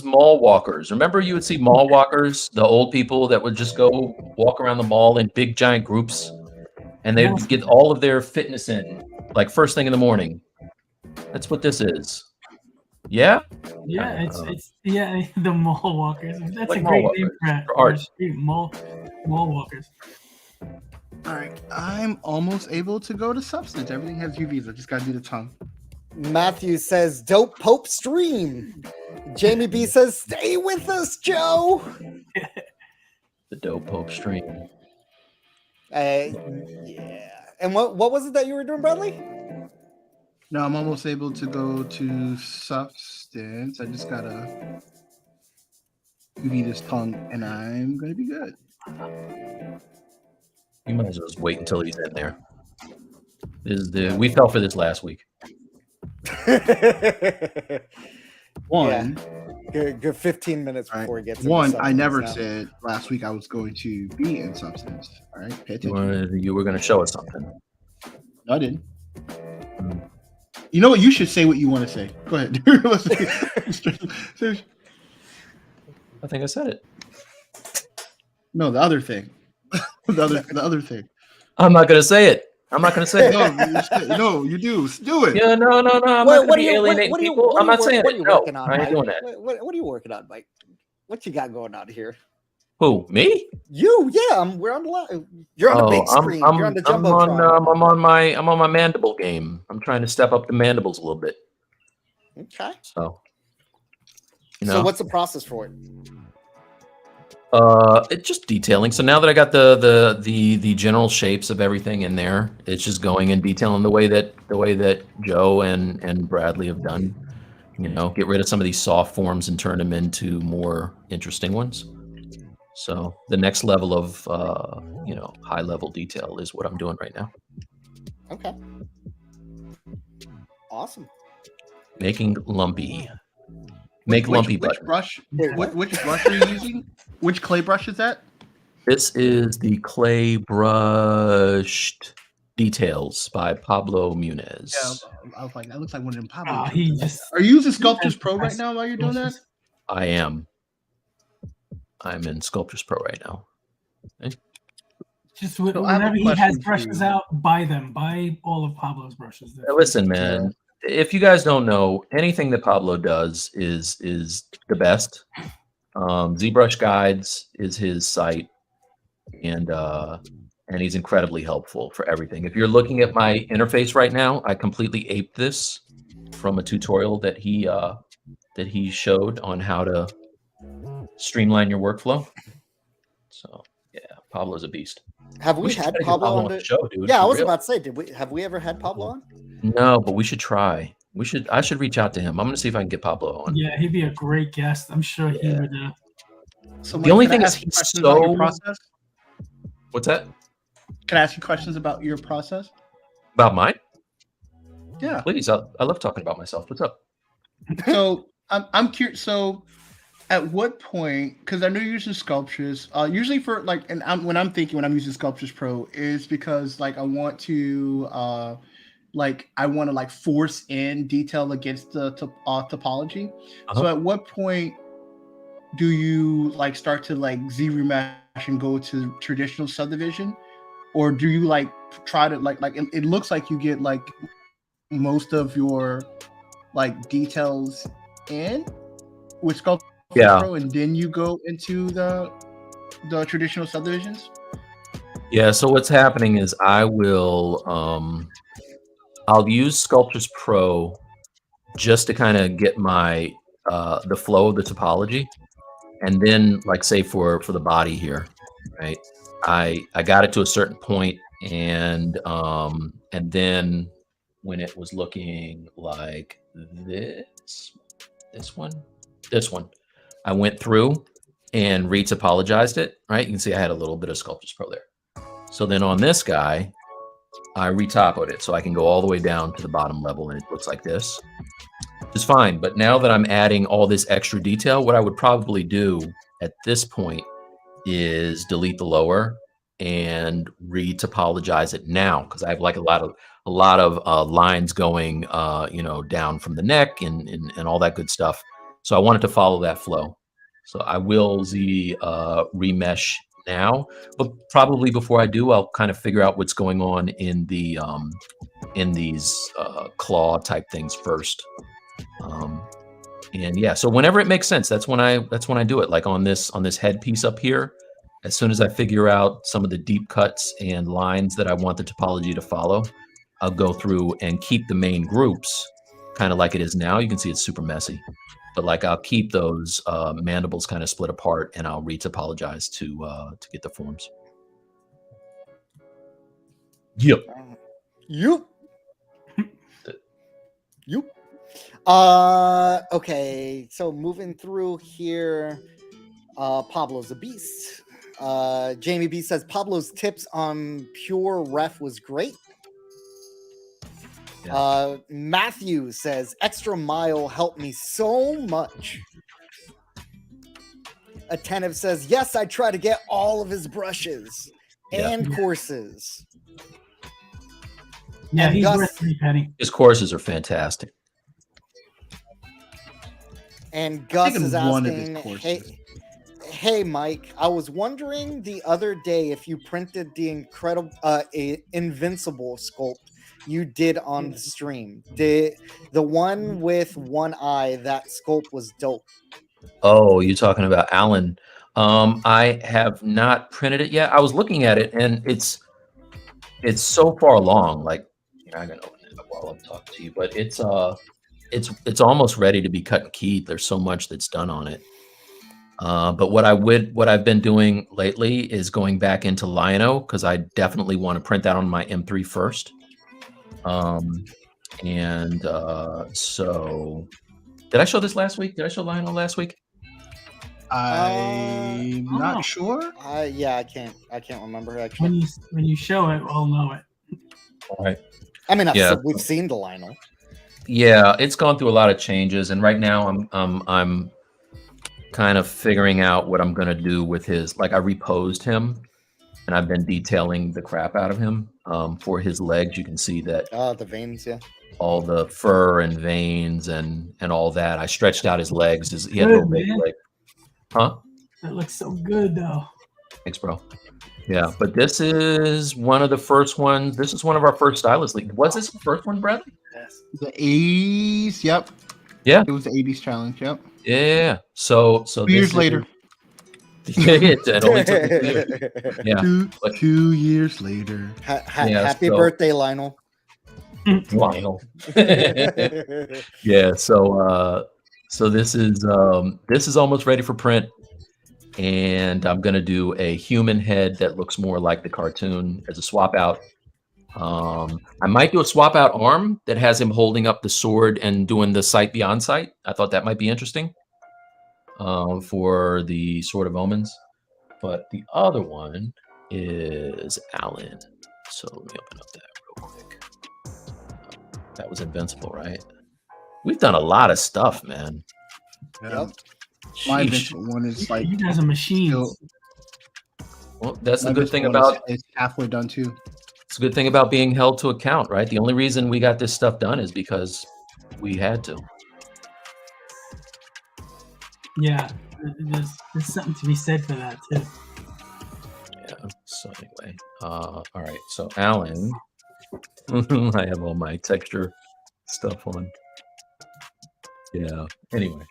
S1: mall walkers. Remember, you would see mall walkers, the old people that would just go walk around the mall in big giant groups, and they'd get all of their fitness in like first thing in the morning. That's what this is. Yeah.
S5: Yeah, it's the mall walkers. That's like a great name for art. Mall walkers.
S4: All right, I'm almost able to go to Substance. Everything has UVs. I just gotta do the tongue.
S3: Matthew says, "Dope Pope stream." Jamie B says, "Stay with us, Joe."
S1: The Dope Pope stream.
S3: Yeah. And what was it that you were doing, Bradley?
S4: No, I'm almost able to go to Substance. I just gotta UV this tongue, and I'm gonna be good.
S1: You might as well just wait until he's in there. We fell for this last week.
S3: Good 15 minutes before it gets
S4: I never said last week I was going to be in Substance. All right, pay attention.
S1: You were going to show us something.
S4: No, I didn't. You know what? You should say what you want to say. Go ahead.
S1: I think I said it.
S4: No, the other thing. the other thing.
S1: I'm not going to say it. I'm not going to say it.
S4: No, you do. Do it.
S1: Yeah, no. I'm not going to alienate people. I'm not saying it. No, I ain't doing that.
S3: What are you working on, Mike? What you got going on here?
S1: Who? Me?
S3: You? Yeah, we're on the live. You're on the big screen. You're on the jumbotron.
S1: I'm on my mandible game. I'm trying to step up the mandibles a little bit.
S3: Okay.
S1: So,
S3: So what's the process for it?
S1: It's just detailing. So now that I got the general shapes of everything in there, it's just going and detailing the way that Joe and Bradley have done. Get rid of some of these soft forms and turn them into more interesting ones. So the next level of high level detail is what I'm doing right now.
S3: Okay. Awesome.
S1: Making lumpy. Lumpy
S4: which brush? Which brush are you using? Which clay brush is that?
S1: This is the Clay Brushed Details by Pablo Munez.
S4: Yeah, I was like, that looks like one of them Pablo.
S5: Are
S4: you using Sculptors Pro right now while you're doing that?
S1: I am. I'm in Sculptors Pro right now. Okay.
S5: Just whenever he has brushes out, buy them. Buy all of Pablo's brushes.
S1: Listen, man. If you guys don't know, anything that Pablo does is the best. ZBrush Guides is his site, and he's incredibly helpful for everything. If you're looking at my interface right now, I completely aped this from a tutorial that he showed on how to streamline your workflow. So yeah, Pablo's a beast.
S3: Have we had Pablo on the
S1: show, dude?
S3: Yeah, I was about to say, have we ever had Pablo on?
S1: No, but we should try. I should reach out to him. I'm gonna see if I can get Pablo on.
S5: Yeah, he'd be a great guest. I'm sure he would.
S4: So
S1: the only thing is he's so.
S4: Process?
S1: What's that?
S4: Can I ask you questions about your process?
S1: About mine?
S4: Yeah,
S1: please. I love talking about myself. What's up?
S4: So I'm curious. So at what point? Because I know you're using Sculptures. Usually for when I'm using Sculptures Pro is because I want to. I want to force in detail against the topology. So at what point do you start to Z remesh and go to traditional subdivision, or do you try to it looks like you get most of your details in with Sculptures Pro, and then you go into the traditional subdivisions?
S1: Yeah. So what's happening is I'll use Sculptures Pro just to kind of get my the flow of the topology, and then say for the body here, right? I got it to a certain point, and then when it was looking like this one, I went through and retopologized it. Right, you can see I had a little bit of Sculptors Pro there. So then on this guy, I retopoed it so I can go all the way down to the bottom level, and it looks like this. It's fine, but now that I'm adding all this extra detail, what I would probably do at this point is delete the lower and retopologize it now, because I have like a lot of lines going, down from the neck and all that good stuff. So I wanted to follow that flow. So I will remesh now, but probably before I do, I'll kind of figure out what's going on in the in these claw type things first. And yeah, so whenever it makes sense, that's when I do it. Like on this headpiece up here, as soon as I figure out some of the deep cuts and lines that I want the topology to follow, I'll go through and keep the main groups kind of like it is now. You can see it's super messy, but like I'll keep those mandibles kind of split apart, and I'll retopologize to get the forms. Yep.
S3: Yep. Okay, so moving through here, Pablo's a beast. Jamie B says Pablo's tips on pure ref was great. Yeah. Matthew says extra mile helped me so much. Attentive says yes, I try to get all of his brushes and courses.
S5: Yeah,
S3: and
S5: he's
S3: Gus,
S5: worth 3 penny.
S1: His courses are fantastic.
S3: And Gus is asking, hey, Mike, I was wondering the other day if you printed the incredible Invincible sculpt you did on the stream. The one with one eye, that sculpt was dope.
S1: Oh, you're talking about Alan. I have not printed it yet. I was looking at it, and it's so far along. Like, I'm gonna open it up while I'm talking to you, but it's almost ready to be cut and keyed. There's so much that's done on it. But what I've been doing lately is going back into Lino, because I definitely want to print that on my M3 first. So did I show this last week? Did I show Lino last week?
S4: I'm not sure.
S3: Yeah, I can't remember actually.
S5: When you show it, we'll know it.
S1: All right.
S3: I mean, we've seen the Lionel.
S1: Yeah, it's gone through a lot of changes, and right now I'm kind of figuring out what I'm gonna do with his. Like, I reposed him, and I've been detailing the crap out of him. For his legs, you can see that.
S3: The veins, yeah.
S1: All the fur and veins and all that. I stretched out his legs. He had a little big leg. Huh?
S5: That looks so good, though.
S1: Thanks, bro. Yeah, but this is one of the first ones. This is one of our first Stylus League. Was this the first one, Bradley?
S5: Yes.
S4: The 80s, yep.
S1: Yeah.
S4: It was the 80s challenge, yep.
S1: Yeah. So
S4: 2 years later.
S1: It only took 2 years. Yeah.
S4: 2 years later.
S3: Happy birthday, Lionel.
S1: Lionel. Yeah, so this is almost ready for print, and I'm gonna do a human head that looks more like the cartoon as a swap out. I might do a swap out arm that has him holding up the sword and doing the sight beyond sight. I thought that might be interesting for the Sword of Omens. But the other one is Alan. So let me open up that real quick. That was Invincible, right? We've done a lot of stuff, man.
S4: Yep. My Invincible one is like,
S5: you guys are machines.
S1: Well, that's the good thing about
S4: it's halfway done too.
S1: It's a good thing about being held to account, right? The only reason we got this stuff done is because we had to.
S5: Yeah, there's something to be said for that too.
S1: Yeah. So anyway, all right. So Alan, I have all my texture stuff on. Yeah. Anyway,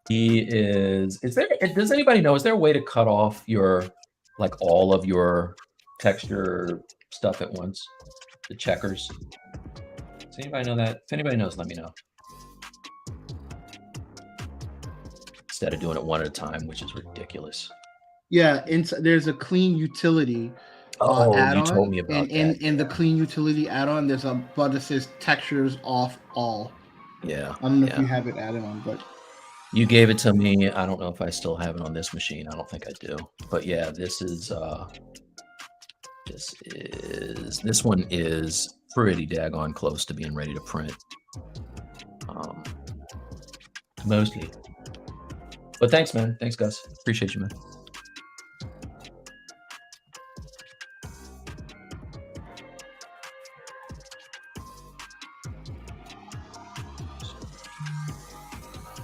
S1: he is. Is there? Does anybody know? Is there a way to cut off all of your texture stuff at once? The checkers. Does anybody know that? If anybody knows, let me know. Instead of doing it one at a time, which is ridiculous.
S4: Yeah, there's a clean utility
S1: Oh, you
S6: add-on,
S1: told me about
S6: and
S1: that.
S6: in the clean utility add-on, there's a button that says textures off all.
S1: Yeah.
S6: I don't know if
S1: yeah.
S6: you have it added on, but
S1: You gave it to me. I don't know if I still have it on this machine. I don't think I do. But yeah, this one is pretty daggone close to being ready to print. Mostly. But thanks, man. Thanks, Gus. Appreciate you, man.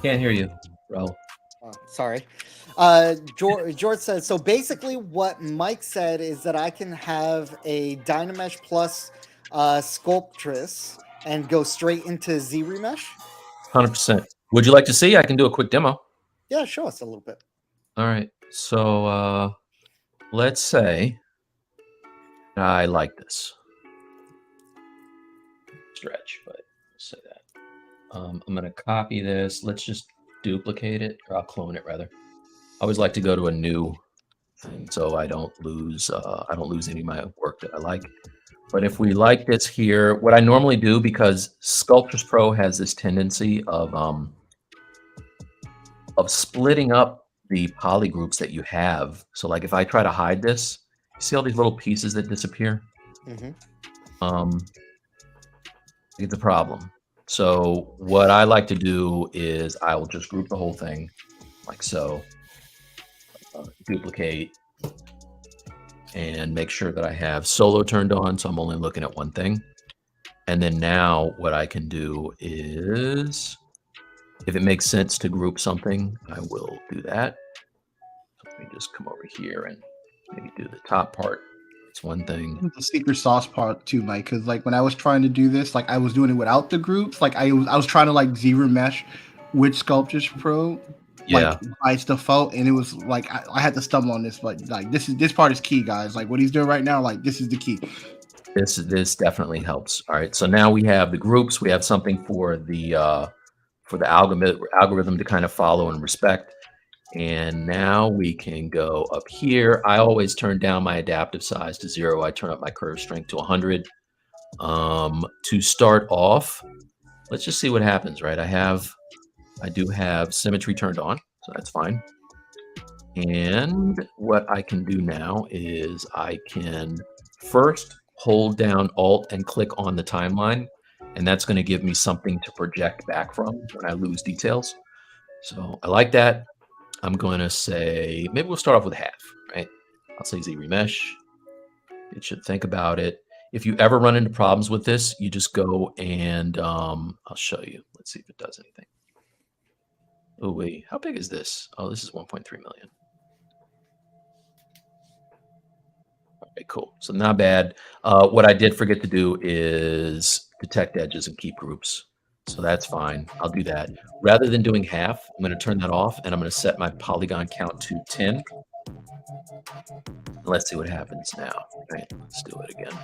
S1: Can't hear you, bro.
S3: Oh, sorry. George says, so basically what Mike said is that I can have a Dynamesh plus Sculptress and go straight into Z-Remesh?
S1: 100%. Would you like to see? I can do a quick demo.
S3: Yeah, show us a little bit.
S1: All right. So let's say I like this. Stretch, but let's say that. I'm going to copy this. Let's just duplicate it, or I'll clone it rather. I always like to go to a new thing so I don't lose any of my work that I like. But if we like this here, what I normally do, because Sculptris Pro has this tendency of splitting up the poly groups that you have. So like if I try to hide this, you see all these little pieces that disappear? It's a problem. So what I like to do is I will just group the whole thing like so, duplicate, and make sure that I have solo turned on, so I'm only looking at one thing. And then now what I can do is, if it makes sense to group something, I will do that. So let me just come over here and maybe do the top part. It's one thing.
S6: the secret sauce part too, Mike, because like when I was trying to do this, like I was doing it without the groups. Like I was trying to like Z-Remesh with Sculptris Pro, like by default, and it was like I had to stumble on this, but like this part is key, guys. Like what he's doing right now, like this is the key.
S1: This definitely helps. All right, so now we have the groups. We have something for the algorithm to kind of follow and respect. And now we can go up here. I always turn down my adaptive size to 0. I turn up my curve strength to 100. To start off, let's just see what happens, right? I do have symmetry turned on, so that's fine. And what I can do now is I can first hold down Alt and click on the timeline, and that's going to give me something to project back from when I lose details. So I like that. I'm going to say, maybe we'll start off with half, right? I'll say Z-Remesh. It should think about it. If you ever run into problems with this, you just go and I'll show you. Let's see if it does anything. Oh, wait, how big is this? Oh, this is 1.3 million. Okay, cool. So not bad. What I did forget to do is detect edges and keep groups. So that's fine. I'll do that. Rather than doing half, I'm going to turn that off, and I'm going to set my polygon count to 10. Let's see what happens now. Right, let's do it again.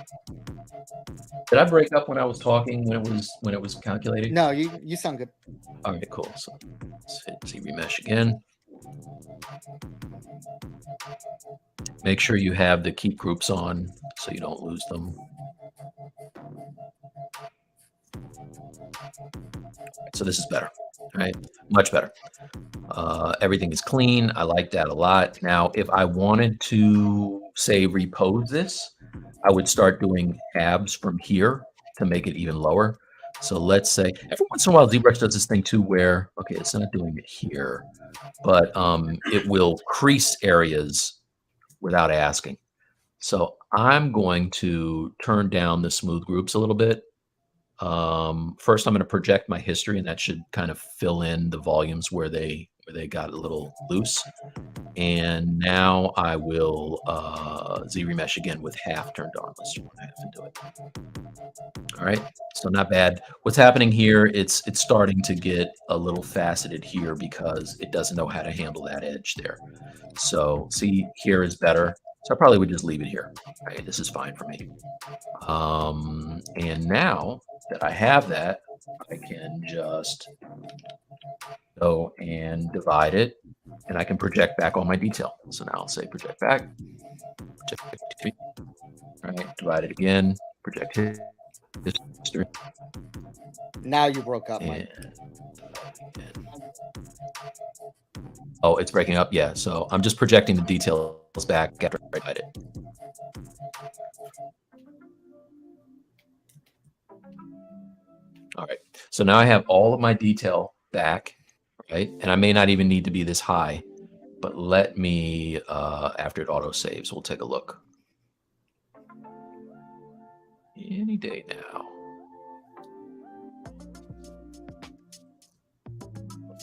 S1: Did I break up when I was talking when it was calculating?
S3: No, you sound good.
S1: All right, cool. So let's hit Z-Remesh again. Make sure you have the keep groups on so you don't lose them. So this is better, right? Much better. Everything is clean. I like that a lot. Now, if I wanted to, say, repose this, I would start doing tabs from here to make it even lower. So let's say, every once in a while, ZBrush does this thing too where, okay, it's not doing it here, but it will crease areas without asking. So I'm going to turn down the smooth groups a little bit. First, I'm going to project my history, and that should kind of fill in the volumes where they got a little loose. And now I will Z-Remesh again with half turned on. Let's do half and do it. All right, so not bad. What's happening here, it's starting to get a little faceted here because it doesn't know how to handle that edge there. So see, here is better. So I probably would just leave it here. Right, this is fine for me. And now that I have that, I can just go and divide it, and I can project back all my detail. So now I'll say project back. history. All right, divide it again. Project history.
S3: Now you broke up, Mike.
S1: Oh, it's breaking up. Yeah, so I'm just projecting the details back after I divide it. All right, so now I have all of my detail back, right? And I may not even need to be this high, but let me, after it auto saves, we'll take a look. Any day now.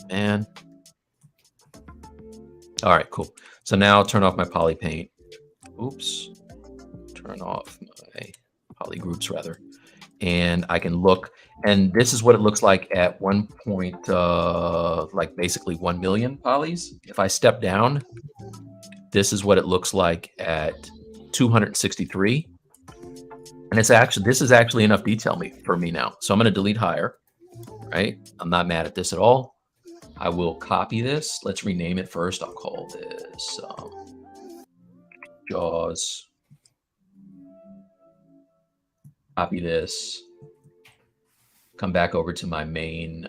S1: Man. All right, cool. So now I'll turn off my poly paint. Oops. Turn off my poly groups rather. And I can look, and this is what it looks like at one point, like basically 1 million polys. If I step down, this is what it looks like at 263. And it's actually, this is actually enough detail for me now. So I'm going to delete higher, right? I'm not mad at this at all. I will copy this. Let's rename it first. I'll call this Jaws. Copy this. Come back over to my main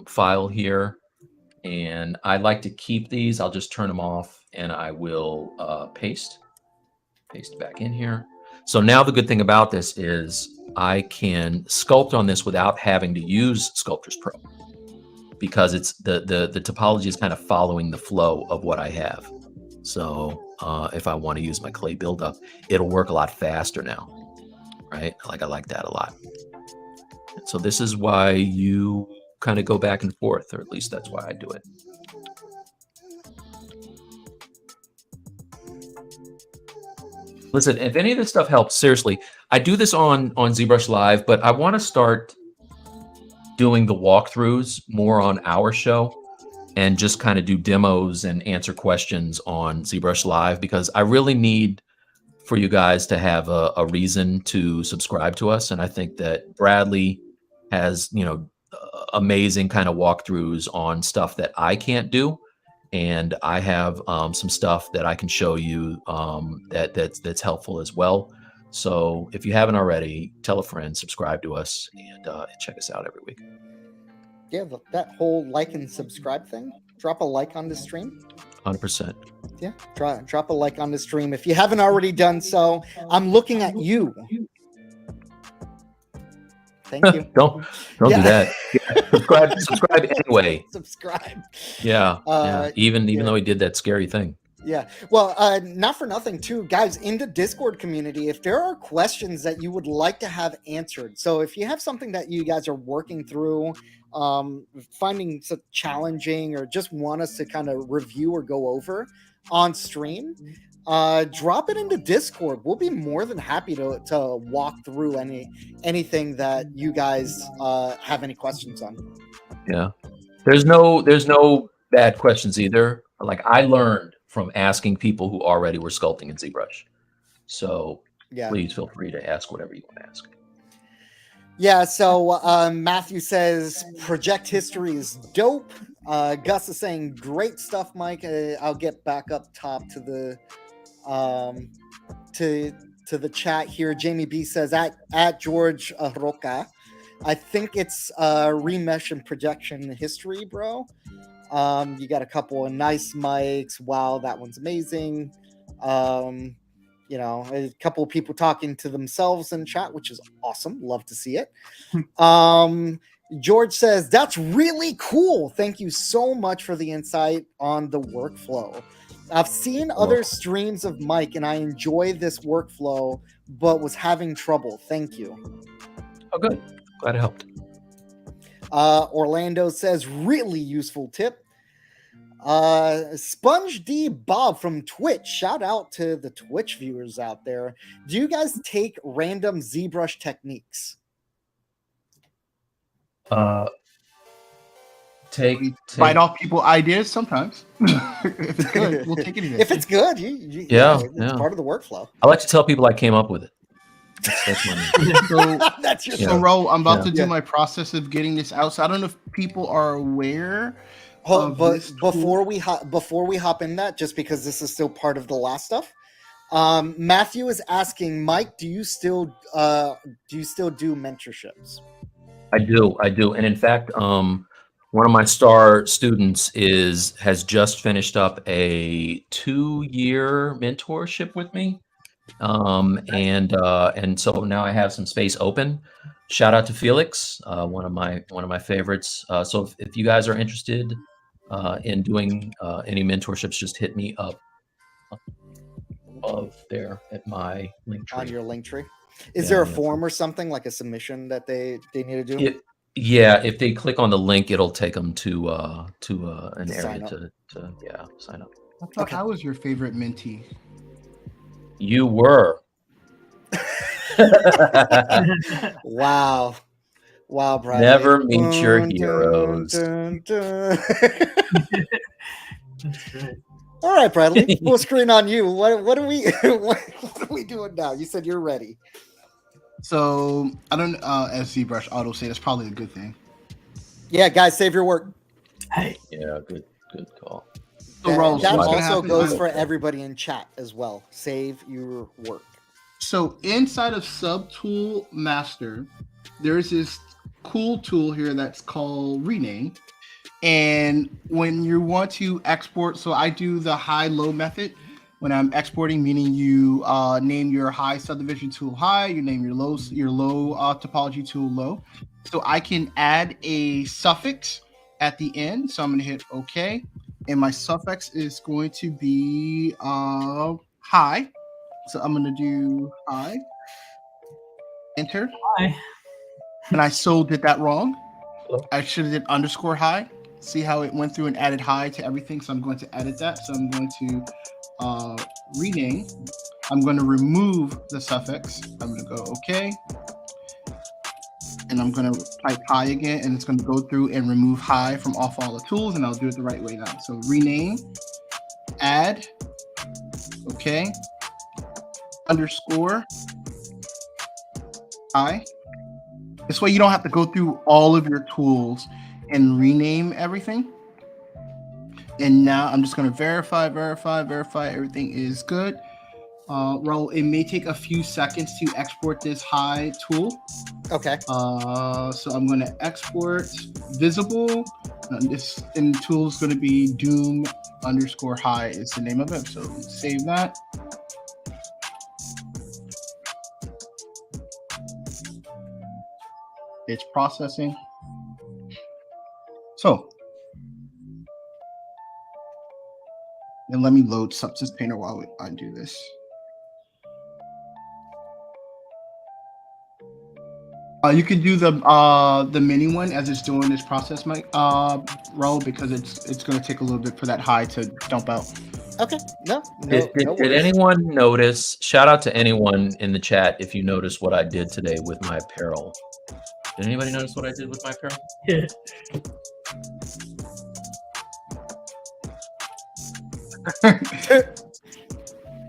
S1: file here. And I like to keep these. I'll just turn them off and I will paste back in here. So now the good thing about this is I can sculpt on this without having to use Sculptors Pro, because it's the topology is kind of following the flow of what I have. So if I want to use my clay buildup, it'll work a lot faster now, right? I like that a lot. So this is why you kind of go back and forth, or at least that's why I do it. Listen, if any of this stuff helps, seriously, I do this on ZBrush Live, but I want to start doing the walkthroughs more on our show and just kind of do demos and answer questions on ZBrush Live, because I really need for you guys to have a reason to subscribe to us. And I think that Bradley has, you know, amazing kind of walkthroughs on stuff that I can't do. And I have some stuff that I can show you that's helpful as well. So if you haven't already, tell a friend, subscribe to us, and check us out every week.
S3: Yeah, that whole like and subscribe thing. Drop a like on the stream.
S1: 100%.
S3: Yeah, drop a like on the stream if you haven't already done so. I'm looking at you. Thank you.
S1: don't do that. Yeah, subscribe anyway.
S3: Subscribe.
S1: Yeah. Even though he did that scary thing.
S3: Yeah. Well, not for nothing too, guys, in the Discord community, if there are questions that you would like to have answered, so if you have something that you guys are working through, finding so challenging, or just want us to kind of review or go over on stream, drop it into Discord. We'll be more than happy to walk through anything that you guys have any questions on. Yeah.
S1: There's no bad questions either. Like, I learned from asking people who already were sculpting in ZBrush. So yeah, please feel free to ask whatever you want to ask.
S3: Yeah, so Matthew says project history is dope. Gus is saying great stuff, Mike. I'll get back up top to the to the chat here. Jamie B says at George Roca. I think it's remesh and projection history, bro. You got a couple of nice mics. Wow, that one's amazing. You know, a couple of people talking to themselves in chat, which is awesome. Love to see it. George says, that's really cool. Thank you so much for the insight on the workflow. I've seen other streams of Mike, and I enjoy this workflow, but was having trouble. Thank you.
S1: Oh, good. Glad it helped.
S3: Orlando says, really useful tip. Sponge D Bob from Twitch, shout out to the Twitch viewers out there. Do you guys take random ZBrush techniques?
S6: Bite off people ideas sometimes. If it's good, we'll take anything.
S3: If it's good, it's part of the workflow.
S1: I like to tell people I came up with it. That's my
S3: that's your
S6: so Ro, I'm about to do my process of getting this out. So I don't know if people are aware.
S3: But before we hop in that, just because this is still part of the last stuff, Matthew is asking, Mike, do you still do mentorships?
S1: I do, and in fact, one of my star students has just finished up a 2-year mentorship with me, and so now I have some space open. Shout out to Felix, one of my favorites. So if you guys are interested in doing any mentorships, just hit me up above there at my link tree.
S3: On your link tree. Is there a form or something, like a submission that they need to do?
S1: Yeah, if they click on the link, it'll take them to an area to sign up.
S6: I thought I was your favorite mentee.
S1: You were.
S3: Wow, Bradley.
S1: Never meet your heroes.
S5: That's great.
S3: All right, Bradley. Full screen on you. What are we doing now? You said you're ready.
S6: So I don't as ZBrush auto say that's probably a good thing.
S3: Yeah, guys, save your work.
S5: Hey.
S1: Yeah, good call.
S6: So
S3: that also goes for everybody in chat as well. Save your work.
S6: So inside of Subtool Master, there's this cool tool here that's called Rename. And when you want to export, so I do the high-low method when I'm exporting, meaning you name your high subdivision tool high, you name your low topology tool low. So I can add a suffix at the end. So I'm going to hit OK. And my suffix is going to be high. So I'm going to do high. Enter.
S5: Hi.
S6: And I so did that wrong. I should have did underscore high. See how it went through and added high to everything. So I'm going to edit that. So I'm going to rename. I'm going to remove the suffix. I'm going to go OK. And I'm going to type high again. And it's going to go through and remove high from off all the tools. And I'll do it the right way now. So rename, add, OK, underscore, high. This way you don't have to go through all of your tools and rename everything. And now I'm just going to verify everything is good. Raul, it may take a few seconds to export this high tool.
S3: Okay.
S6: So I'm going to export visible. This tool is going to be doom underscore high is the name of it. So save that. It's processing. So then let me load Substance Painter while I do this. You can do the mini one as it's doing this process, Mike, Raul, because it's going to take a little bit for that high to dump out.
S3: Okay. No
S1: Did anyone notice? Shout out to anyone in the chat if you noticed what I did today with my apparel. Did anybody notice what I did with my apparel?
S5: Yeah.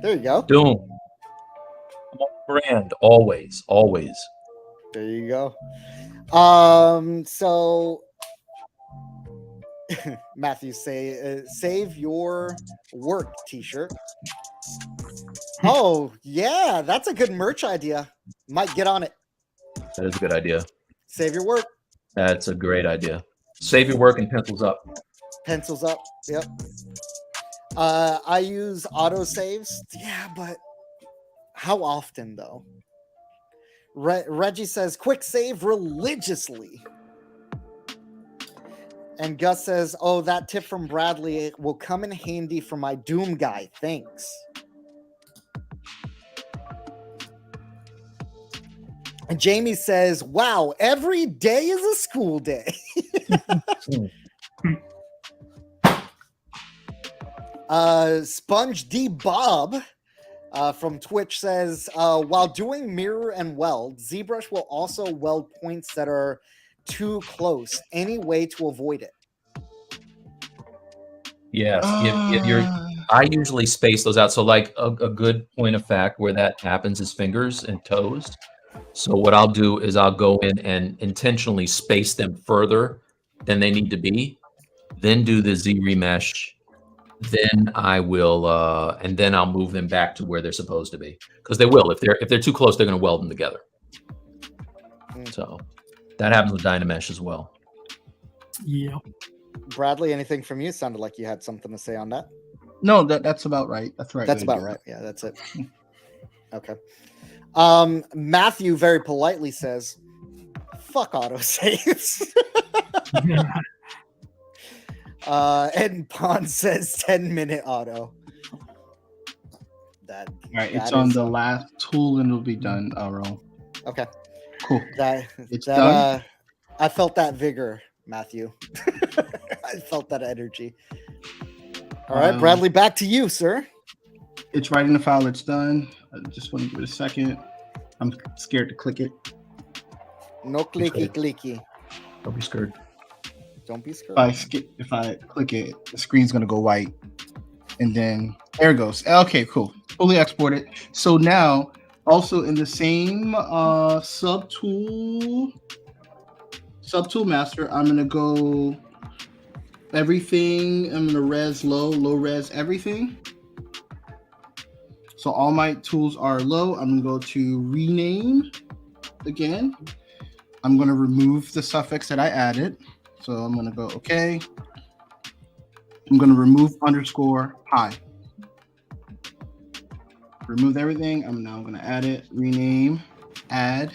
S3: There you go.
S1: Doom. I'm on brand always.
S3: There you go. So Matthew say save your work t-shirt. Oh yeah, that's a good merch idea. Might get on it.
S1: That is a good idea.
S3: Save your work.
S1: That's a great idea. Save your work and pencils up.
S3: Pencils up. Yep. I use autosaves. Yeah, but how often though? Reggie says, quick save religiously. And Gus says, oh, that tip from Bradley will come in handy for my Doom guy. Thanks. And Jamie says, wow, every day is a school day. Sponge D Bob from Twitch says, while doing mirror and weld, ZBrush will also weld points that are too close. Any way to avoid it?
S1: Yes. I usually space those out. So like a good point of fact where that happens is fingers and toes. So what I'll do is I'll go in and intentionally space them further than they need to be, then do the Z remesh, then I will, and then I'll move them back to where they're supposed to be, because they will. If they're too close, they're going to weld them together. So that happens with Dynamesh as well.
S5: Yep.
S3: Bradley, anything from you? Sounded like you had something to say on that.
S6: No, that's about right. That's right.
S3: That's about right. Yeah, that's it. Okay. Matthew very politely says, "Fuck autosaves." And Pond says 10-minute auto.
S6: All right, it's on the last tool and it'll be done, Ro.
S3: Okay.
S6: Cool.
S3: It's done. I felt that vigor, Matthew. I felt that energy. All right, Bradley, back to you, sir.
S6: It's right in the file. It's done. I just want to give it a second. I'm scared to click it.
S3: No clicky.
S1: Don't be scared.
S3: Don't be scared.
S6: If I click it, the screen's gonna go white, and then there it goes. Okay, cool. Fully exported. So now, also in the same subtool master, I'm gonna go everything. I'm gonna res low res everything. So all my tools are low. I'm gonna go to rename again. I'm gonna remove the suffix that I added. So I'm gonna go okay. I'm gonna remove underscore high. Remove everything. I'm now gonna add it. Rename. Add.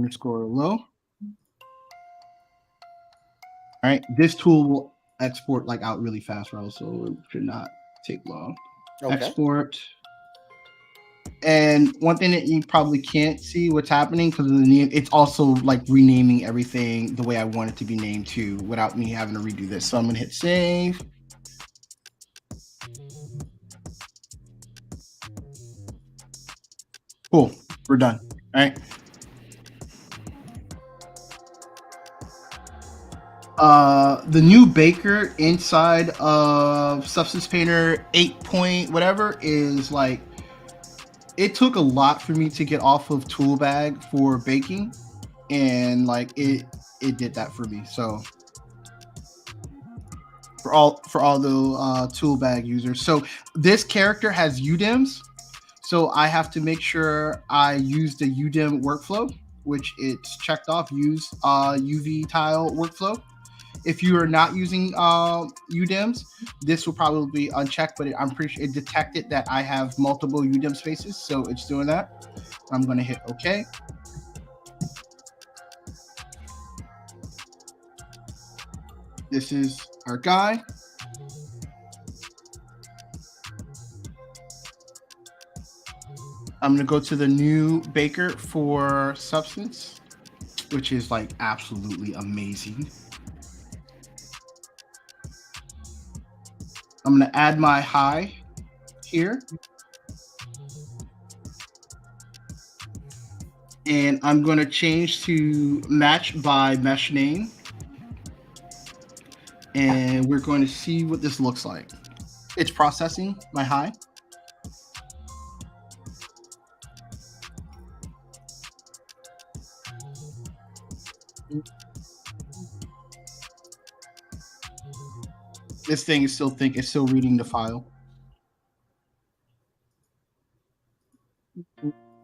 S6: Underscore low. All right. This tool will export like out really fast, Raul, so it should not take long. Okay. Export. And one thing that you probably can't see what's happening because of the name, it's also like renaming everything the way I want it to be named too, without me having to redo this. So I'm gonna hit save. Cool, we're done. All right. The new Baker inside of Substance Painter 8 point whatever is like, it took a lot for me to get off of Toolbag for baking, and like it did that for me. So for all the Toolbag users, so this character has UDIMs, so I have to make sure I use the UDIM workflow, which it's checked off. Use UV tile workflow. If you are not using UDIMs, this will probably be unchecked, but I'm pretty sure it detected that I have multiple UDIM spaces, so it's doing that. I'm going to hit OK. This is our guy. I'm going to go to the new Baker for Substance, which is like absolutely amazing. I'm going to add my high here. And I'm going to change to match by mesh name. And we're going to see what this looks like. It's processing my high. This thing is still reading the file.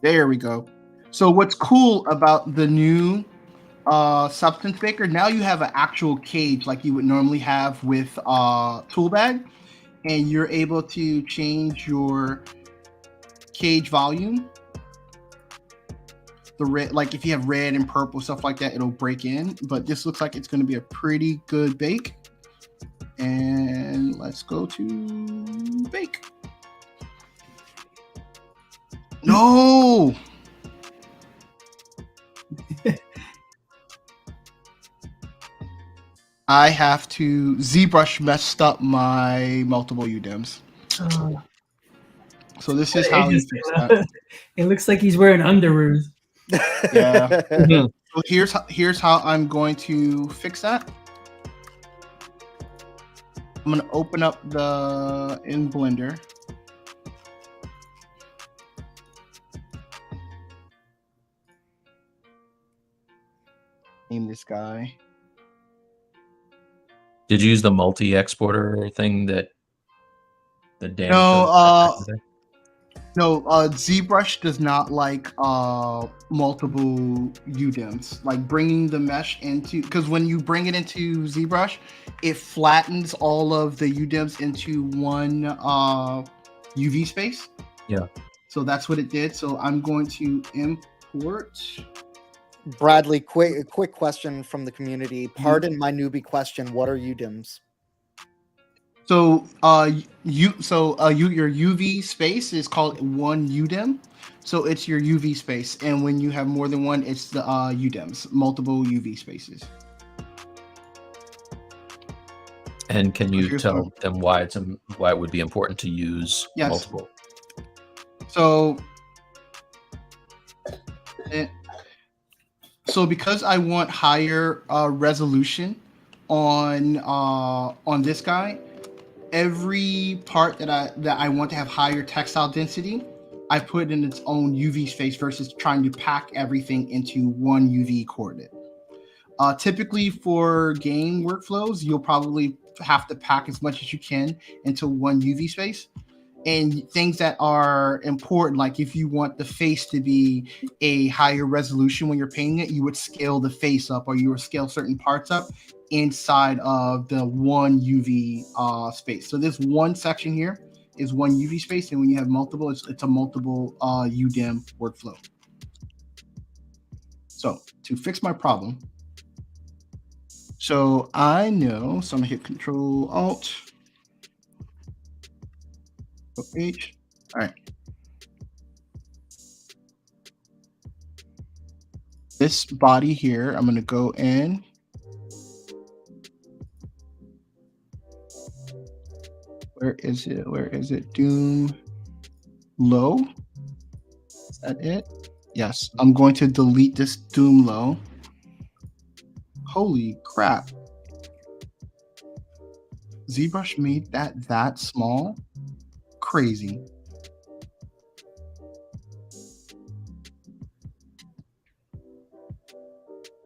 S6: There we go. So what's cool about the new Substance Baker, now you have an actual cage like you would normally have with Toolbag, and you're able to change your cage volume. The red, like if you have red and purple stuff like that, it'll break in. But this looks like it's going to be a pretty good bake. And let's go to bake. No. I have to ZBrush messed up my multiple UDIMs. So this is how you fix that.
S5: It looks like he's wearing underoos.
S6: Yeah. So here's how I'm going to fix that. I'm going to open up in Blender. Name this guy.
S1: Did you use the multi-exporter thing that Dan
S6: No,
S1: showed?
S6: No, ZBrush does not like multiple UDIMs. Like bringing the mesh into, because when you bring it into ZBrush, it flattens all of the UDIMs into one UV space.
S1: Yeah.
S6: So that's what it did. So I'm going to import.
S3: Bradley, quick question from the community. Pardon my newbie question. What are UDIMs?
S6: So your UV space is called one UDIM. So it's your UV space, and when you have more than one, it's the UDIMs, multiple UV spaces.
S1: And can you tell them why it would be important to use multiple?
S6: So because I want higher resolution on this guy, every part that I want to have higher textile density, I put in its own UV space versus trying to pack everything into one UV coordinate. Typically for game workflows, you'll probably have to pack as much as you can into one UV space. And things that are important, like if you want the face to be a higher resolution when you're painting it, you would scale the face up, or you would scale certain parts up inside of the one UV space. So this one section here is one UV space, and when you have multiple, it's a multiple UDIM workflow. So to fix my problem, so I know, so I'm gonna hit Control Alt H. All right. This body here, I'm gonna go in. Where is it? Where is it? Doom low. Is that it? Yes. I'm going to delete this Doom low. Holy crap. ZBrush made that small? Crazy.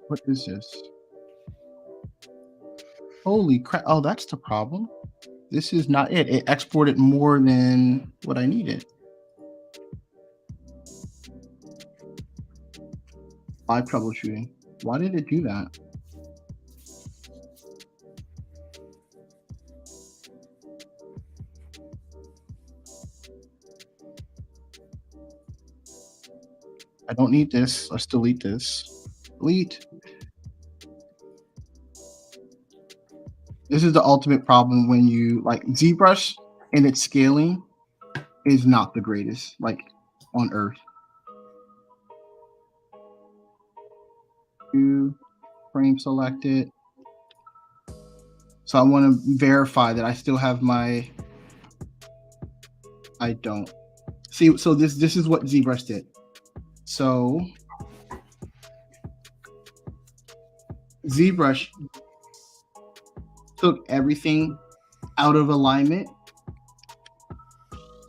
S6: What is this? Holy crap. Oh, that's the problem. This is not it. It exported more than what I needed. Live troubleshooting. Why did it do that? I don't need this. Let's delete this. Delete. This is the ultimate problem when you like ZBrush, and its scaling is not the greatest, like on Earth. Frame selected. So I want to verify that I still have my. I don't. See, so this is what ZBrush did. So ZBrush took everything out of alignment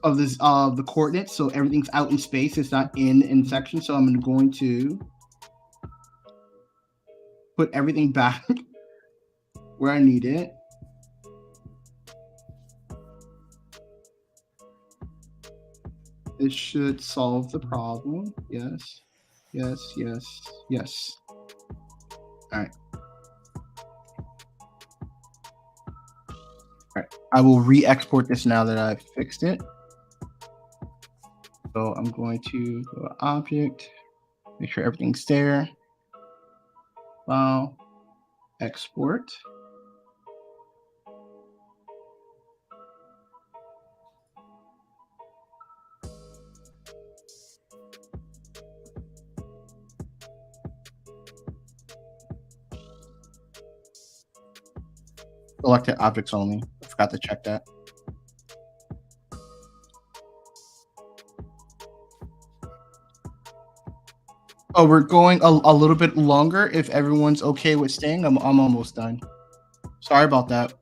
S6: of this the coordinates, so everything's out in space. It's not in section. So I'm going to put everything back where I need it. This should solve the problem. Yes, yes, yes, yes. All right. All right. I will re-export this now that I've fixed it. So I'm going to go to Object, make sure everything's there. File, export. Selected objects only. I forgot to check that. Oh, we're going a little bit longer. If everyone's okay with staying, I'm almost done. Sorry about that.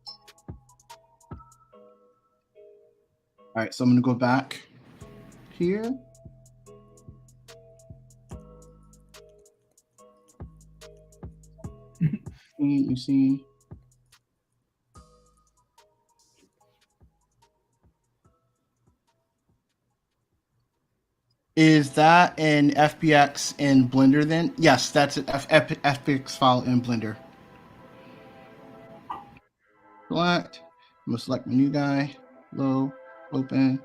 S6: All right, so I'm gonna go back here. You see. Is that an FBX in Blender then? Yes, that's an FBX file in Blender. Select. I'm gonna select my new guy. Low. Open.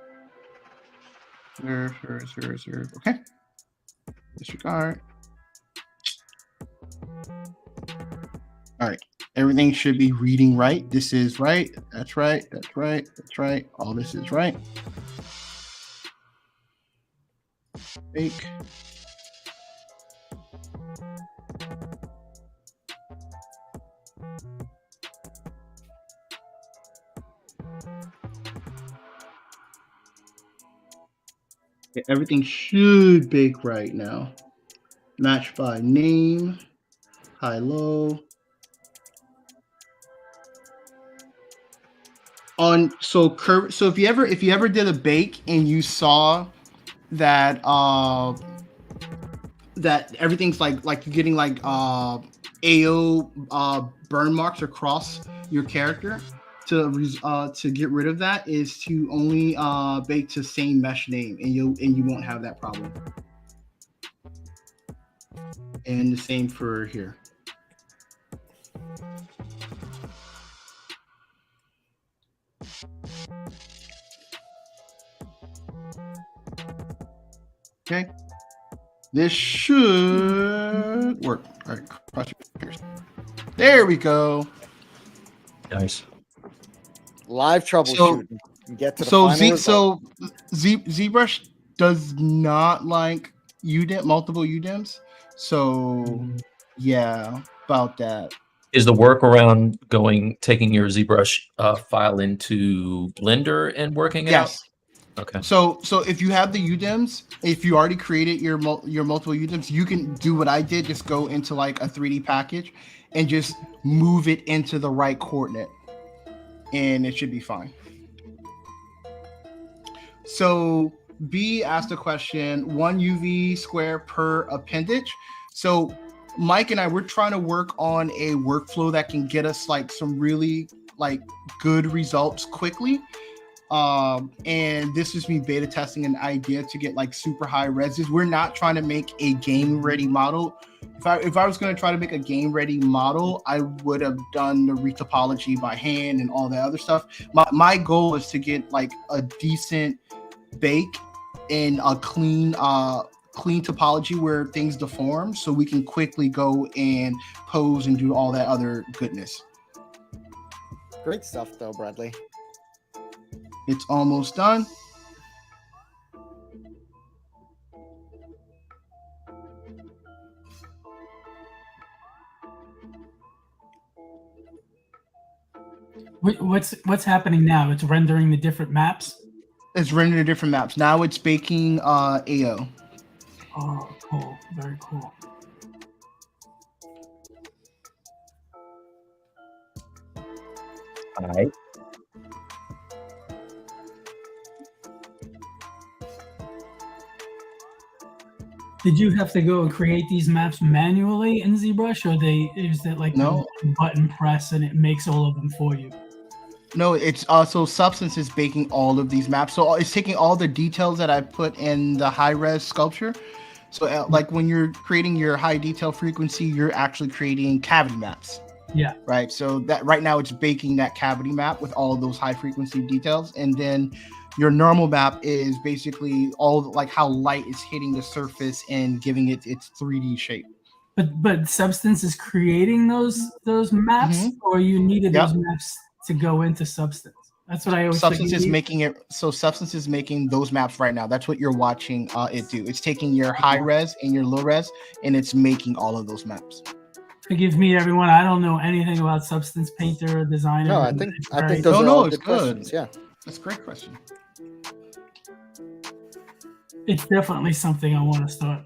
S6: Serve. Okay. Disregard. All right. Everything should be reading right. This is right. That's right. That's right. That's right. All this is right. Bake. Okay, everything should bake right now. Match by name. High, low. So if you ever did a bake and you saw that that everything's like you're getting like AO burn marks across your character, to get rid of that is to only bake to same mesh name, and you won't have that problem. And the same for here. Okay. This should work. All right, cross your fingers. There we go.
S1: Nice.
S3: Live troubleshooting. Get to the
S6: So
S3: final result.
S6: ZBrush does not like multiple UDIMs. So yeah, about that.
S1: Is the workaround taking your ZBrush file into Blender and working it out? Okay.
S6: So if you have the UDIMs, if you already created your multiple UDIMs, you can do what I did. Just go into like a 3D package and just move it into the right coordinate, and it should be fine. So B asked a question: 1 UV square per appendage. So Mike and I, we're trying to work on a workflow that can get us like some really like good results quickly. And this is me beta testing an idea to get like super high reses. We're not trying to make a game ready model. If I was going to try to make a game ready model, I would have done the retopology by hand and all that other stuff. My goal is to get like a decent bake in a clean topology where things deform, so we can quickly go and pose and do all that other goodness.
S3: Great stuff though, Bradley.
S6: It's almost done.
S5: What's happening now? It's rendering the different maps.
S6: It's rendering the different maps. Now it's baking AO.
S5: Oh, cool. Very cool.
S1: All right.
S5: Did you have to go and create these maps manually in ZBrush, or is that like
S6: no
S5: a button press and it makes all of them for you?
S6: No, it's so Substance is baking all of these maps. So it's taking all the details that I put in the high res sculpture. So like when you're creating your high detail frequency, you're actually creating cavity maps.
S5: Yeah.
S6: Right. So that right now it's baking that cavity map with all of those high frequency details, and then your normal map is basically all like how light is hitting the surface and giving it its 3D shape.
S5: But Substance is creating those maps, or you needed those maps to go into Substance. That's what I always
S6: Substance is making it. So Substance is making those maps right now. That's what you're watching it do. It's taking your high res and your low res, and it's making all of those maps.
S5: Forgive me, everyone. I don't know anything about Substance Painter or Designer.
S3: No, I think those are all good questions. Yeah,
S6: that's a great question.
S5: It's definitely something I want to start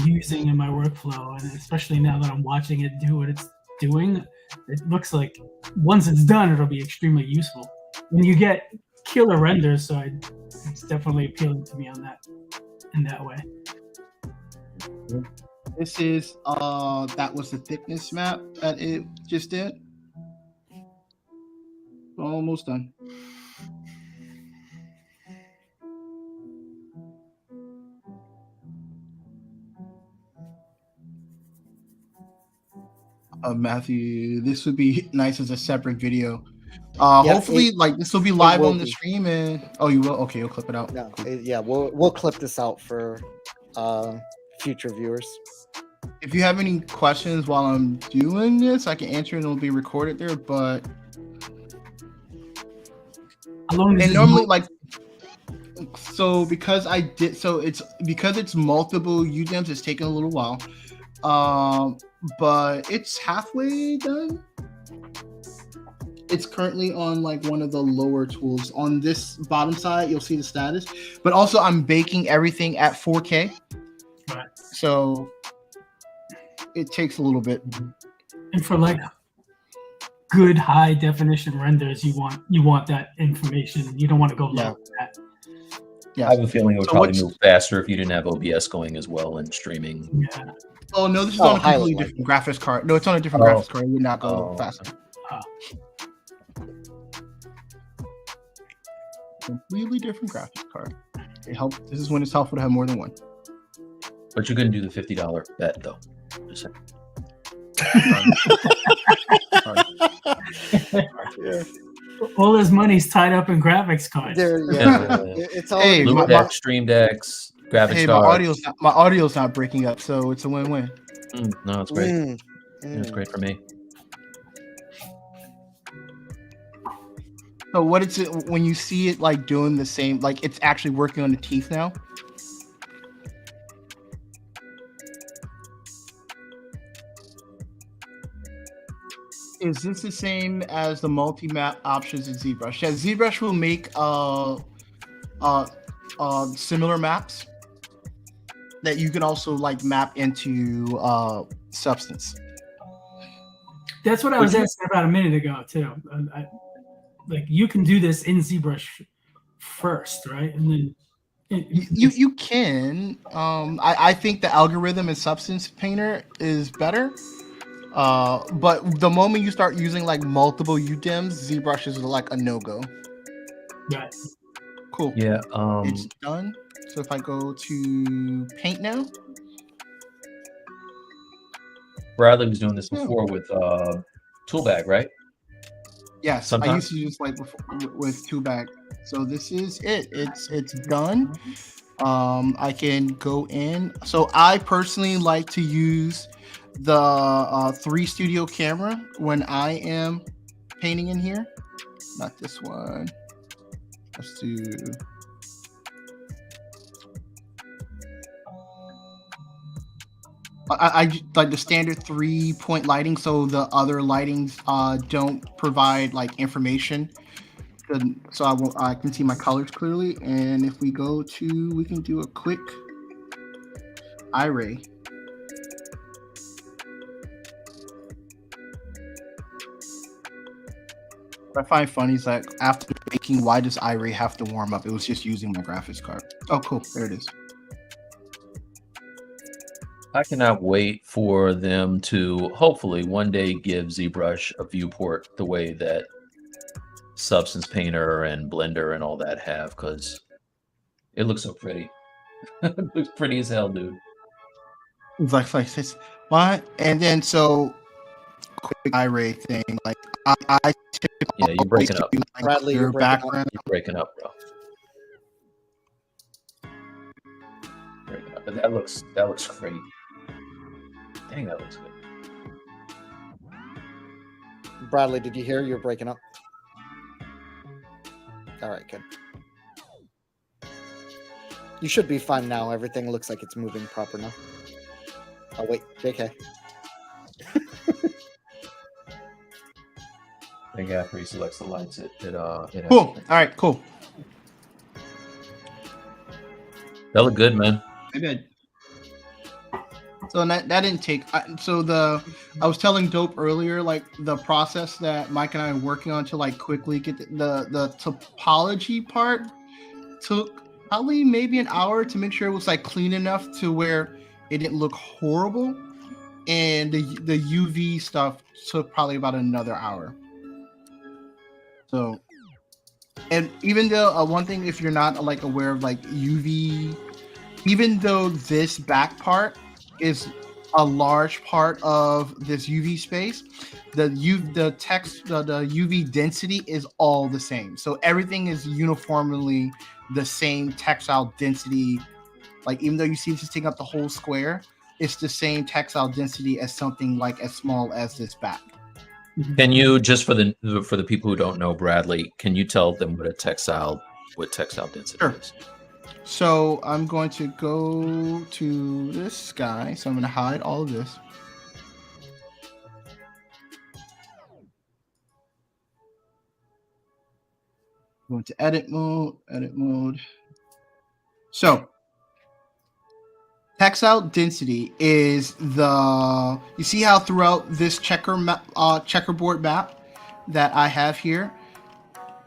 S5: using in my workflow, and especially now that I'm watching it do what it's doing, it looks like once it's done, it'll be extremely useful. And you get killer renders, so it's definitely appealing to me in that way.
S6: This is that was the thickness map that it just did. Almost done. Matthew, this would be nice as a separate video.
S3: Yeah,
S6: Hopefully, like this will be live
S3: will
S6: on the
S3: be.
S6: stream, and you will. Okay, you'll clip it out.
S3: No,
S6: Cool.
S3: yeah, we'll clip this out for future viewers.
S6: If you have any questions while I'm doing this, I can answer, and it'll be recorded there. But
S5: How long does
S6: and
S5: it
S6: normally,
S5: move?
S6: like, so because it's multiple UDEMs, it's taking a little while. But it's halfway done. It's currently on like one of the lower tools. On this bottom side, you'll see the status. But also, I'm baking everything at 4K,
S5: Right.
S6: so it takes a little bit.
S5: And for like good high definition renders, you want that information. You don't want to go low with that.
S6: Yeah.
S1: I have a feeling it would
S6: So
S1: probably
S6: what's-
S1: move faster if you didn't have OBS going as well and streaming.
S5: Yeah.
S6: Oh no, this is
S3: Oh,
S6: on a completely
S3: highlight.
S6: different graphics card. No, it's on a different
S1: Oh.
S6: graphics card. It would not go
S1: Oh.
S6: faster.
S5: Oh.
S6: Completely different graphics card. This is when it's helpful to have more than one.
S1: But you couldn't do the $50 bet though. Just saying.
S5: All his money's tied up in graphics cards.
S3: It's all
S6: Hey,
S1: Loop
S6: my-
S1: decks, stream decks, graphics
S6: Hey,
S1: cards.
S6: my audio's not breaking up, so it's a win-win.
S1: No, it's great.
S3: Mm,
S1: Yeah, it's great for me.
S6: So what is it when you see it like doing the same, like it's actually working on the teeth now? Is this the same as the multi-map options in ZBrush? Yeah, ZBrush will make similar maps that you can also like map into Substance.
S5: That's what I was asking about a minute ago too. Like you can do this in ZBrush first, right? And then
S6: You can. I think the algorithm in Substance Painter is better. But the moment you start using like multiple UDEMs, ZBrush is like a no-go.
S5: right.
S6: Cool.
S1: Yeah.
S6: It's done. So if I go to Paint now,
S1: Bradley was doing this before with Toolbag, right?
S6: yes, I
S1: Sometimes.
S6: used to use like before, with 2Bag. So this is it. It's done. I can go in. So I personally like to use the 3 studio camera when I am painting in here. Not this one. Let's do. I like the standard 3-point lighting, so the other lightings don't provide like information. So I can see my colors clearly. And if we go to, we can do a quick eye-ray. What I find funny is that after baking, why does eye-ray have to warm up? It was just using my graphics card. Oh, cool. There it is.
S1: I cannot wait for them to hopefully one day give ZBrush a viewport the way that Substance Painter and Blender and all that have, because it looks so pretty. It looks pretty as hell, dude.
S6: It's like this. What? And then so quick eye-ray thing. Like I
S1: Yeah, you're breaking up.
S6: like,
S3: Bradley,
S6: your
S3: you're breaking up.
S6: background.
S1: You're breaking up, bro. Breaking up. But that looks great. Dang, that looks good.
S3: Bradley, did you hear? You're breaking up. All right, good. You should be fine now. Everything looks like it's moving proper now. Oh wait, JK.
S1: I think after he selects the lights, it
S6: Cool. All right, cool.
S1: That looked good, man.
S6: I did. So that didn't take. I was telling Dope earlier, like the process that Mike and I are working on to like quickly get the topology part took probably maybe an hour to make sure it was like clean enough to where it didn't look horrible, and the UV stuff took probably about another hour. So, and even though one thing, if you're not like aware of like UV, even though this back part is a large part of this UV space, the UV density is all the same. So everything is uniformly the same textile density. Like even though you see this is taking up the whole square, it's the same textile density as something like as small as this back.
S1: Can you, just for the people who don't know Bradley, can you tell them what textile density
S6: Sure.
S1: is?
S6: So I'm going to go to this guy. So I'm going to hide all of this. Go into edit mode. So textile density is you see how throughout this checkerboard map that I have here,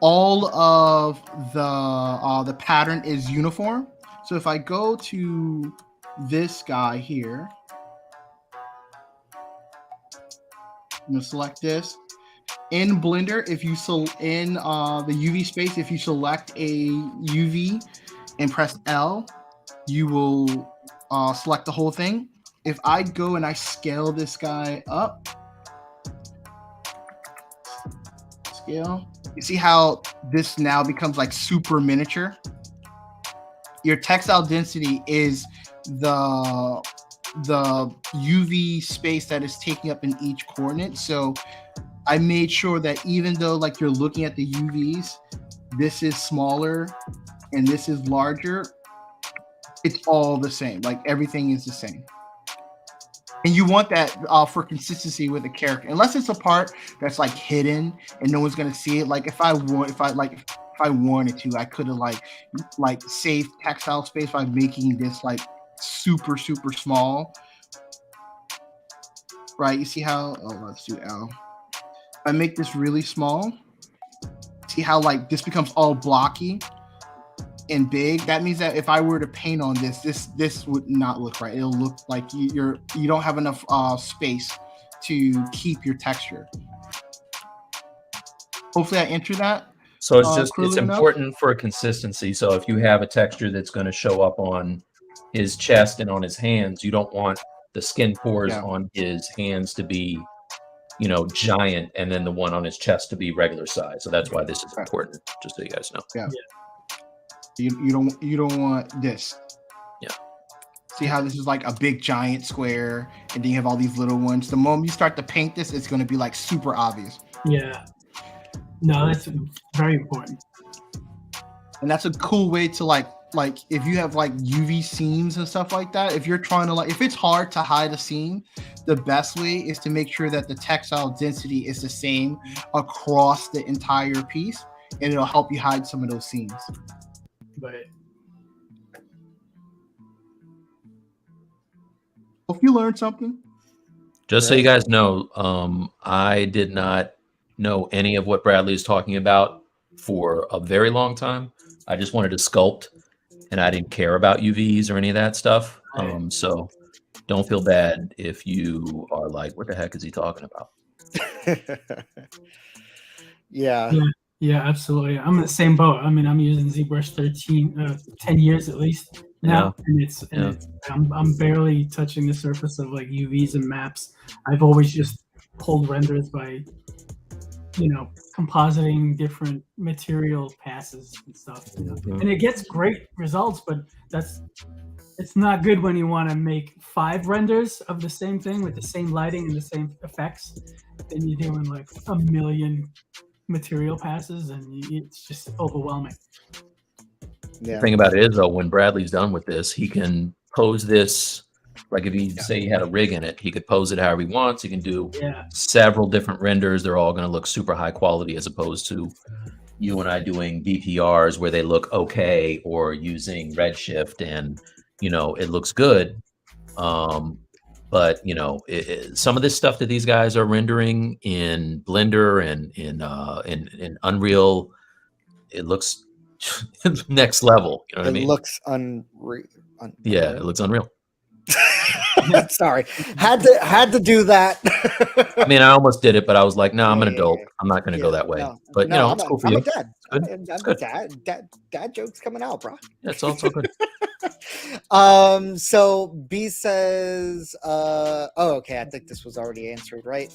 S6: all of the pattern is uniform. So if I go to this guy here, I'm gonna select this. In Blender, if you in the UV space, if you select a UV and press L, you will select the whole thing. If I go and I scale this guy up, scale, you see how this now becomes like super miniature? Your textile density is the UV space that is taking up in each coordinate. So I made sure that even though like you're looking at the UVs, this is smaller and this is larger, it's all the same. Like everything is the same. And you want that for consistency with the character, unless it's a part that's like hidden and no one's gonna see it. Like if I wanted to, I could have like saved textile space by making this like super small. Right? You see how? Oh, let's do L. If I make this really small, see how like this becomes all blocky and big? That means that if I were to paint on this would not look right. It'll look like you don't have enough space to keep your texture. Hopefully I enter that.
S1: So it's important for consistency. So if you have a texture that's going to show up on his chest and on his hands, you don't want the skin pores on his hands to be, giant, and then the one on his chest to be regular size. So that's why this is important, just so you guys know.
S6: Yeah. You don't want this.
S1: Yeah.
S6: See how this is like a big giant square, and then you have all these little ones. The moment you start to paint this, it's going to be like super obvious.
S5: Yeah. No, that's very important.
S6: And that's a cool way to like if you have like UV seams and stuff like that, if you're trying to if it's hard to hide a seam, the best way is to make sure that the textile density is the same across the entire piece, and it'll help you hide some of those seams.
S5: But
S6: hope you learned something.
S1: Just so you guys know, I did not know any of what Bradley is talking about for a very long time. I just wanted to sculpt, and I didn't care about UVs or any of that stuff. So don't feel bad if you are like, what the heck is he talking about?
S3: Yeah.
S5: Yeah, absolutely. I'm in the same boat. I mean, I'm using ZBrush 10 years at least now, and I'm barely touching the surface of like UVs and maps. I've always just pulled renders by, compositing different material passes and stuff. And it gets great results, but it's not good when you want to make 5 renders of the same thing with the same lighting and the same effects. Then you're doing like a million material passes, and it's just overwhelming.
S1: The thing about it is, though, when Bradley's done with this, he can pose this. Like if he say he had a rig in it, he could pose it however he wants. He can do several different renders. They're all going to look super high quality, as opposed to you and I doing BPRs where they look okay, or using Redshift and it looks good. But some of this stuff that these guys are rendering in Blender and in Unreal, it looks next level. You know what I mean?
S3: It looks unreal.
S1: Yeah, it looks unreal.
S3: Sorry, had to do that.
S1: I mean, I almost did it, but I was like, no, I'm an adult. I'm not going to go that way. But it's cool for you.
S3: I'm a dad. Dad jokes coming out, bro.
S1: That's also good.
S3: So B says, oh, okay, I think this was already answered, right?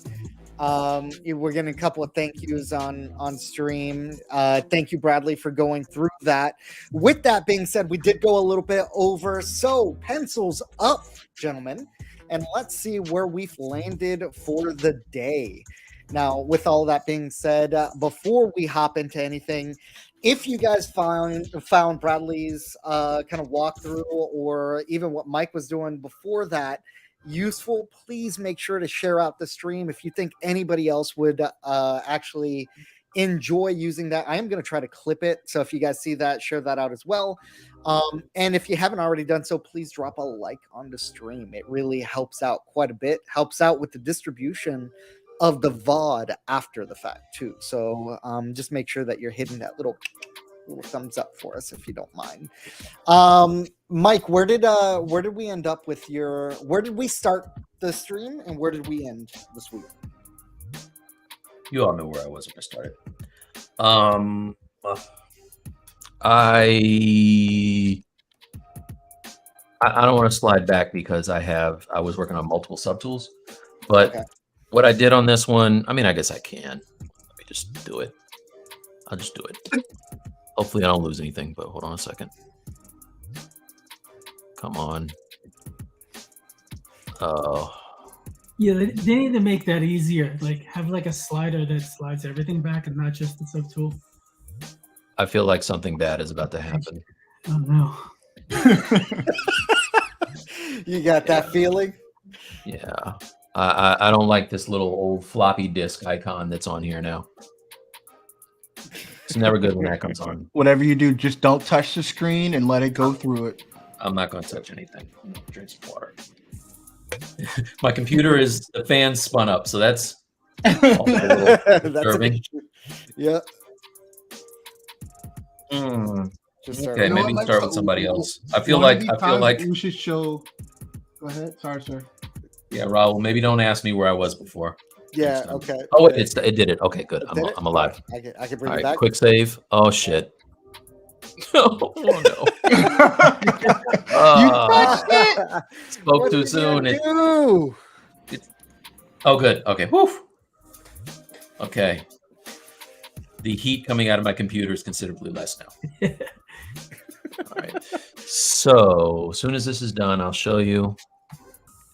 S3: We're getting a couple of thank yous on stream. Thank you, Bradley, for going through that. With that being said, we did go a little bit over. So pencils up, gentlemen, and let's see where we've landed for the day. Now, with all that being said, before we hop into anything, if you guys found Bradley's kind of walkthrough or even what Mike was doing before that useful, please make sure to share out the stream. If you think anybody else would actually enjoy using that, I am going to try to clip it. So if you guys see that, share that out as well. And if you haven't already done so, please drop a like on the stream. It really helps out quite a bit, helps out with the distribution of the VOD after the fact too. So just make sure that you're hitting that little thumbs up for us if you don't mind. Mike, where did we end up with where did we start the stream and where did we end this week?
S1: You all know where I was when I started. I don't want to slide back because I was working on multiple subtools, but okay. What I did on this one, I mean, I guess I can. Let me just do it. I'll just do it. Hopefully I don't lose anything, but hold on a second. Come on.
S5: Yeah, they need to make that easier. Like have like a slider that slides everything back and not just the subtool.
S1: I feel like something bad is about to happen.
S5: Oh no.
S3: You got that feeling?
S1: Yeah. I don't like this little old floppy disk icon that's on here now. It's never good when that comes on.
S6: Whatever you do, just don't touch the screen and let it go through it.
S1: I'm not going to touch anything. Drink some water. My computer the fan spun up, so that's disturbing.
S3: Yeah.
S1: Okay, maybe start with somebody else. I feel like
S6: we should show. Go ahead. Sorry, sir.
S1: Yeah, Raul, maybe don't ask me where I was before.
S3: Yeah, okay.
S1: Oh, wait, it did it. Okay, good. I'm alive.
S3: I can bring
S1: All
S3: it back.
S1: Quick save. Oh, shit. Oh, no.
S6: You touched it!
S1: Spoke too soon. Oh, good. Okay. Woof. Okay. The heat coming out of my computer is considerably less now. All right. So, as soon as this is done, I'll show you.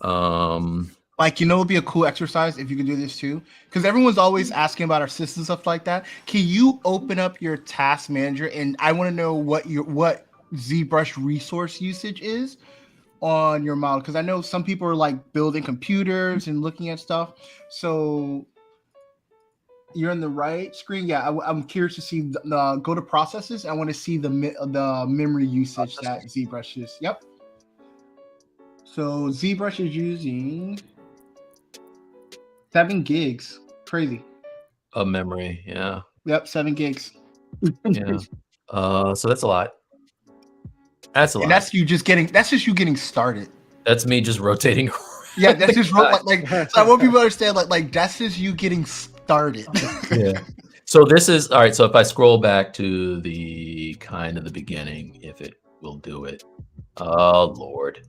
S6: Like, it would be a cool exercise if you could do this too, because everyone's always asking about our systems, stuff like that. Can you open up your task manager? And I want to know what ZBrush resource usage is on your model, because I know some people are like building computers and looking at stuff. So you're in the right screen. Yeah, I'm curious to see the go to processes. I want to see the memory usage that ZBrush is. Yep. So ZBrush is using 7 gigs. Crazy.
S1: Of memory, yeah.
S6: Yep, 7 gigs.
S1: Yeah. So that's a lot. That's a lot.
S6: And that's just you getting started.
S1: That's me just rotating.
S6: Yeah, that's just so I want people to understand like that's just you getting started.
S1: Yeah. So this is all right. So if I scroll back to the beginning, if it will do it. Oh Lord.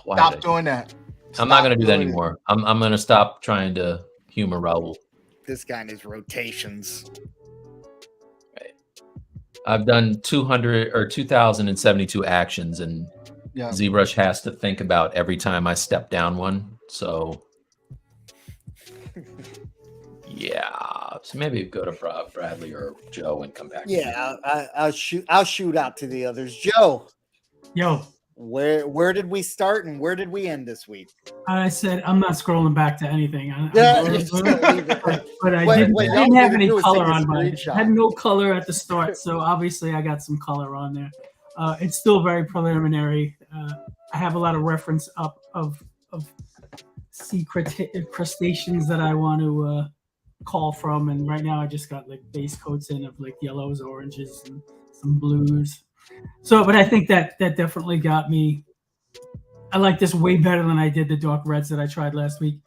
S6: Stop doing that.
S1: I'm not going to do that anymore. I'm going to stop trying to humor Raul.
S3: This guy needs rotations.
S1: Right. I've done 2,072 actions, and ZBrush has to think about every time I step down one. So, yeah. So maybe go to Bradley or Joe and come back.
S3: Yeah, I'll shoot out to the others. Joe.
S5: Yo.
S3: Where did we start and where did we end this week?
S5: I said I'm not scrolling back to anything. But I didn't have any color on mine. I had no color at the start, so obviously I got some color on there. It's still very preliminary. I have a lot of reference up of sea crustaceans that I want to call from, and right now I just got like base coats in of like yellows, oranges, and some blues. So, but I think that definitely got me. I like this way better than I did the dark reds that I tried last week.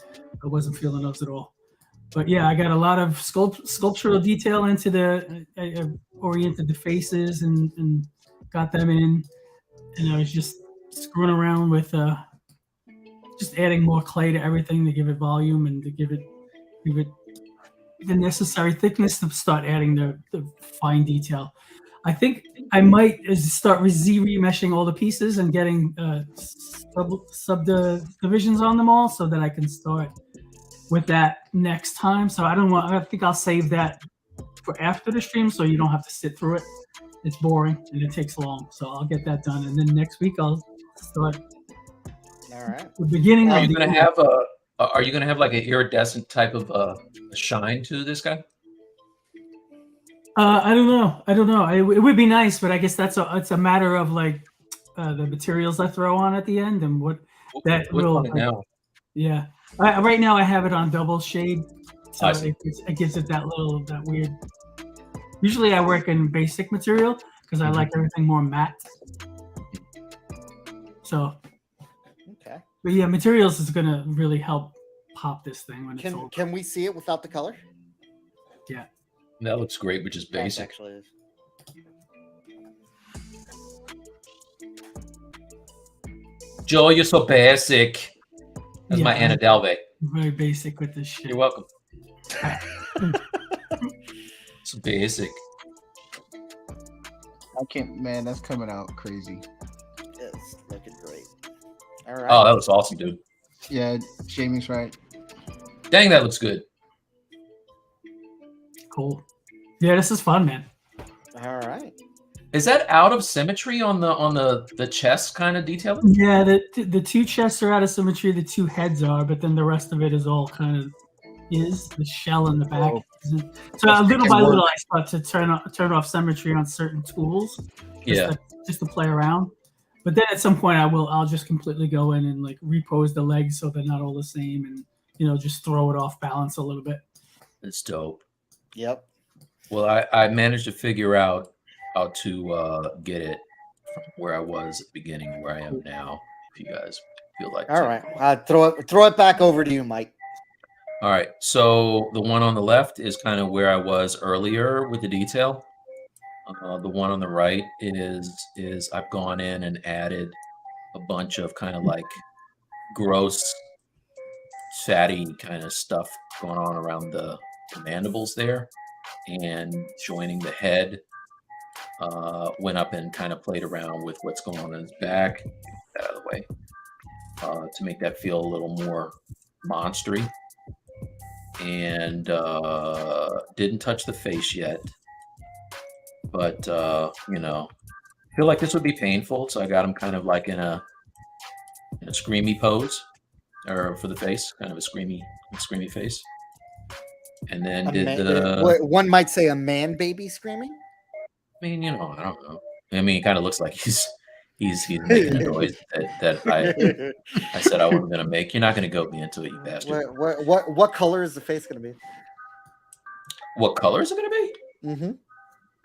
S5: I wasn't feeling those at all. But yeah, I got a lot of sculptural detail into oriented the faces and got them in. and I was just screwing around with just adding more clay to everything to give it volume and to give it the necessary thickness to start adding the fine detail. I think I might start remeshing all the pieces and getting subdivisions on them all so that I can start with that next time. So I think I'll save that for after the stream so you don't have to sit through it. It's boring and it takes long. So I'll get that done. And then next week I'll start
S3: All right.
S5: the beginning
S1: Are
S5: of
S1: you
S5: the
S1: gonna have are you gonna have like an iridescent type of shine to this guy?
S5: I don't know. It would be nice, but I guess it's a matter of like the materials I throw on at the end and what that
S1: Which
S5: will.
S1: one now?
S5: Yeah, right now I have it on double shade, so
S1: I see.
S5: it gives it that weird. Usually I work in basic material because I like everything more matte. So,
S3: Okay.
S5: but yeah, materials is gonna really help pop this thing when it's over.
S3: Can we see it without the color?
S5: Yeah.
S1: That looks great, which is
S3: That
S1: basic.
S3: actually is.
S1: Joel, you're so basic. That's my
S5: Yeah,
S1: Anna Delvey.
S5: very basic with this shit.
S1: You're welcome. It's basic.
S6: I can't, man. That's coming out crazy.
S3: It's looking great. All right.
S1: Oh, that looks awesome, dude.
S6: Yeah, Jamie's right.
S1: Dang, that looks good.
S5: Cool. Yeah, this is fun, man.
S3: All right.
S1: Is that out of symmetry on the chest kind of detailing?
S5: Yeah, the two chests are out of symmetry. The two heads are, but then the rest of it is all kind of the shell in the back. Isn't. So little by little, I start to turn off symmetry on certain tools. Just to play around. But then at some point, I'll just completely go in and like repose the legs so they're not all the same, and just throw it off balance a little bit.
S1: It's dope.
S3: Yep.
S1: Well, I managed to figure out how to get it from where I was at the beginning to where I am now. If you guys feel like.
S3: All right. Throw it back over to you, Mike.
S1: All right. So the one on the left is kind of where I was earlier with the detail. The one on the right is I've gone in and added a bunch of kind of like gross, fatty kind of stuff going on around the mandibles there, and joining the head. Went up and kind of played around with what's going on in his back. Get that out of the way to make that feel a little more monstery. And didn't touch the face yet, but feel like this would be painful, so I got him kind of like in a screamy pose, or for the face, kind of a screamy face. And then
S3: one might say a man baby screaming.
S1: I mean, I don't know. I mean, it kind of looks like he's making a noise that I said I wasn't going to make. You're not going to goat me into it, you bastard.
S3: What color is the face going to be?
S1: What color is it going to be?
S3: Mm-hmm.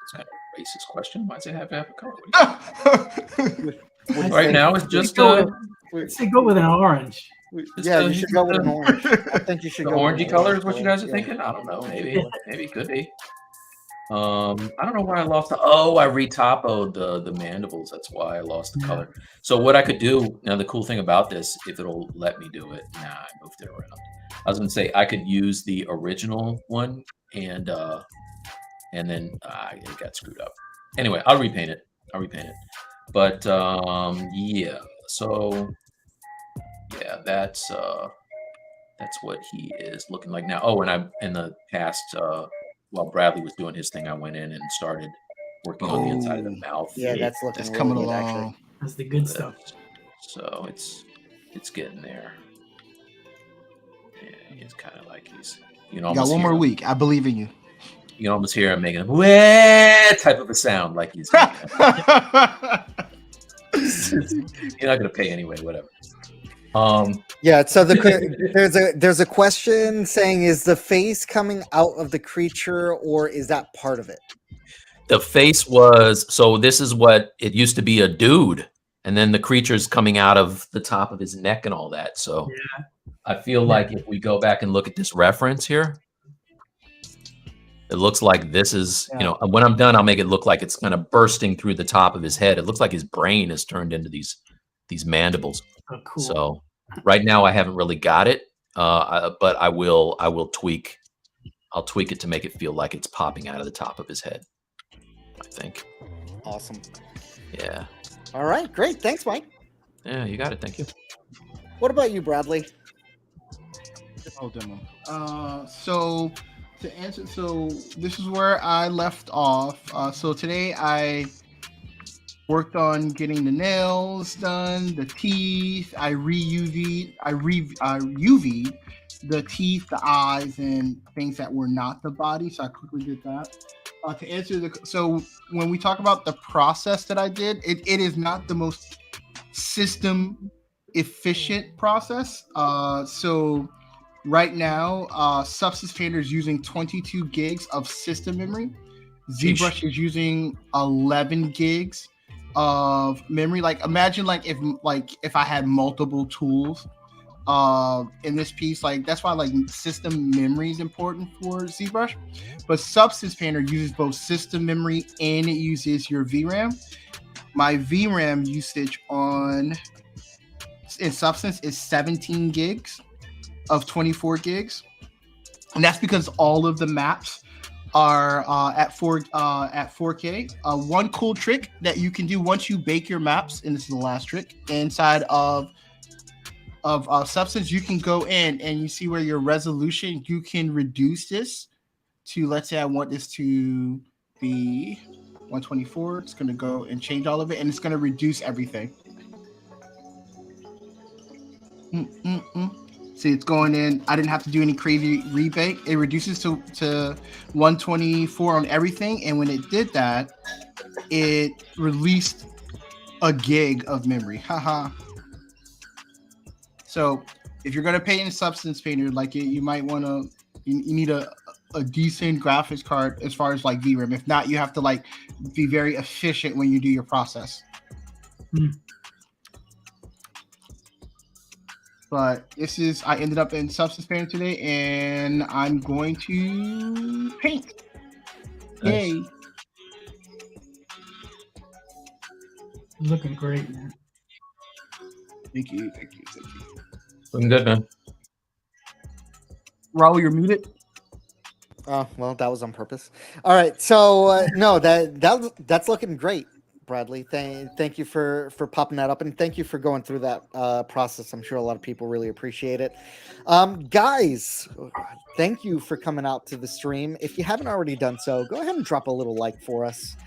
S1: It's kind of a racist question. Why does it have to have a color? Right now, it's just
S5: go with an orange.
S3: Yeah, you should go with an orange. I think you should
S1: the
S3: go
S1: orangey
S3: with
S1: color is what you guys are thinking. I don't know. Maybe it could be. I don't know why I lost I retopoed the mandibles. That's why I lost the color. So what I could do now, the cool thing about this, if it'll let me do it, I moved it around. I was gonna say I could use the original one and then it got screwed up. Anyway, I'll repaint it. But yeah. So yeah, that's what he is looking like now. Oh, and I in the past. While Bradley was doing his thing, I went in and started working on the inside of the mouth.
S3: Yeah, that's
S6: coming
S3: good,
S6: along.
S3: Actually.
S5: That's the good stuff.
S1: So it's getting there. Yeah, it's kind of like he's
S6: got one more week. I believe in you.
S1: You can almost hear him making a wah type of a sound, like he's. You're not gonna pay anyway, whatever.
S3: Yeah, so there's a question saying, is the face coming out of the creature or is that part of it?
S1: The face was, so this is what it used to be, a dude, and then the creature's coming out of the top of his neck and all that. So I feel like if we go back and look at this reference here, It looks like this is, when I'm done, I'll make it look like it's kind of bursting through the top of his head. It looks like his brain is turned into these mandibles.
S5: Oh, cool.
S1: So right now I haven't really got it, but I will tweak. I'll tweak it to make it feel like it's popping out of the top of his head, I think.
S3: Awesome.
S1: Yeah.
S3: All right, great. Thanks, Mike.
S1: Yeah, you got it. Thank you.
S3: What about you, Bradley?
S6: Oh, demo. So to answer, so this is where I left off. So today I worked on getting the nails done, the teeth. I UV'd the teeth, the eyes, and things that were not the body. So I quickly did that. To answer so when we talk about the process that I did, it is not the most system efficient process. So right now, Substance Painter is using 22 gigs of system memory. ZBrush is using 11 gigs of memory. Like imagine if I had multiple tools in this piece, like that's why like system memory is important for ZBrush. But Substance Painter uses both system memory and it uses your VRAM. My VRAM usage in Substance is 17 gigs of 24 gigs, and that's because all of the maps are at 4K. One cool trick that you can do once you bake your maps, and this is the last trick inside of Substance, you can go in and you see where your resolution, you can reduce this to, let's say I want this to be 124. It's going to go and change all of it, and it's going to reduce everything. See, it's going in. I didn't have to do any crazy rebake. It reduces to 124 on everything, and when it did that, it released a gig of memory. Haha. So if you're going to paint in Substance Painter, like you might want to, you need a decent graphics card as far as like VRAM. If not, you have to like be very efficient when you do your process. But I ended up in Substance Painter today, and I'm going to paint.
S1: Nice.
S6: Yay.
S5: Looking great, man.
S6: Thank you.
S1: Looking good, man.
S6: Raul, you're muted.
S3: Oh, well, that was on purpose. All right. So, no, that's looking great, Bradley. Thank you for popping that up, and thank you for going through that process. I'm sure a lot of people really appreciate it. Guys, thank you for coming out to the stream. If you haven't already done so, go ahead and drop a little like for us.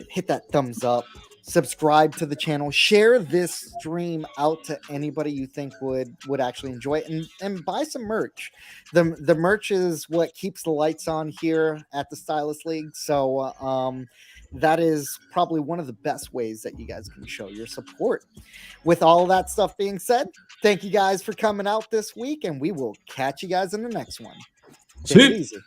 S3: Hit that thumbs up. Subscribe to the channel, share this stream out to anybody you think would actually enjoy it, and buy some merch. The merch is what keeps the lights on here at the Stylus League. So that is probably one of the best ways that you guys can show your support. With all that stuff being said, thank you guys for coming out this week, and we will catch you guys in the next one. Take it easy.